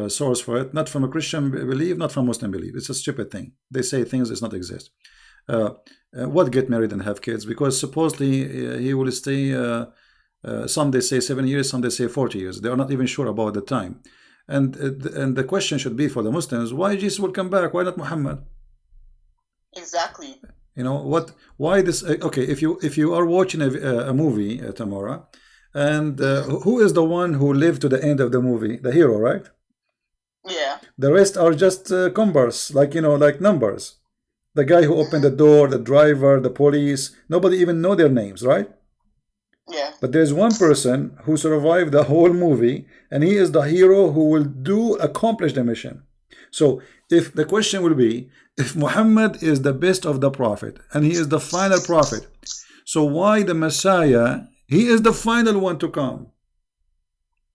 S1: source for it, not from a Christian belief, not from Muslim belief. It's a stupid thing. They say things that not exist. What get married and have kids? Because supposedly He will stay. Some they say 7 years, some they say 40 years. They are not even sure about the time. And the question should be for the Muslims: why Jesus will come back? Why not Muhammad?
S8: Exactly.
S1: You know what? Why this? Okay, if you are watching a movie, Tamara, and who is the one who lived to the end of the movie? The hero, right?
S8: Yeah.
S1: The rest are just compass, like you know, like numbers. The guy who opened the door, the driver, the police. Nobody even know their names, right?
S8: Yeah.
S1: But there's one person who survived the whole movie, and he is the hero who will accomplish the mission. So if the question will be, if Muhammad is the best of the prophet and he is the final prophet, so why the Messiah, he is the final one to come,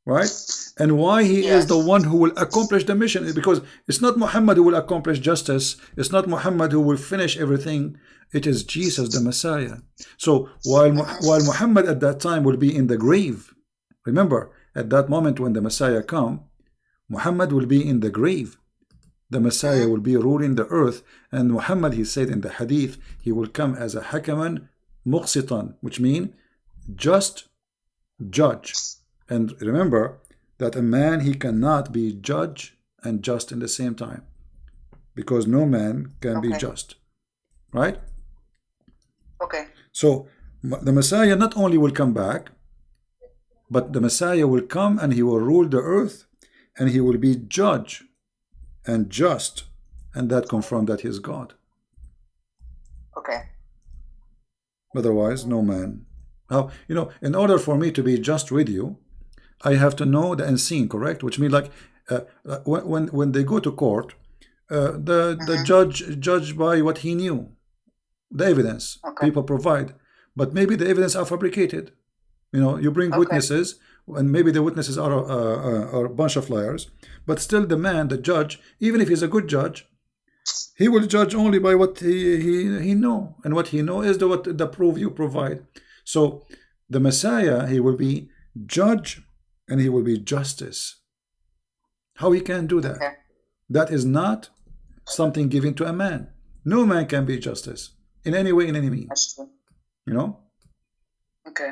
S1: right? And why he is the one who will accomplish the mission? Because it's not Muhammad who will accomplish justice, it's not Muhammad who will finish everything, it is Jesus the Messiah. So while Muhammad at that time will be in the grave, remember, at that moment when the Messiah come, Muhammad will be in the grave. The Messiah will be ruling the earth, and Muhammad, he said in the hadith, he will come as a hakaman muqsitan, which means just judge. And remember that a man, he cannot be judge and just in the same time, because no man can be just, right?
S8: Okay.
S1: So the Messiah not only will come back, but the Messiah will come and he will rule the earth, and he will be judge and just, and that confirm that he is God.
S8: Okay.
S1: Otherwise, no man How, you know, in order for me to be just with you, I have to know the unseen, correct? Which means like when they go to court, the judge by what he knew, the evidence people provide, but maybe the evidence are fabricated. You know, you bring witnesses, and maybe the witnesses are a bunch of liars, but still the man, the judge, even if he's a good judge, he will judge only by what he know, and what he know is the proof you provide. So the Messiah, he will be judge and he will be justice. How he can do that? That is not something given to a man. No man can be justice in any way, in any means. You know?
S8: Okay.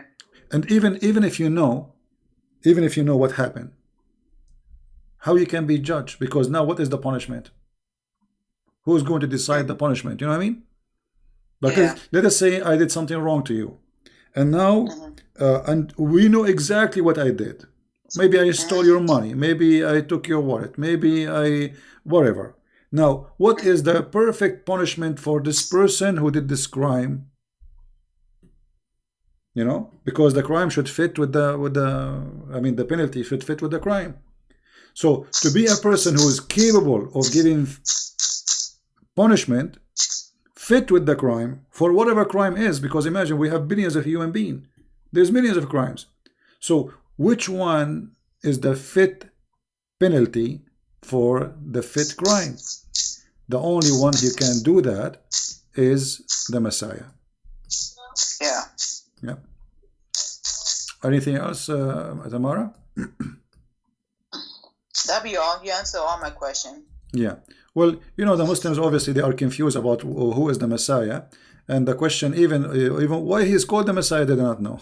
S1: And even if you know what happened, how you can be judged? Because now what is the punishment? Who's going to decide the punishment? You know what I mean? Because let us say I did something wrong to you, and now and we know exactly what I did. Maybe I stole your money, maybe I took your wallet, maybe I whatever. Now, what is the perfect punishment for this person who did this crime? You know, because the crime should fit with the penalty should fit with the crime. So to be a person who is capable of giving punishment fit with the crime for whatever crime is, because imagine we have billions of human beings, there's millions of crimes. So which one is the fit penalty for the fit crime? The only one who can do that is the Messiah.
S8: Yeah.
S1: Yeah. Anything else, Tamara?
S8: That'd be all. You answered all my questions.
S1: Yeah. Well, you know, the Muslims obviously they are confused about who is the Messiah, and the question even why he is called the Messiah they do not know.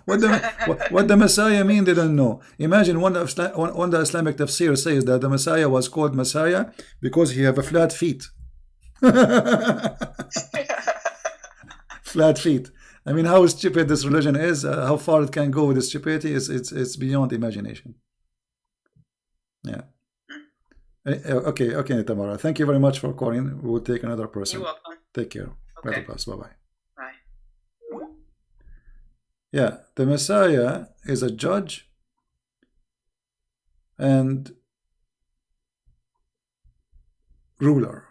S1: what the Messiah mean they don't know. Imagine one the Islamic tafsir says that the Messiah was called Messiah because he have a flat feet. Flat feet. I mean, how stupid this religion is, how far it can go with this stupidity is it's beyond imagination. Yeah. Okay, Tamara. Thank you very much for calling. We'll take another person.
S8: You're welcome.
S1: Take care.
S8: Okay.
S1: Bye-bye.
S8: Bye.
S1: Yeah, the Messiah is a judge and ruler.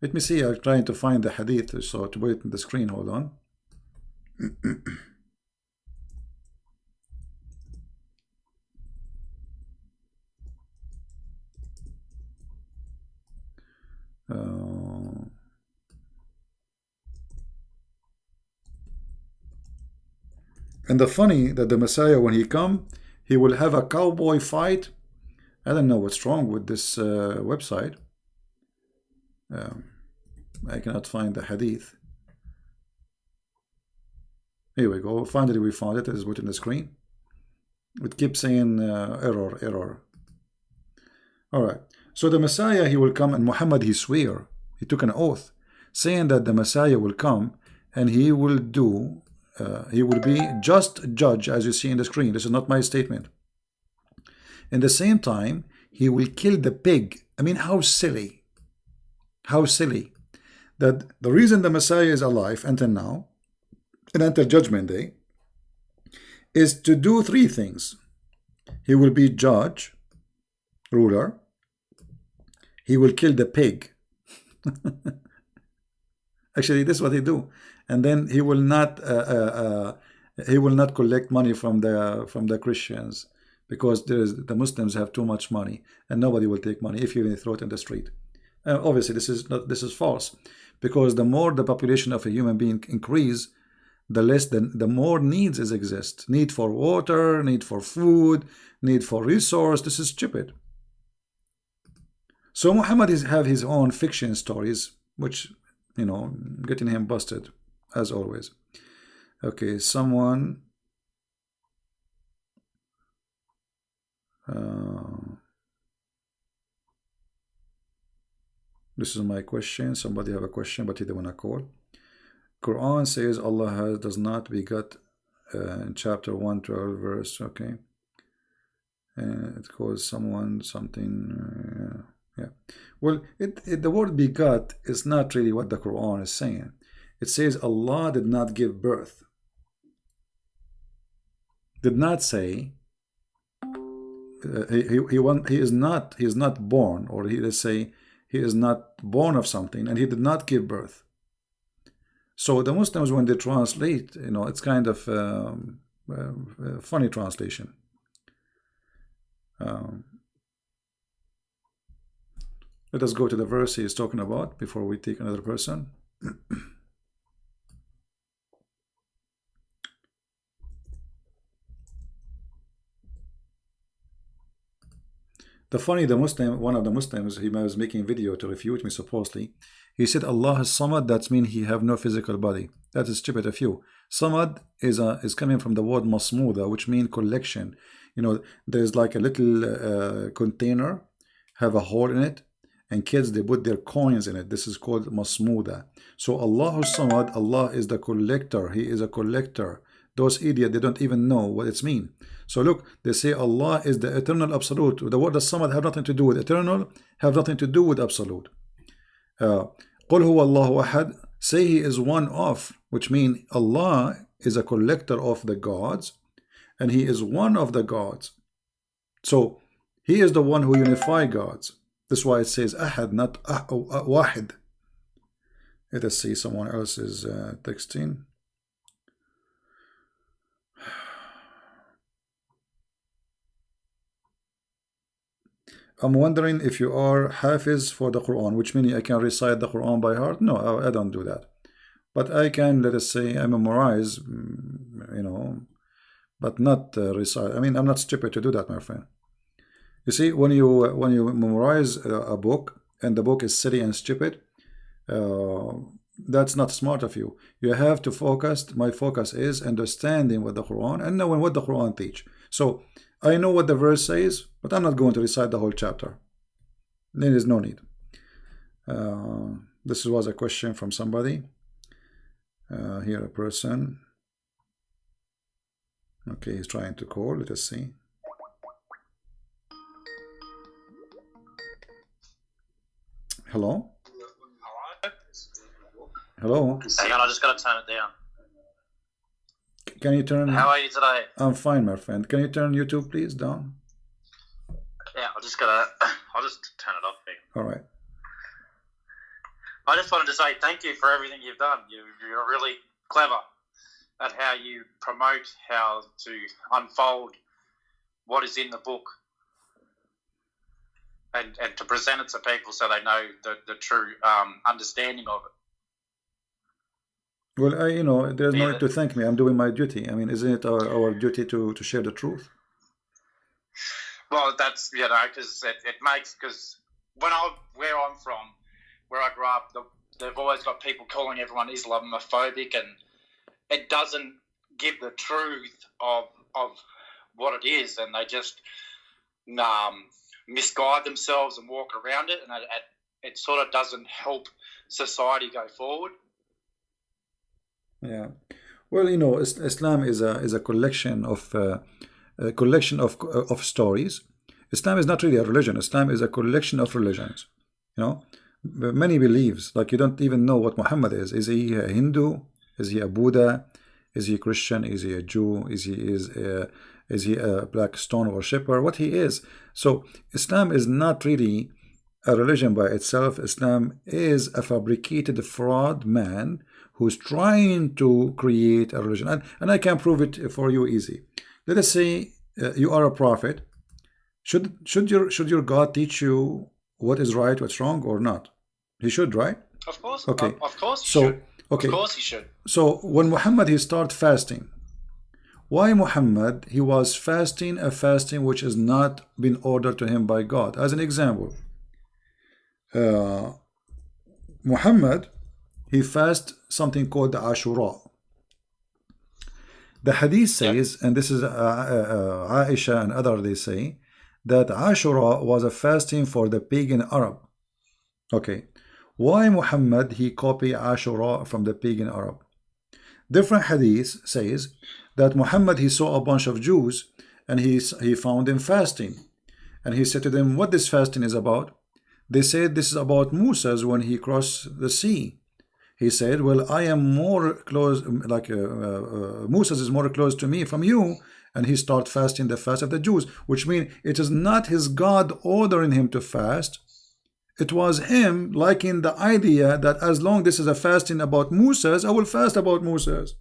S1: Let me see. I'm trying to find the hadith, so to wait on the screen. Hold on. And the funny that the Messiah, when he come, he will have a cowboy fight. I don't know what's wrong with this website. I cannot find the hadith. Here we go. Finally, we found it. It is put in the screen. It keeps saying error. All right. So the Messiah, he will come, and Muhammad, he swear, he took an oath, saying that the Messiah will come and he will do, he will be just judge, as you see in the screen. This is not my statement. In the same time, he will kill the pig. I mean, how silly. How silly. That the reason the Messiah is alive until now, and until Judgment Day, is to do three things. He will be judge, ruler. He will kill the pig. Actually, this is what he do, and then he will not collect money from the Christians, because the Muslims have too much money, and nobody will take money if you even throw it in the street. Obviously, this is false, because the more the population of a human being increase, the more needs exist. Need for water, need for food, need for resource. This is stupid. So Muhammad have his own fiction stories, which, you know, getting him busted as always. Okay, someone this is my question. Somebody have a question, but he didn't want to call. Quran says Allah does not beget in chapter 112 verse. Okay, it calls someone something. Yeah. Well, the word begot is not really what the Quran is saying. It says Allah did not give birth. Did not say he is not born, or let's say he is not born of something, and he did not give birth. So the Muslims, when they translate, it's kind of funny translation. Let us go to the verse he is talking about before we take another person. One of the Muslims, he was making a video to refute me supposedly. He said Allah is Samad, that means he have no physical body. That is stupid of you. Samad is coming from the word masmuda, which means collection. There's like a little container, have a hole in it, and kids, they put their coins in it. This is called masmuda. So Allah is Samad, Allah is the collector. He is a collector. Those idiots, they don't even know what it's mean. So look, they say Allah is the eternal absolute. The word Samad have nothing to do with eternal, have nothing to do with absolute. قُلْ هُوَ اللَّهُ أَحَدٌ. Say he is one of, which means Allah is a collector of the gods, and he is one of the gods. So he is the one who unify gods. That's why it says Ahad, not Wahid. Let us see, someone else is texting. I'm wondering if you are Hafiz for the Quran, which means I can recite the Quran by heart. No, I don't do that. But I can, let us say, I memorize, but not recite. I mean, I'm not stupid to do that, my friend. You see, when you memorize a book and the book is silly and stupid, that's not smart of you. You have to focus. My focus is understanding what the Quran and knowing what the Quran teach. So I know what the verse says, but I'm not going to recite the whole chapter. There is no need. This was a question from somebody. Here a person. Okay, he's trying to call. Let us see. Hello? Hello?
S9: Hang on, I just got to turn it down.
S1: Can you turn...
S9: How are you today?
S1: I'm fine, my friend. Can you turn YouTube, please, down?
S9: Yeah, I'll just turn it off here.
S1: All right.
S9: I just wanted to say thank you for everything you've done. You're really clever at how you promote how to unfold what is in the book and to present it to people so they know the true understanding of it.
S1: Well, there's no need to thank me. I'm doing my duty. I mean, isn't it our duty to share the truth?
S9: Well, that's, because it makes, because where I'm from, where I grew up, they've always got people calling everyone Islamophobic, and it doesn't give the truth of what it is, and they just misguide themselves and walk around it, and it sort of doesn't help society go forward.
S1: Yeah, well, Islam is a collection of stories. Islam is not really a religion. Islam is a collection of religions. Many beliefs, like you don't even know what Muhammad is. Is he a Hindu? Is he a Buddha? Is he a Christian? Is he a Jew? Is he a black stone worshipper? What he is. So Islam is not really a religion by itself. Islam is a fabricated fraud man who's trying to create a religion. And I can prove it for you easy. Let us say you are a prophet. Should your God teach you what is right, what's wrong, or not? He should, right?
S9: Of course.
S1: Okay.
S9: Of course he should.
S1: Okay.
S9: Of course he should.
S1: So when Muhammad, he started fasting. Why Muhammad? He was fasting a fasting which has not been ordered to him by God. As an example, Muhammad, he fasted something called the Ashura. The hadith says, and this is Aisha and others, they say that Ashura was a fasting for the pagan Arab. Okay, why Muhammad, he copied Ashura from the pagan Arab? Different hadith says that Muhammad, he saw a bunch of Jews and he found them fasting, and he said to them, what this fasting is about? They said this is about Moses when he crossed the sea. He said, well, I am more close, like Moses is more close to me from you, and he started fasting the fast of the Jews, which means it is not his God ordering him to fast. It was him liking the idea that as long this is a fasting about Moses, I will fast about Moses.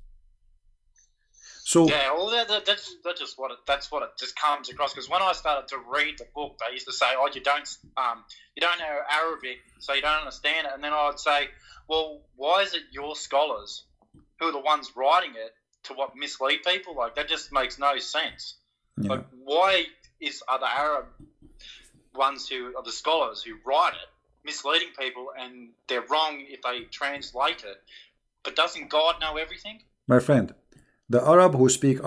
S1: So
S9: yeah, well, that's just that's what it just comes across. Because when I started to read the book, they used to say, "Oh, you don't know Arabic, so you don't understand it." And then I would say, "Well, why is it your scholars who are the ones writing it to what mislead people? Like that just makes no sense.
S1: yeah.
S9: Like why are the Arab ones who are the scholars who write it misleading people, and they're wrong if they translate it? But doesn't God know everything?"
S1: My friend, the Arab who speak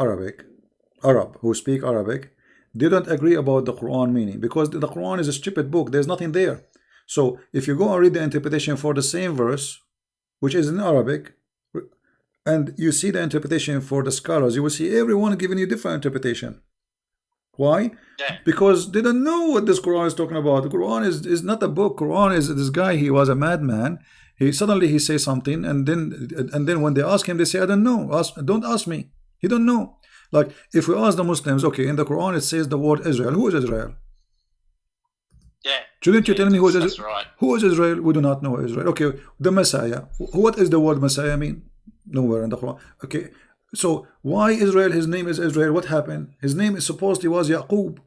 S1: Arabic didn't agree about the Quran meaning, because the Quran is a stupid book. There's nothing there. So if you go and read the interpretation for the same verse, which is in Arabic, and you see the interpretation for the scholars, you will see everyone giving you different interpretation. Why?
S9: Yeah.
S1: Because they don't know what this Quran is talking about. The Quran is not a book. Quran is this guy. He was a madman. He says something, and then when they ask him, they say, "I don't know. Don't ask me." He don't know. Like if we ask the Muslims, okay, in the Quran it says the word Israel. Who is Israel?
S9: Yeah.
S1: Shouldn't you tell me who is
S9: That's
S1: Israel?
S9: right.
S1: Who is Israel? We do not know Israel. Okay, the Messiah. What is the word Messiah mean? Nowhere in the Quran. Okay, so why Israel? His name is Israel. What happened? His name is supposedly was Yaqub.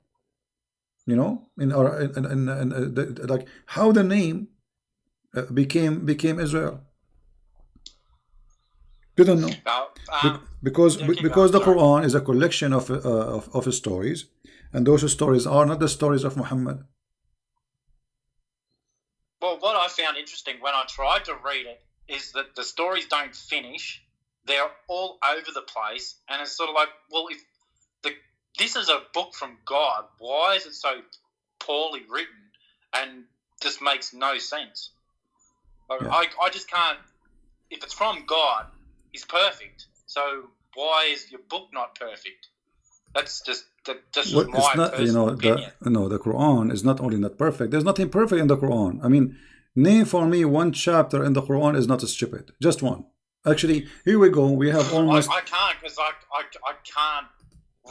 S1: You know, like how the name became Israel. You don't know. Because the Quran is a collection of stories, and those stories are not the stories of Muhammad.
S9: Well, what I found interesting when I tried to read it is that the stories don't finish. They're all over the place, and it's sort of like, well, if this is a book from God, why is it so poorly written and just makes no sense? Like,
S1: Yeah.
S9: I just can't. If it's from God, He's perfect. So why is your book not perfect? That's just
S1: Well,
S9: my
S1: it's not,
S9: personal opinion.
S1: the Quran is not only not perfect. There's nothing perfect in the Quran. I mean, name for me one chapter in the Quran is not stupid. Just one. Actually, here we go. We have almost.
S9: I can't, because I can't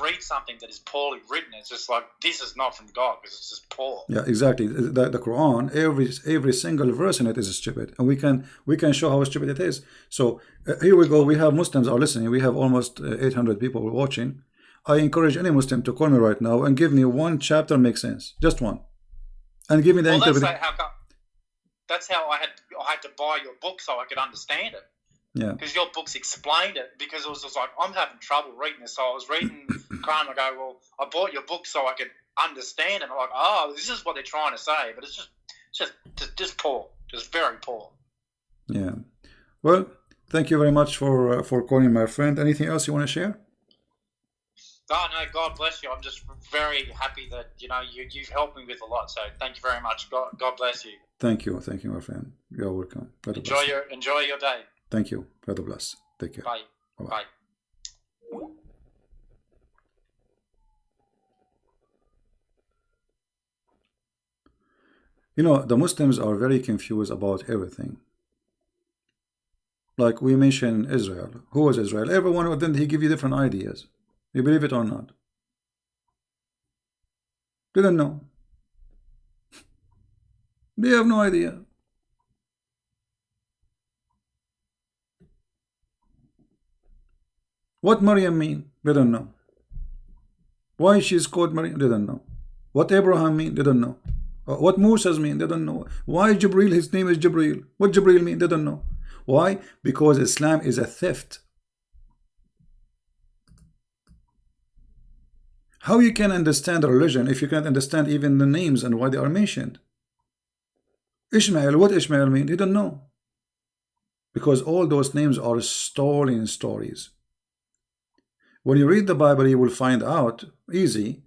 S9: read something that is poorly written. It's just like, this is not from God because it's just poor.
S1: Yeah, exactly. The Quran, every single verse in it is stupid, and we can show how stupid it is. So here we go. We have Muslims are listening. We have almost 800 people watching. I encourage any Muslim to call me right now and give me one chapter makes sense, just one, and give me the interpretation.
S9: That's how I had to buy your book so I could understand it.
S1: Yeah.
S9: Because your books explained it. Because it was just like, I'm having trouble reading this. So I was reading Quran and I go, well, I bought your book so I could understand it. And I'm like, oh, this is what they're trying to say. But it's just poor. Just very poor.
S1: Yeah. Well, thank you very much for calling, my friend. Anything else you want to share?
S9: Oh, no, God bless you. I'm just very happy that, you've helped me with a lot. So thank you very much. God bless you.
S1: Thank you, my friend. You're welcome. God bless.
S9: Enjoy your day.
S1: Thank you. God bless. Take care.
S9: Bye.
S1: Bye-bye.
S9: Bye.
S1: The Muslims are very confused about everything. Like we mentioned Israel. Who was Israel? Everyone of them, he give you different ideas. You believe it or not? They don't know. They have no idea. What Maryam mean? They don't know. Why she's called Maryam? They don't know. What Abraham mean? They don't know. What Moses mean? They don't know. Why Jibril? His name is Jibril. What Jibril mean? They don't know. Why? Because Islam is a theft. How you can understand a religion if you can't understand even the names and why they are mentioned? Ishmael, what Ishmael mean? They don't know. Because all those names are stolen stories. When you read the Bible, you will find out easy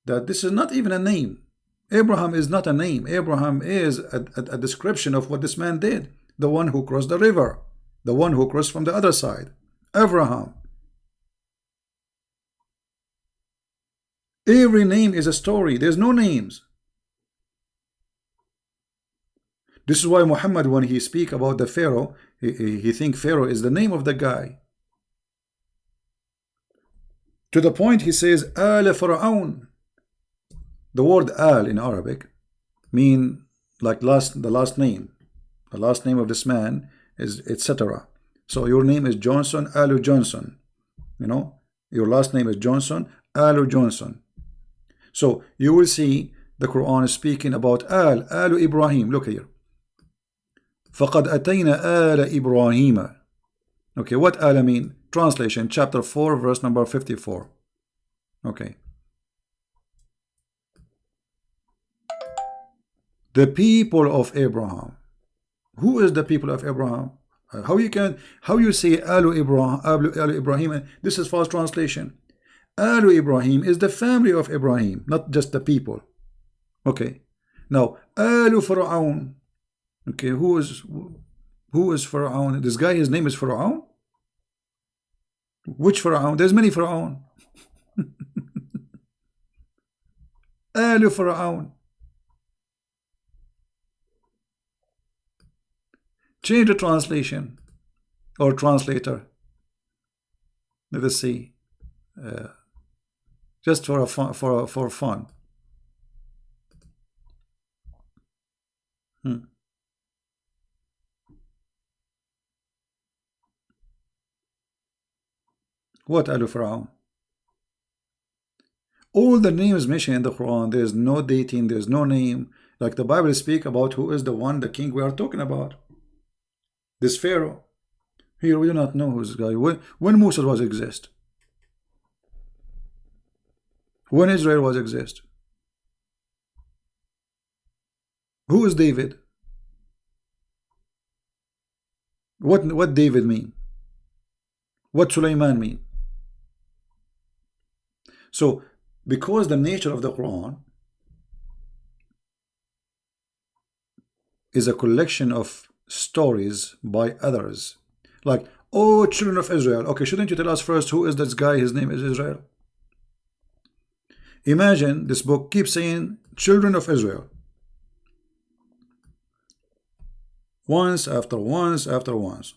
S1: that this is not even a name. Abraham is not a name. Abraham is a description of what this man did. The one who crossed the river. The one who crossed from the other side. Abraham. Every name is a story. There's no names. This is why Muhammad, when he speak about the Pharaoh, he think Pharaoh is the name of the guy. To the point he says, Al Fir'aun. The word Al in Arabic mean like the last name. The last name of this man is etc. So your name is Johnson, Alu Johnson. You know, your last name is Johnson, Alu Johnson. So you will see the Quran is speaking about Alu Ibrahim. Look here. فَقَدْ أَتَيْنَا آلَ إِبْرَاهِيمَ. Okay, what Ala mean? Translation, chapter 4, verse number 54. Okay. The people of Abraham. Who is the people of Abraham? How you say Alu Ibrahim? This is false translation. Alu Ibrahim is the family of Ibrahim, not just the people. Okay. Now Alu Fir'aun. Okay, who is Fir'aun? This guy, his name is Fir'aun? Which Fir'aun? There's many Fir'aun. Alu Fir'aun. Change the translation or translator. Let us see. Just for fun. What Alu Fir'aun? All the names mentioned in the Quran, there's no dating, there's no name. Like the Bible speak about who is the one, the king we are talking about. This Pharaoh. Here we do not know who's this guy. When Musa was exist? When Israel was exist? Who is David? What David mean? What Sulaiman mean? So, because the nature of the Quran is a collection of stories by others, like, oh, children of Israel. Okay, shouldn't you tell us first who is this guy? His name is Israel. Imagine this book keeps saying children of Israel, once after once after once.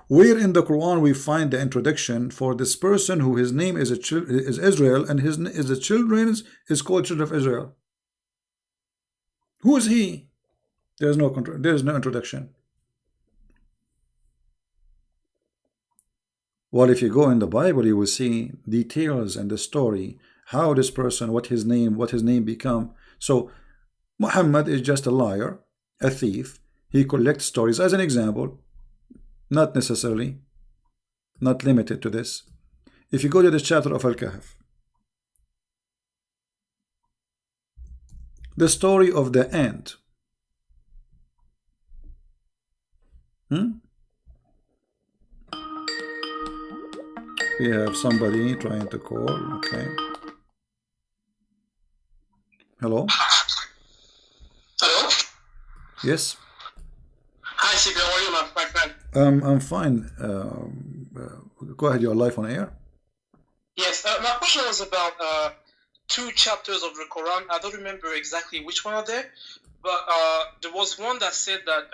S1: Where in the Quran we find the introduction for this person who his name is Israel and the children is called children of Israel? Who is he? There is no introduction. Well, if you go in the Bible, you will see details and the story, how this person, what his name become. So Muhammad is just a liar, a thief. He collects stories. As an example, not necessarily, not limited to this. If you go to the chapter of Al-Kahf, the story of the ant. We have somebody trying to call. Okay. Hello?
S10: Hello?
S1: Yes?
S10: Hi, CP. How are you, my friend?
S1: I'm fine. Go ahead, you're live on air.
S10: Yes, my question was about two chapters of the Quran. I don't remember exactly which one are there, but there was one that said that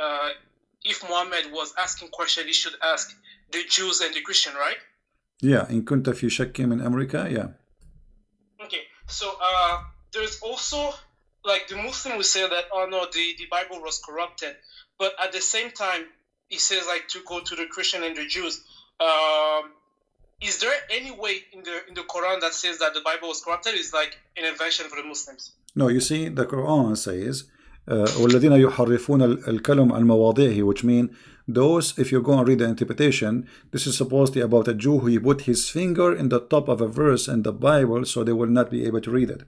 S10: if Muhammad was asking questions, he should ask the Jews and the Christian, right?
S1: Yeah, in kunta fi shakkin min America, yeah.
S10: Okay, so there's also, like, the Muslim will say that, oh no, the Bible was corrupted, but at the same time, he says, like, to go to the Christian and the Jews. Is there any way in the Quran that says that the Bible was corrupted? Is like an invention for the Muslims?
S1: No, you see, the Quran says, وَالَّذِينَ يُحَرِّفُونَ الْكَلِمَ عَنْ مَوَاضِعِهِ, which mean those, if you go and read the interpretation, this is supposedly about a Jew who put his finger in the top of a verse in the Bible so they will not be able to read it.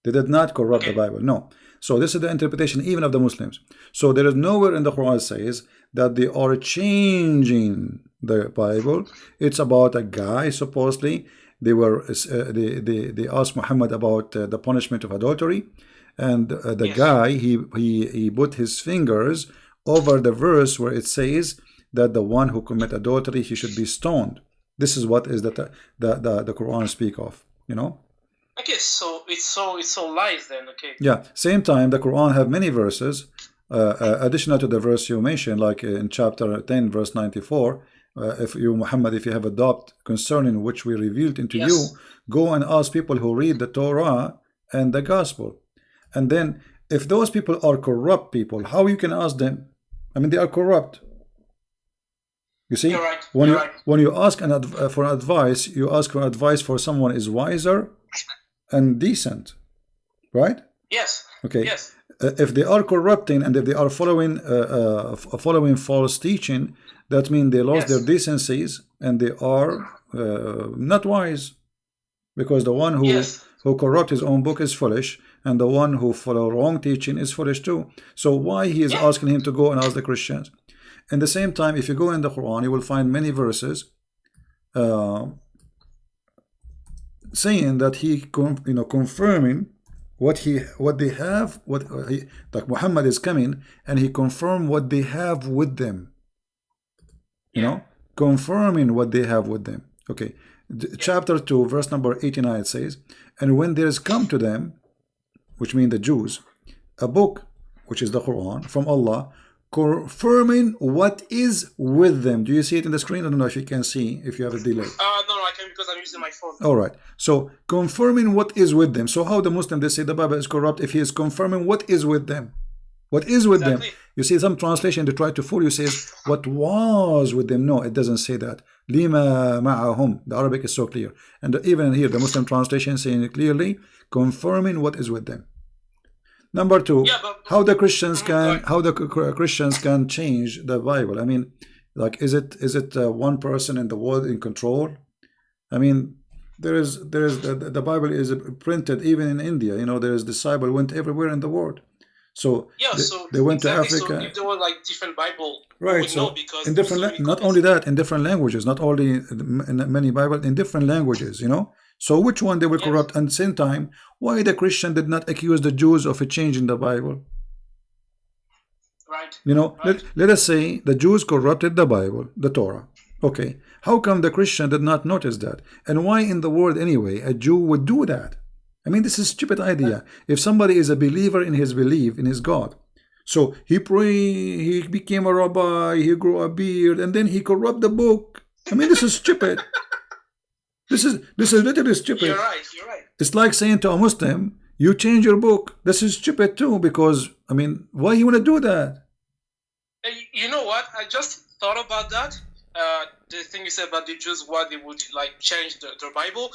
S1: They did not corrupt the Bible, no. So this is the interpretation even of the Muslims. So there is nowhere in the Quran says that they are changing the Bible. It's about a guy, supposedly, they asked Muhammad about the punishment of adultery, and the guy, he put his fingers over the verse where it says that the one who commit adultery, he should be stoned. This is what is the Quran speak of, you know.
S10: Okay, so it's so lies then. Okay.
S1: Yeah. Same time, the Quran have many verses additional to the verse you mentioned, like in chapter 10, verse 94, if you, Muhammad, if you have a doubt concerning which we revealed into
S10: Yes.
S1: you, go and ask people who read the Torah and the Gospel. And then, if those people are corrupt people, how you can ask them? I mean, they are corrupt. You see,
S10: You're right.
S1: when
S10: You're
S1: you
S10: right.
S1: when you ask for advice, you ask for advice for someone is wiser and decent, right?
S10: Yes.
S1: Okay.
S10: Yes.
S1: If they are corrupting and if they are following false teaching, that means they lost their decencies and they are not wise, because the one who corrupt his own book is foolish, and the one who follow wrong teaching is foolish too. So why he is asking him to go and ask the Christians? In the same time, if you go in the Quran, you will find many verses saying that he confirming what they have, like Muhammad is coming and he confirmed what they have with them, confirming what they have with them. Okay, chapter 2 verse number 89, it says, and when there is come to them, which mean the Jews, a book, which is the Quran, from Allah, confirming what is with them. Do you see it in the screen? I don't know if you can see, if you have a delay.
S10: No, I can, because I'm using my phone.
S1: All right. So confirming what is with them. So how the Muslim, they say the Bible is corrupt if he is confirming what is with them. What is with them? You see some translation, they try to fool you, says what was with them. No, it doesn't say that. Lima ma'ahum. The Arabic is so clear. And even here, the Muslim translation saying it clearly, confirming what is with them. Number two, how the Christians can change the Bible. I mean, like, is it one person in the world in control? I mean, the Bible is printed even in India. There is disciple went everywhere in the world. So they went to Africa.
S10: So if there were like different Bible,
S1: right?
S10: we
S1: So
S10: know, because
S1: in different, not only that, in different languages, not only in many Bible, in different languages. So which one they will corrupt? And at the same time, why the Christian did not accuse the Jews of a change in the Bible?
S10: Right.
S1: Let us say the Jews corrupted the Bible, the Torah. Okay, how come the Christian did not notice that? And why in the world anyway a Jew would do that? I mean, this is a stupid idea. If somebody is a believer in his belief, in his God, so he prayed, he became a rabbi, he grew a beard, and then he corrupt the book. I mean, this is stupid. This is literally stupid.
S10: You're right.
S1: It's like saying to a Muslim, you change your book. This is stupid too, because, I mean, why you want to do that?
S10: You know what? I just thought about that. The thing you said about the Jews, why they would like change their Bible.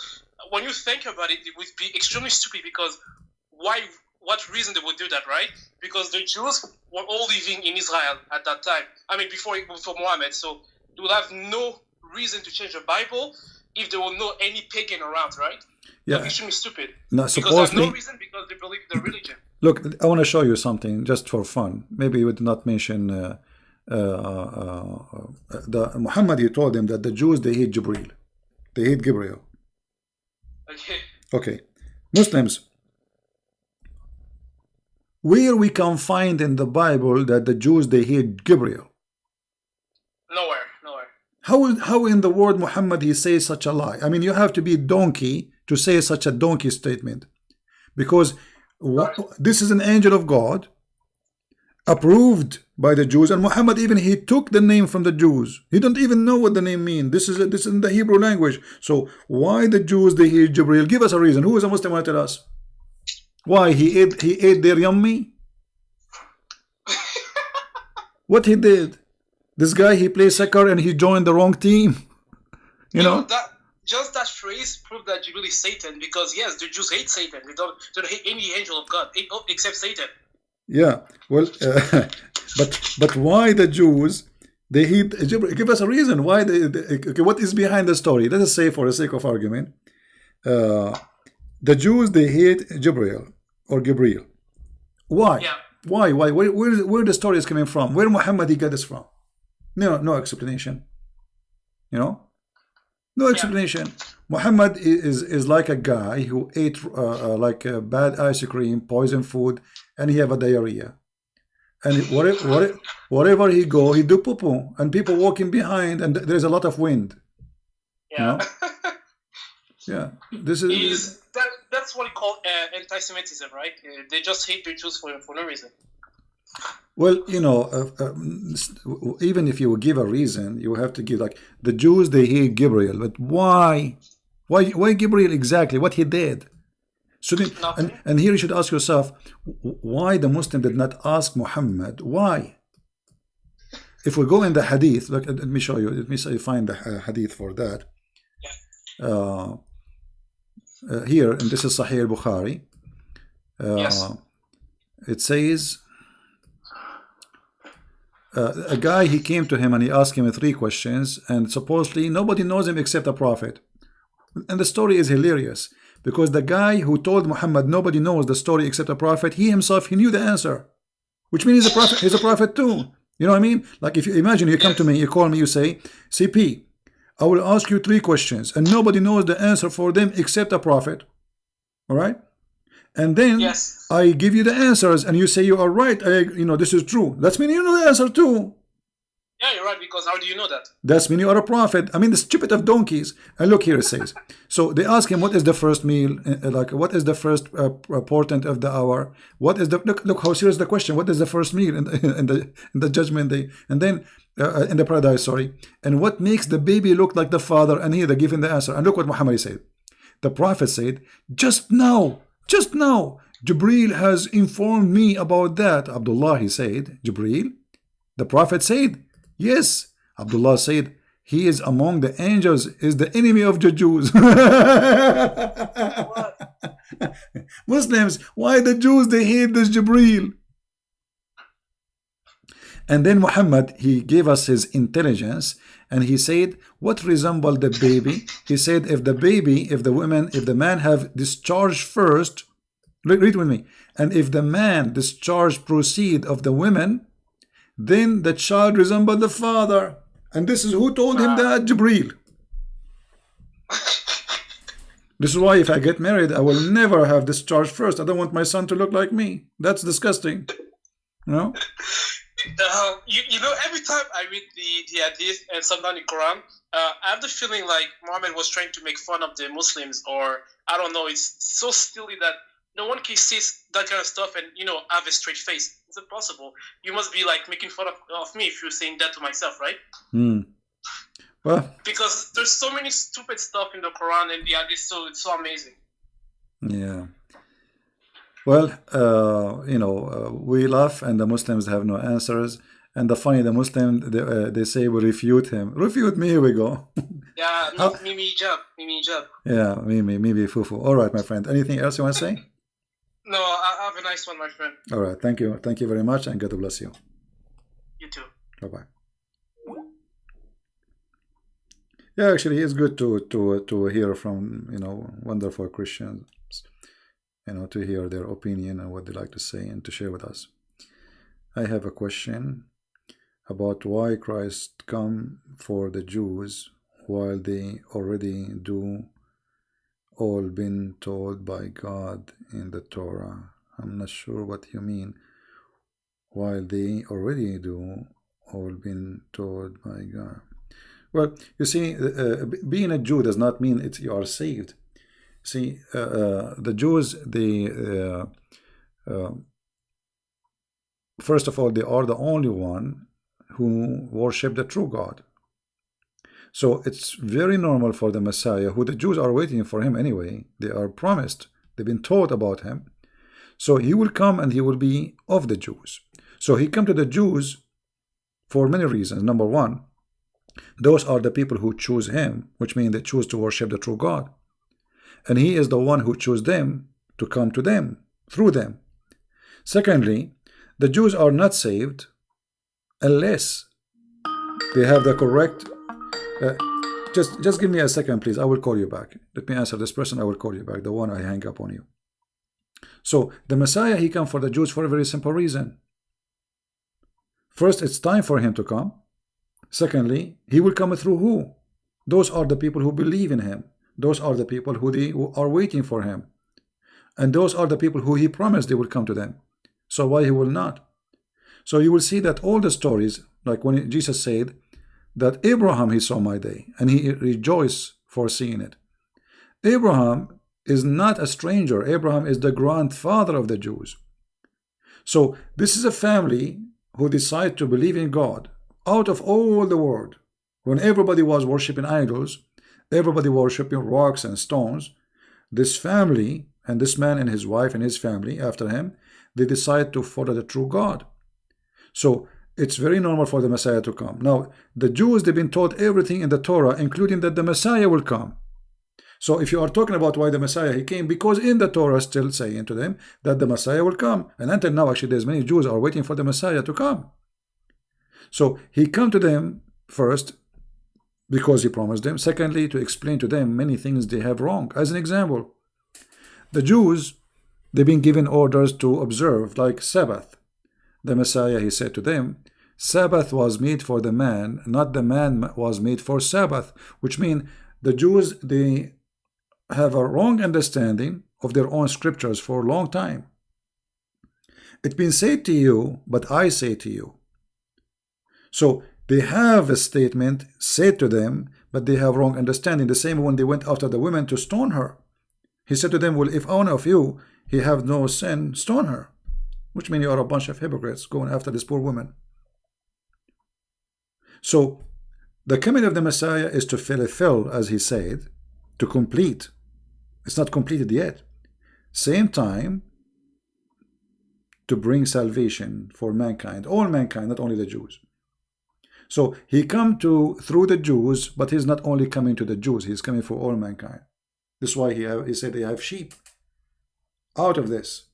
S10: When you think about it, it would be extremely stupid, because what reason they would do that, right? Because the Jews were all living in Israel at that time. I mean, before Muhammad. So they would have no reason to change the Bible if there were no any pagan around, right?
S1: Yeah.
S10: That's extremely stupid.
S1: No,
S10: because
S1: supposedly,
S10: no reason, because they believe in their religion.
S1: Look, I want to show you something just for fun. Maybe you would not mention the Muhammad. He told them that the Jews, they hate Jibreel, they hate Gabriel. Okay, Muslims, where we can find in the Bible that the Jews, they hate Gabriel?
S10: Nowhere.
S1: How in the word Muhammad he says such a lie? I mean, you have to be a donkey to say such a donkey statement, because this is an angel of God approved by the Jews, and Muhammad even he took the name from the Jews. He don't even know what the name means. This is in the Hebrew language. So why the Jews they hate Jibreel? Give us a reason. Who is a Muslim? Want to tell us why he ate their yummy? What he did? This guy, he plays soccer and he joined the wrong team. You know
S10: that phrase proved that Jibreel is Satan, because yes, the Jews hate Satan. They don't hate any angel of God except Satan.
S1: Yeah, well, but why the Jews they hate Jibreel? Give us a reason why okay, what is behind the story? Let us say, for the sake of argument, the Jews they hate Jibreel or Gabriel. Why?
S10: Yeah.
S1: Why? Where the story is coming from? Where Muhammad he got this from? No explanation. No explanation. Yeah. Muhammad is like a guy who ate like bad ice cream, poison food, and he have a diarrhea. And wherever he go, he do poo-poo, and people walking behind, and there's a lot of wind.
S10: Yeah.
S1: Yeah. This is
S10: that's what we call anti-Semitism, right? They just hate the Jews for no reason.
S1: Well, you know, even if you give a reason, you have to give, like, the Jews, they hate Gabriel, but why? Why Gabriel exactly? What he did? So then, and here you should ask yourself, why the Muslim did not ask Muhammad? Why? If we go in the hadith, look, let me show you. Let me find the hadith for that. Here, and this is Sahih al-Bukhari. It says, a guy, he came to him and he asked him 3 questions, and supposedly nobody knows him except a prophet. And the story is hilarious, because the guy who told Muhammad nobody knows the story except a prophet, he himself, he knew the answer, which means he's a prophet too. You know what I mean? Like, if you imagine, you come to me, you call me, you say, CP, I will ask you 3 questions and nobody knows the answer for them except a prophet. All right? And then I give you the answers and you say you are right. You know, this is true. That's mean you know the answer too.
S10: Yeah, you're right, because how do you know that?
S1: That's mean you are a prophet. I mean, the stupid of donkeys. And look here, it says. So they ask him, what is the first meal? Like, what is the first portent of the hour? What is the, look how serious the question. What is the first meal in the judgment day? And then in the paradise, sorry. And what makes the baby look like the father? And here they're giving the answer. And look what Muhammad said. The prophet said, just now, Jibreel has informed me about that. Abdullah, he said, Jibreel. The prophet said, yes. Abdullah said, he is among the angels, is the enemy of the Jews. Muslims, why the Jews, they hate this Jibreel? And then Muhammad, he gave us his intelligence, and he said, what resembled the baby? He said, if the man have discharged first, read with me, and if the man discharge proceed of the women, then the child resembled the father. And this is who told him that? Jibreel. This is why if I get married, I will never have discharge first. I don't want my son to look like me. That's disgusting. You know?
S10: You know, every time I read the hadith and sometimes the Quran, I have the feeling like Muhammad was trying to make fun of the Muslims, or I don't know, it's so silly that no one can see that kind of stuff and, you know, have a straight face. It's impossible. You must be like making fun of me if you're saying that to myself, right?
S1: Well,
S10: because there's so many stupid stuff in the Quran and the hadith, so it's so amazing.
S1: Yeah. Well, you know, we laugh and the Muslims have no answers. And the funny, the Muslim, they say we refute him. Refute me, here we go.
S10: Yeah, Mimi Hijab.
S1: Yeah, Mimi Fufu. All right, my friend. Anything else you want to say?
S10: No, I have a nice one, my friend.
S1: All right, thank you. Thank you very much, and God bless you.
S10: You too.
S1: Bye-bye. Yeah, actually, it's good to hear from, you know, wonderful Christians, you know, to hear their opinion and what they like to say and to share with us. I have a question about why Christ come for the Jews while they already do all been told by God in the Torah. I'm not sure what you mean. While they already do all been told by God. Well, you see, being a Jew does not mean you are saved. See, the Jews, they first of all, they are the only one who worship the true God. So it's very normal for the Messiah, who the Jews are waiting for him anyway. They are promised. They've been taught about him. So he will come and he will be of the Jews. So he come to the Jews for many reasons. Number one, those are the people who choose him, which means they choose to worship the true God. And he is the one who chose them to come to them, through them. Secondly, the Jews are not saved unless they have the correct... just give me a second, please. I will call you back. Let me answer this person. I will call you back, the one I hang up on you. So the Messiah, he come for the Jews for a very simple reason. First, it's time for him to come. Secondly, he will come through who? Those are the people who believe in him. Those are the people who are waiting for him. And those are the people who he promised they will come to them. So why he will not? So you will see that all the stories, like when Jesus said that Abraham, he saw my day, and he rejoiced for seeing it. Abraham is not a stranger. Abraham is the grandfather of the Jews. So this is a family who decide to believe in God out of all the world, when everybody was worshiping idols, everybody worshiping rocks and stones, this family and this man and his wife and his family after him, they decide to follow the true God. So it's very normal for the Messiah to come. Now, the Jews, they've been taught everything in the Torah, including that the Messiah will come. So if you are talking about why the Messiah, he came, because in the Torah still saying to them that the Messiah will come. And until now, actually, there's many Jews are waiting for the Messiah to come. So he come to them first because he promised them. Secondly, to explain to them many things they have wrong. As an example, the Jews, they've been given orders to observe, like Sabbath. The Messiah, he said to them, Sabbath was made for the man, not the man was made for Sabbath, which means the Jews, they have a wrong understanding of their own scriptures for a long time. It's been said to you, but I say to you. So they have a statement said to them, but they have wrong understanding. The same when they went after the women to stone her. He said to them, well, if one of you, he have no sin, stone her. Which means you are a bunch of hypocrites going after this poor woman. So the coming of the Messiah is to fulfill, as he said, to complete. It's not completed yet. Same time, to bring salvation for mankind, all mankind, not only the Jews. So he come through the Jews, but he's not only coming to the Jews, he's coming for all mankind. This is why he said they have sheep out of this.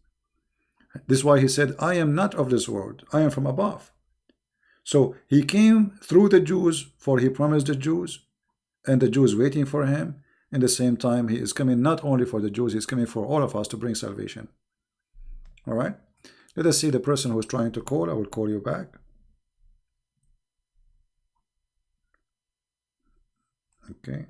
S1: This is why he said, I am not of this world, I am from above. So he came through the Jews, for he promised the Jews, and the Jews waiting for him. In the same time, he is coming not only for the Jews, he's coming for all of us to bring salvation. All right? Let us see the person who is trying to call. I will call you back. Okay.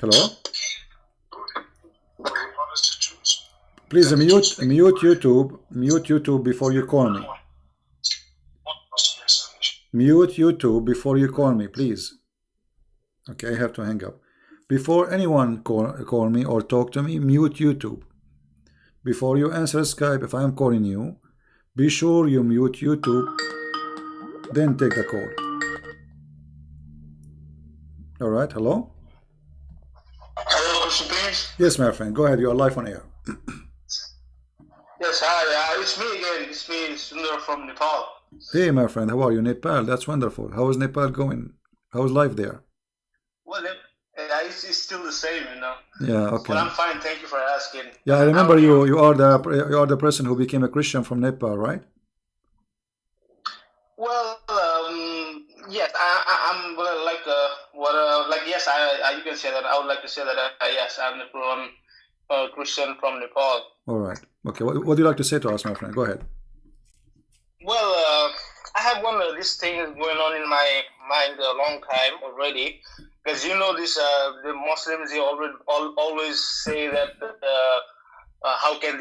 S1: Hello? Please mute YouTube before you call me. Mute YouTube before you call me, please. Okay, I have to hang up. Before anyone call me or talk to me, mute YouTube. Before you answer Skype, if I am calling you, be sure you mute YouTube, then take the call. All right, hello?
S11: Hello, Christian, please.
S1: Yes, my friend, go ahead. You are live on air.
S11: Yes, hi. It's me again. It's me, Sundar from Nepal.
S1: Hey, my friend, how are you? Nepal, that's wonderful. How is Nepal going? How is life there?
S11: Well, it's still the same, you know.
S1: Yeah, okay.
S11: But I'm fine. Thank you for asking.
S1: Yeah, I remember you. You are the person who became a Christian from Nepal, right?
S11: Well, yes, I'm yes, you can say that. I would like to say that yes, I'm a Christian from Nepal.
S1: All right. Okay. What do you like to say to us, my friend? Go ahead.
S11: Well, I have one of these things going on in my mind a long time already, because you know this. The Muslims, they always say that how can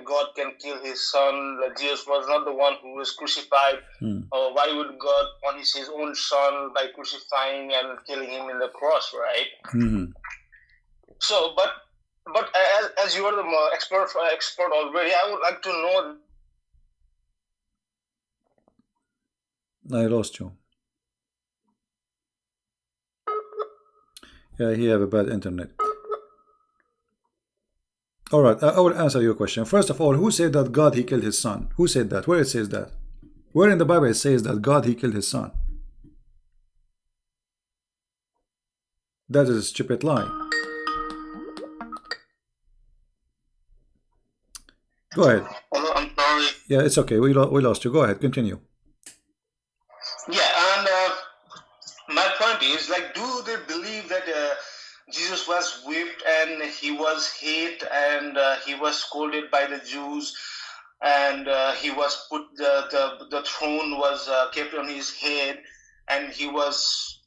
S11: God can kill his son? That Jesus was not the one who was crucified. Why would God punish his own son by crucifying and killing him in the cross, right?
S1: Mm-hmm.
S11: So, but as you are the expert already, I would like to know.
S1: I lost you. Yeah, he have a bad internet. All right, I will answer your question. First of all, who said that God, he killed his son? Who said that? Where it says that? Where in the Bible it says that God, he killed his son? That is a stupid lie. Go ahead.
S11: Oh, I'm sorry.
S1: Yeah, it's okay. We lost you. Go ahead. Continue.
S11: Yeah, and my point is, like, do they believe that Jesus was whipped and he was hit and he was scolded by the Jews and he was put the throne was kept on his head and he was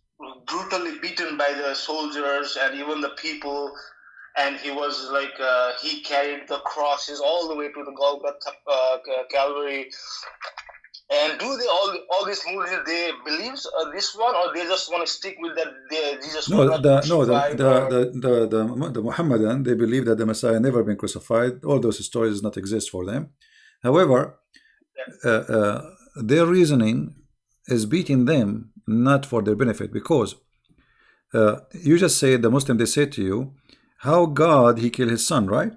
S11: brutally beaten by the soldiers and even the people, and he was like he carried the crosses all the way to the Golgotha Calvary, And do they all these Muslims they believe this one, or they just want to stick with that Jesus
S1: No,
S11: was not crucified?
S1: the Muhammadan, they believe that the Messiah never been crucified. All those stories does not exist for them. However, their reasoning is beating them not for their benefit, because you just say, the Muslim, they say to you, how God he killed his son, right?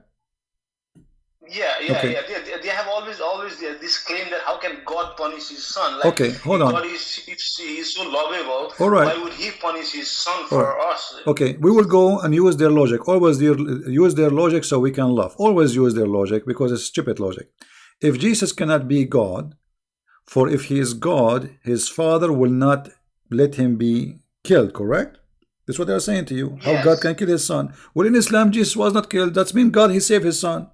S1: Okay.
S11: They have always this claim that how can God punish his son? Like,
S1: Okay, hold on.
S11: God if he is so lovable,
S1: All right.
S11: why would he punish his son for us?
S1: Okay, we will go and use their logic. Always use their logic so we can laugh. Always use their logic, because it's stupid logic. If Jesus cannot be God, for if he is God, his father will not let him be killed, correct? That's what they're saying to you. How God can kill his son. Well, in Islam, Jesus was not killed. That means God, he saved his son.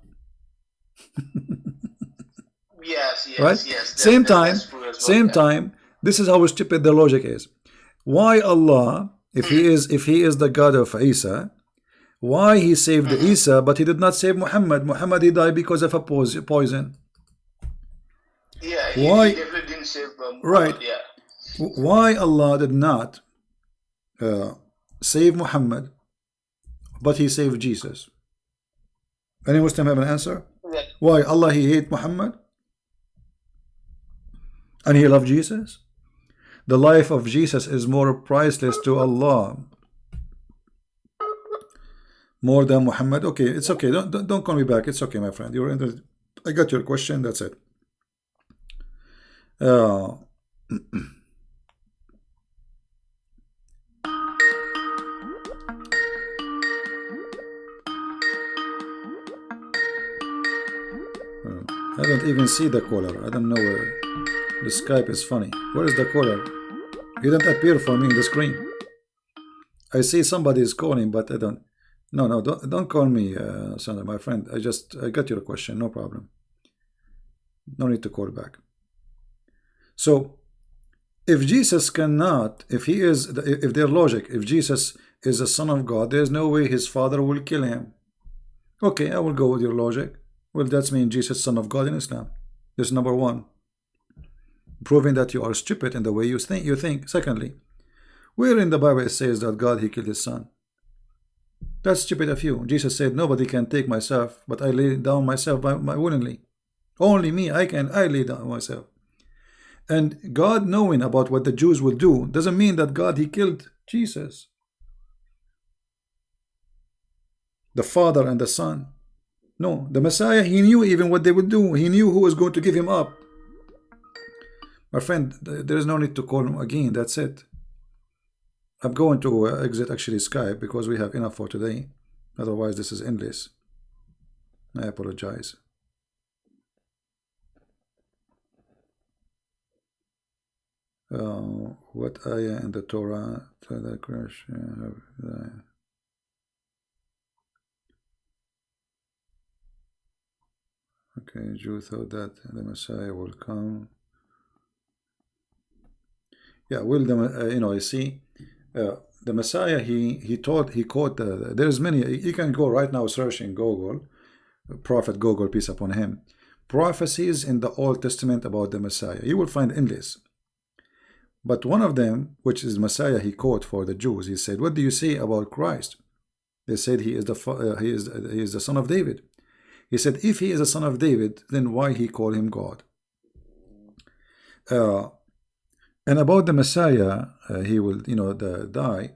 S1: Right? Same time, this is how stupid the logic is. Why Allah, if he is the God of Isa, why he saved Isa, but he did not save Muhammad? Muhammad, he died because of a poison.
S11: Why? He definitely didn't save Muhammad.
S1: Right. Why Allah did not save Muhammad, but he saved Jesus? Any Muslim have an answer? Why Allah he hate Muhammad and he loved Jesus? The life of Jesus is more priceless to Allah more than Muhammad. Okay, it's okay. Don't call me back. It's okay, my friend. I got your question. That's it. I don't even see the caller. I don't know where. The Skype is funny. Where is the caller? He didn't appear for me in the screen. I see somebody is calling, but I don't. No, don't call me, Sandra, my friend. I got your question. No problem. No need to call back. So, if Jesus cannot, if their logic, if Jesus is the Son of God, there's no way his father will kill him. Okay, I will go with your logic. Well, that means Jesus, Son of God in Islam. This is number one. Proving that you are stupid in the way you think. Secondly, where in the Bible it says that God, he killed his son? That's stupid of you. Jesus said, nobody can take myself, but I lay down myself willingly. Only me, I lay down myself. And God knowing about what the Jews will do doesn't mean that God, he killed Jesus. The Father and the Son. No, the Messiah, he knew even what they would do. He knew who was going to give him up. My friend, there is no need to call him again. That's it. I'm going to exit actually Skype because we have enough for today. Otherwise, this is endless. I apologize. What ayah in the Torah to the Christian? Okay, Jew thought that the Messiah will come. Yeah, will the you see, the Messiah he quote there's many. You can go right now search in Google, Prophet Google, peace upon him, prophecies in the Old Testament about the Messiah. You will find endless. But one of them, which is Messiah, he quote for the Jews. He said, "What do you say about Christ?" They said he is the son of David. He said, if he is a son of David, then why he call him God? And about the Messiah, he will, die.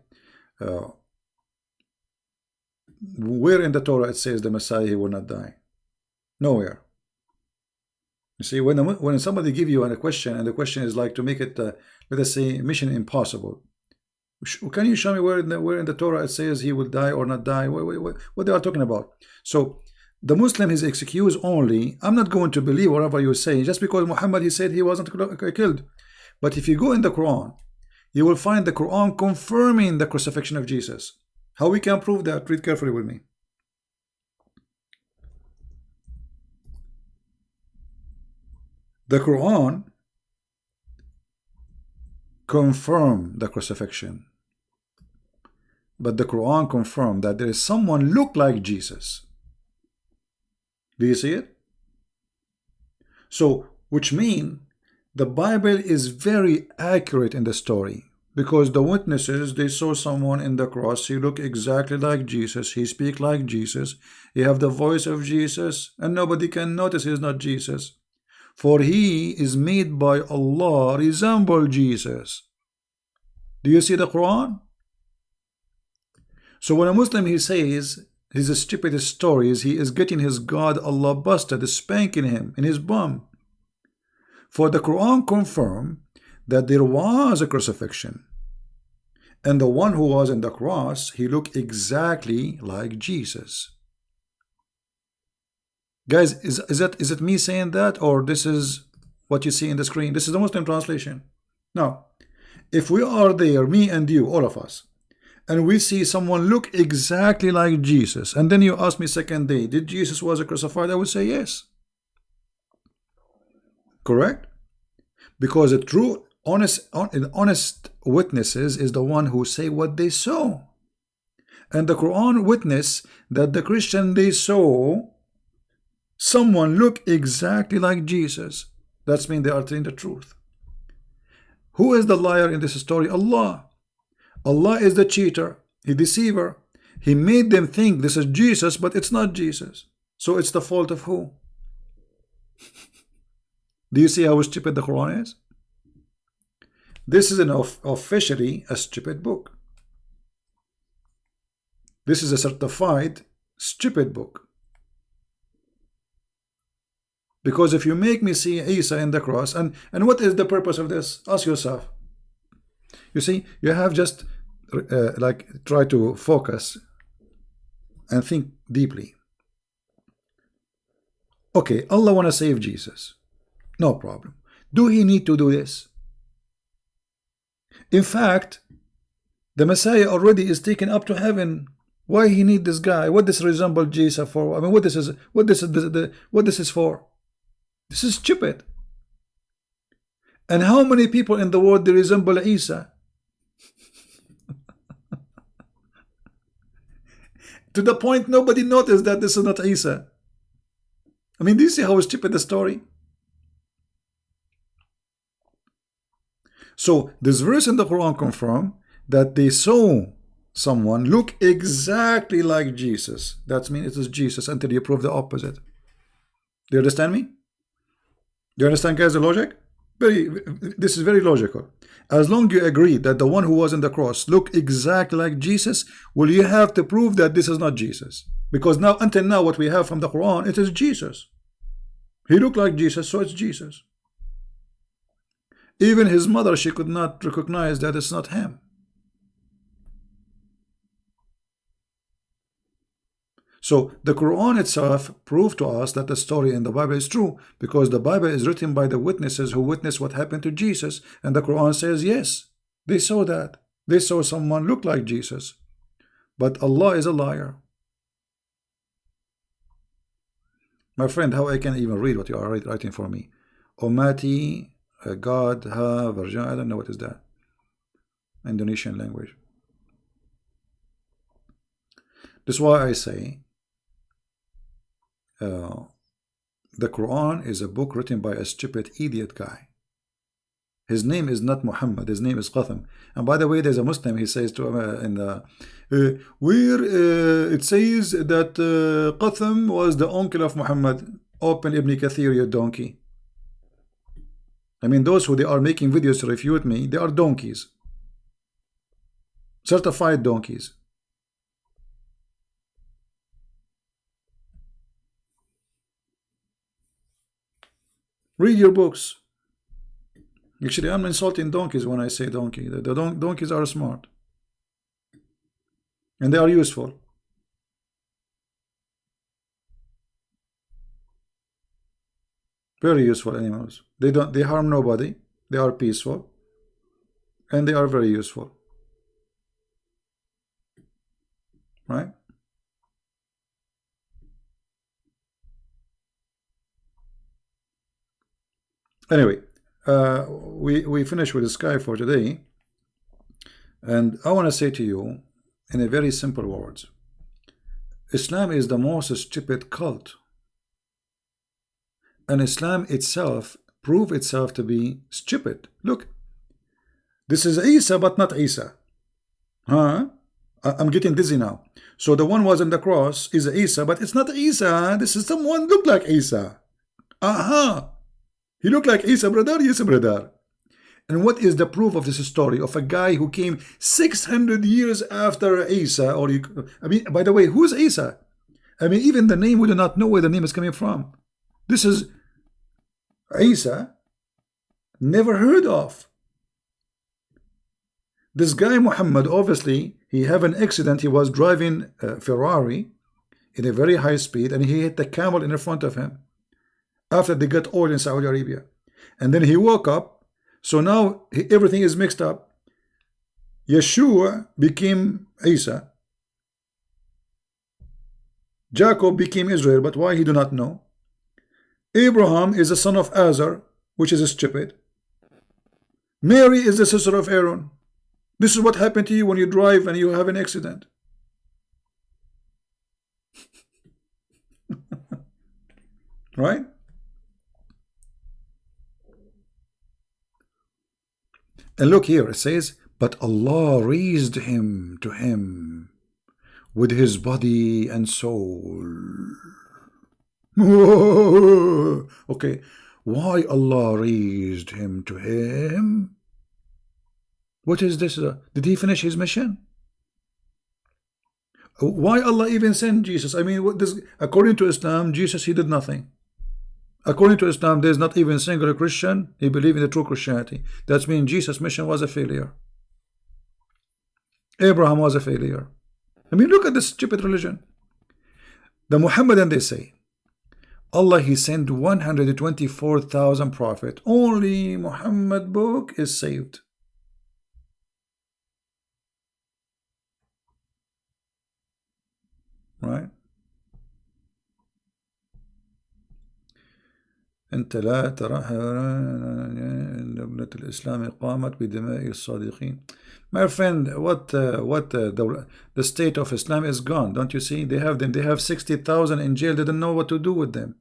S1: Where in the Torah it says the Messiah, he will not die? Nowhere. You see, when somebody give you a question, and the question is like to make it, let us say, mission impossible. Can you show me where in the Torah it says he will die or not die? What they are talking about? So, the Muslim is excuse only. I'm not going to believe whatever you say just because Muhammad, he said he wasn't killed. But if you go in the Quran, you will find the Quran confirming the crucifixion of Jesus. How we can prove that? Read carefully with me. The Quran confirmed the crucifixion. But the Quran confirmed that there is someone look like Jesus. Do you see it? So, which mean The Bible is very accurate in the story, because the witnesses, they saw someone in the cross. He looked exactly like Jesus. He speak like Jesus. He have the voice of Jesus, and nobody can notice he's not Jesus. For he is made by Allah resemble Jesus. Do you see the Quran? So when a Muslim, he says his stupid stories, he is getting his God Allah busted, spanking him in his bum. For the Quran confirm that there was a crucifixion, and the one who was in the cross, he looked exactly like Jesus. Guys, is it me saying that, or this is what you see in the screen? This is the Muslim translation. Now, if we are there, me and you, all of us, and we see someone look exactly like Jesus, and then you ask me second day, did Jesus was crucified? I would say yes. Correct? Because a true, honest witnesses is the one who say what they saw. And the Quran witness that the Christian, they saw someone look exactly like Jesus. That's mean they are telling the truth. Who is the liar in this story? Allah. Allah is the cheater, he deceiver. He made them think this is Jesus, but it's not Jesus. So it's the fault of who? Do you see how stupid the Quran is? This is officially a stupid book. This is a certified stupid book. Because if you make me see Isa in the cross, and what is the purpose of this? Ask yourself. You see, you have just like try to focus and think deeply. Okay, Allah want to save Jesus. No problem. Do he need to do this? In fact, the Messiah already is taken up to heaven. Why he need this guy? What does resemble Jesus for? I mean, what this is for? This is stupid. And how many people in the world they resemble Isa? To the point nobody noticed that this is not Isa. I mean, do you see how stupid the story? So this verse in the Quran confirm that they saw someone look exactly like Jesus. That means it is Jesus until you prove the opposite. Do you understand me? Do you understand, guys, the logic? This is very logical. As long as you agree that the one who was in the cross looked exactly like Jesus, well, you have to prove that this is not Jesus. Because now, until now, what we have from the Quran, it is Jesus. He looked like Jesus, so it's Jesus. Even his mother, she could not recognize that it's not him. So the Quran itself proved to us that the story in the Bible is true, because the Bible is written by the witnesses who witnessed what happened to Jesus, and the Quran says yes, they saw that. They saw someone look like Jesus. But Allah is a liar. My friend, how I can even read what you are writing for me? Omati, God, ha, Virgin, I don't know what is that. Indonesian language. That's why I say the Quran is a book written by a stupid idiot guy. His name is not Muhammad, his name is Qatham. And by the way, there's a Muslim, he says to in the it says that Qatham was the uncle of Muhammad. Open Ibn Kathir, you donkey. I mean, those who they are making videos to refute me, they are donkeys. Certified donkeys. Read your books. Actually, I'm insulting donkeys when I say donkey. The donkeys are smart. And they are useful. Very useful animals. They harm nobody. They are peaceful. And they are very useful. Right? Anyway, we finish with the sky for today, and I want to say to you in a very simple words, Islam is the most stupid cult, and Islam itself prove itself to be stupid. Look, this is Isa, but not Isa. Huh? I'm getting dizzy now. So the one was on the cross is Isa, but it's not Isa. This is someone look like Isa. Aha! He looked like Isa, brother. Yes, brother. And what is the proof of this story of a guy who came 600 years after Isa? I mean, by the way, who's Isa? I mean, even the name, we do not know where the name is coming from. This is Isa, never heard of. This guy Muhammad, obviously, he had an accident. He was driving a Ferrari in a very high speed, and he hit the camel in front of him after they got oil in Saudi Arabia. And then he woke up. So now everything is mixed up. Yeshua became Isa. Jacob became Israel, but why he do not know. Abraham is the son of Azar, which is stupid. Mary is the sister of Aaron. This is what happened to you when you drive and you have an accident. Right? And look here, it says, but Allah raised him to him with his body and soul. Okay, why Allah raised him to him? What is this? Did he finish his mission? Why Allah even sent Jesus? I mean, according to Islam, Jesus, he did nothing. According to Islam, there is not even a single Christian he believe in the true Christianity. That means Jesus' mission was a failure. Abraham was a failure. I mean, look at this stupid religion. The Muhammadan, they say, Allah, he sent 124,000 prophets. Only Muhammad book is saved. Right? أنت لا ترى دولة الإسلام قامت بدماء الصادقين. My friend, the state of Islam is gone. Don't you see? They have them. They have 60,000 in jail. They don't know what to do with them.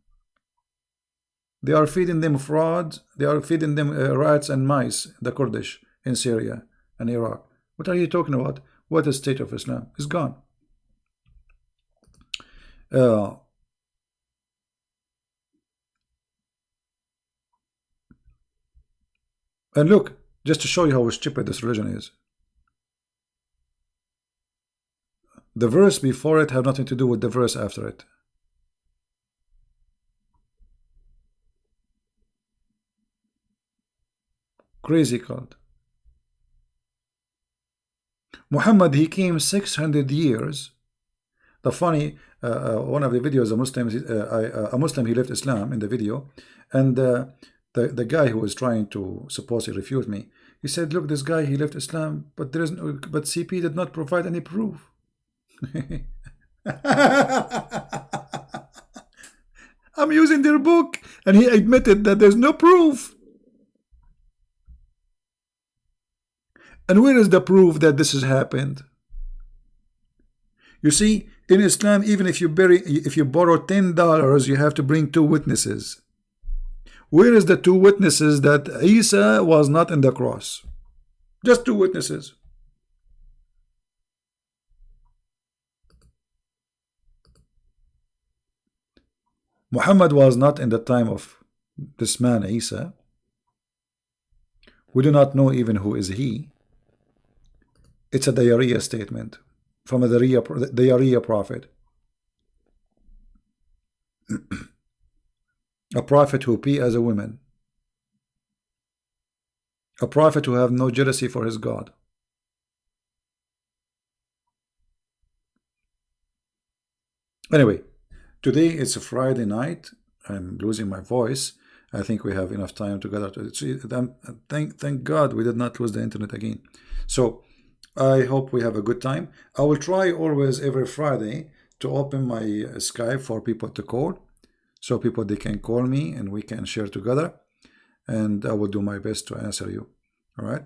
S1: They are feeding them fraud. They are feeding them rats and mice. The Kurdish in Syria and Iraq. What are you talking about? What is state of Islam? It's gone. And look, just to show you how stupid this religion is. The verse before it have nothing to do with the verse after it. Crazy cult. Muhammad, he came 600 years. The funny, one of the videos, a Muslim, he left Islam in the video, and the guy who was trying to supposedly refute me, he said, look, this guy, he left Islam, but there is no, but CP did not provide any proof. I'm using their book, and he admitted that there's no proof. And where is the proof that this has happened? You see, in Islam, even if you borrow $10, you have to bring 2 witnesses. Where is the 2 witnesses that Isa was not in the cross? Just 2 witnesses. Muhammad was not in the time of this man Isa. We do not know even who is he. It's a diarrhea statement from a diarrhea prophet. A prophet who pee as a woman. A prophet who have no jealousy for his God. Anyway, today it's a Friday night. I'm losing my voice. I think we have enough time together. Thank God we did not lose the internet again. So I hope we have a good time. I will try always every Friday to open my Skype for people to call. So people, they can call me and we can share together. And I will do my best to answer you. All right?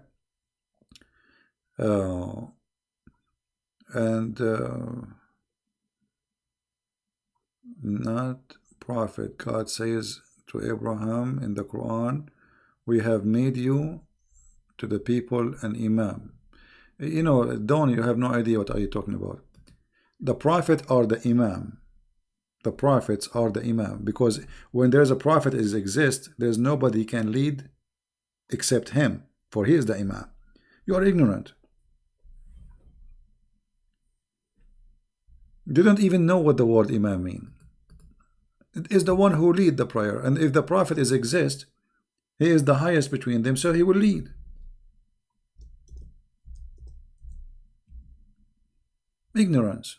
S1: Not prophet. God says to Abraham in the Quran, we have made you to the people an imam. You know, Don, you have no idea what are you talking about. The prophet are the imam. The prophets are the imam, because when there's a prophet exists, there's nobody can lead except him, for he is the imam. You are ignorant. You don't even know what the word imam means. It is the one who lead the prayer, and if the prophet exists, he is the highest between them, so he will lead. Ignorance.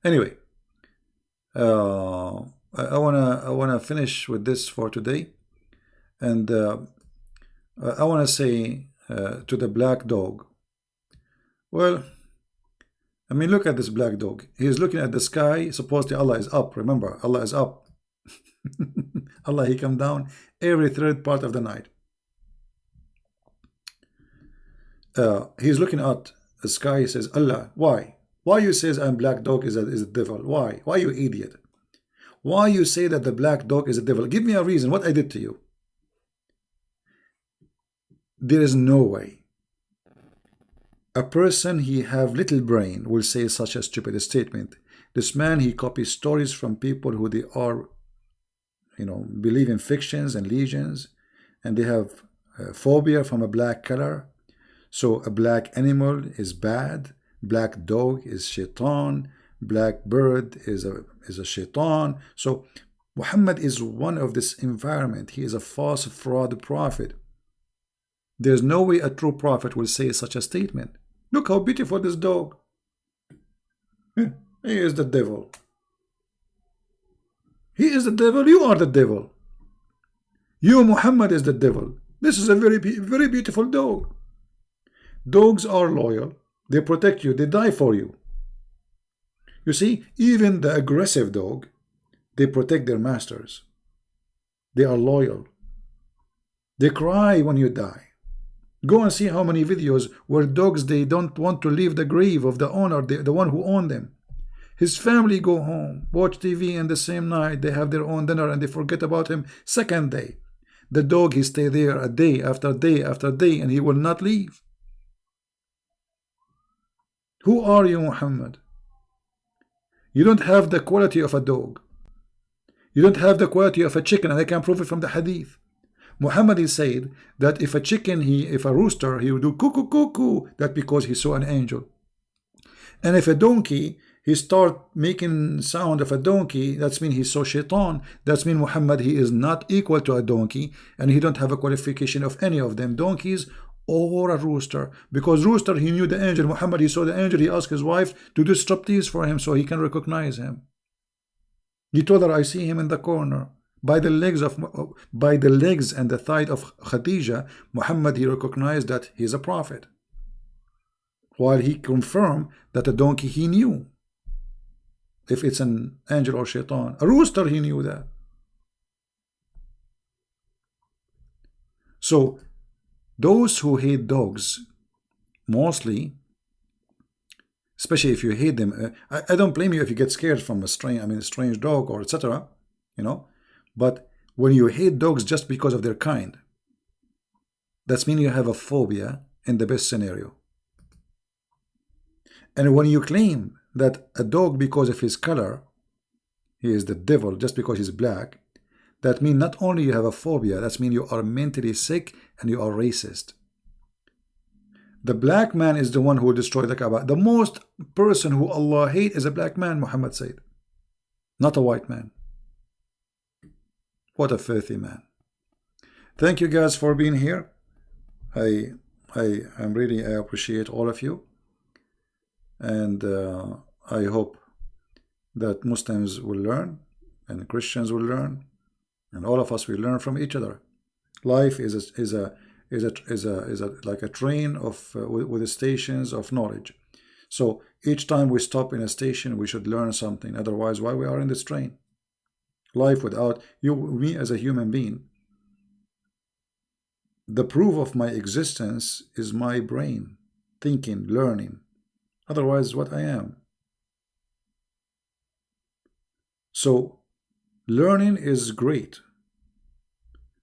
S1: Anyway, I wanna finish with this for today, and I wanna say to the black dog. Well, I mean, look at this black dog. He is looking at the sky. Supposedly Allah is up. Remember, Allah is up. Allah, he come down every third part of the night. He's looking at the sky. He says, Allah, why? Why you says I'm black dog is a devil? Why? Why, you idiot? Why you say that the black dog is a devil? Give me a reason. What I did to you? There is no way a person he have little brain will say such a stupid statement. This man, he copies stories from people who they are, you know, believe in fictions and legends, and they have phobia from a black color. So a black animal is bad, black dog is shaitan, black bird is a shaitan. So Muhammad is one of this environment. He is a false fraud prophet. There's no way a true prophet will say such a statement. Look how beautiful this dog. He is the devil. He is the devil. You are the devil. You, Muhammad, is the devil. This is a very beautiful dog. Dogs are loyal. They protect you. They die for you. You see, even the aggressive dog, they protect their masters. They are loyal. They cry when you die. Go and see how many videos where dogs, they don't want to leave the grave of the owner, the one who owned them. His family go home, watch TV, and the same night they have their own dinner and they forget about him. Second day, the dog, he stay there a day after day after day, and he will not leave. Who are you, Muhammad? You don't have the quality of a dog. You don't have the quality of a chicken, and I can prove it from the hadith. Muhammad, he said that if a chicken, if a rooster, he would do cuckoo cuckoo, that because he saw an angel. And if a donkey, he start making sound of a donkey, that's mean he saw shaitan. That's mean Muhammad, he is not equal to a donkey, and he don't have a qualification of any of them, donkeys or a rooster. Because rooster, he knew the angel. Muhammad, he saw the angel. He asked his wife to do striptease for him so he can recognize him. He told her, I see him in the corner. By the legs and the thigh of Khadija, Muhammad, he recognized that he is a prophet. While he confirmed that a donkey, he knew if it's an angel or shaitan. A rooster, he knew that. So those who hate dogs, mostly, especially if you hate them, I don't blame you if you get scared from a strange dog or etc. You know, but when you hate dogs just because of their kind, that's mean you have a phobia in the best scenario. And when you claim that a dog, because of his color, he is the devil just because he's black, that means not only you have a phobia, that means you are mentally sick and you are racist. The black man is the one who will destroy the Kaaba. The most person who Allah hates is a black man, Muhammad said, not a white man. What a filthy man. Thank you guys for being here. I appreciate all of you, and I hope that Muslims will learn and Christians will learn, and all of us will learn from each other. Life is like a train of with the stations of knowledge. So each time we stop in a station, we should learn something. Otherwise, why we are in this train? Life without you, me as a human being. The proof of my existence is my brain, thinking, learning. Otherwise, what I am. So learning is great.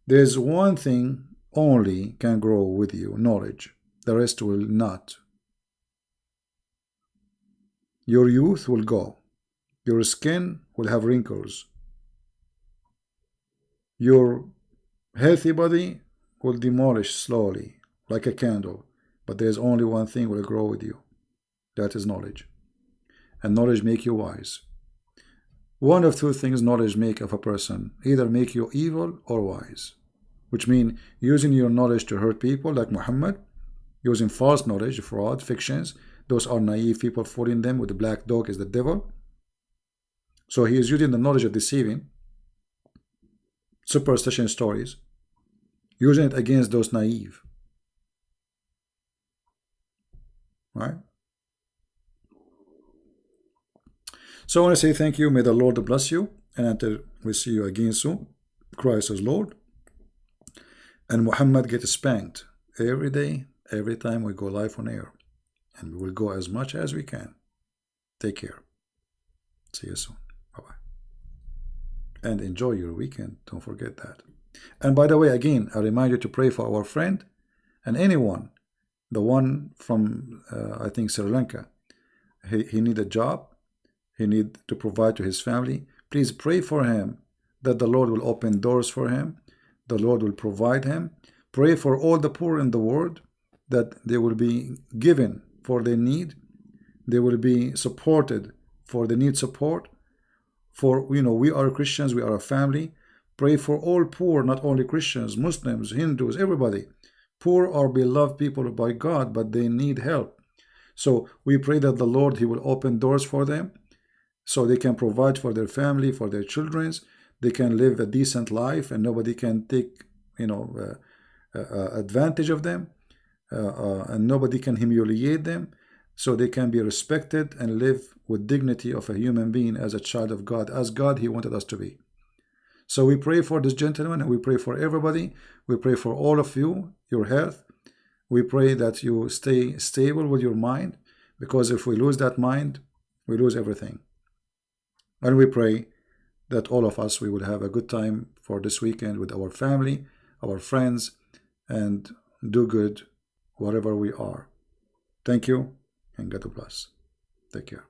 S1: There's one thing only can grow with you, knowledge. The rest will not. Your youth will go. Your skin will have wrinkles. Your healthy body will demolish slowly, like a candle. But there's only one thing will grow with you. That is knowledge. And knowledge make you wise. One of two things knowledge make of a person. Either make you evil or wise. Which means using your knowledge to hurt people like Muhammad, using false knowledge, fraud, fictions. Those are naive people, fooling them with the black dog is the devil. So he is using the knowledge of deceiving, superstition stories, using it against those naive. Right? So I want to say thank you. May the Lord bless you. And until we see you again soon, Christ is Lord. And Muhammad gets spanked every day, every time we go live on air. And we will go as much as we can. Take care. See you soon. Bye-bye. And enjoy your weekend. Don't forget that. And by the way, again, I remind you to pray for our friend and anyone. The one from, I think, Sri Lanka. He need a job. He need to provide to his family. Please pray for him that the Lord will open doors for him. The Lord will provide him. Pray for all the poor in the world that they will be given for their need. They will be supported for the need support. For, we are Christians, we are a family. Pray for all poor, not only Christians, Muslims, Hindus, everybody. Poor are beloved people by God, but they need help. So we pray that the Lord, He will open doors for them so they can provide for their family, for their children. They can live a decent life and nobody can take, advantage of them. And nobody can humiliate them. So they can be respected and live with dignity of a human being as a child of God, as God He wanted us to be. So we pray for this gentleman and we pray for everybody. We pray for all of you, your health. We pray that you stay stable with your mind, because if we lose that mind, we lose everything. And we pray that all of us, we will have a good time for this weekend with our family, our friends, and do good wherever we are. Thank you and God bless. Take care.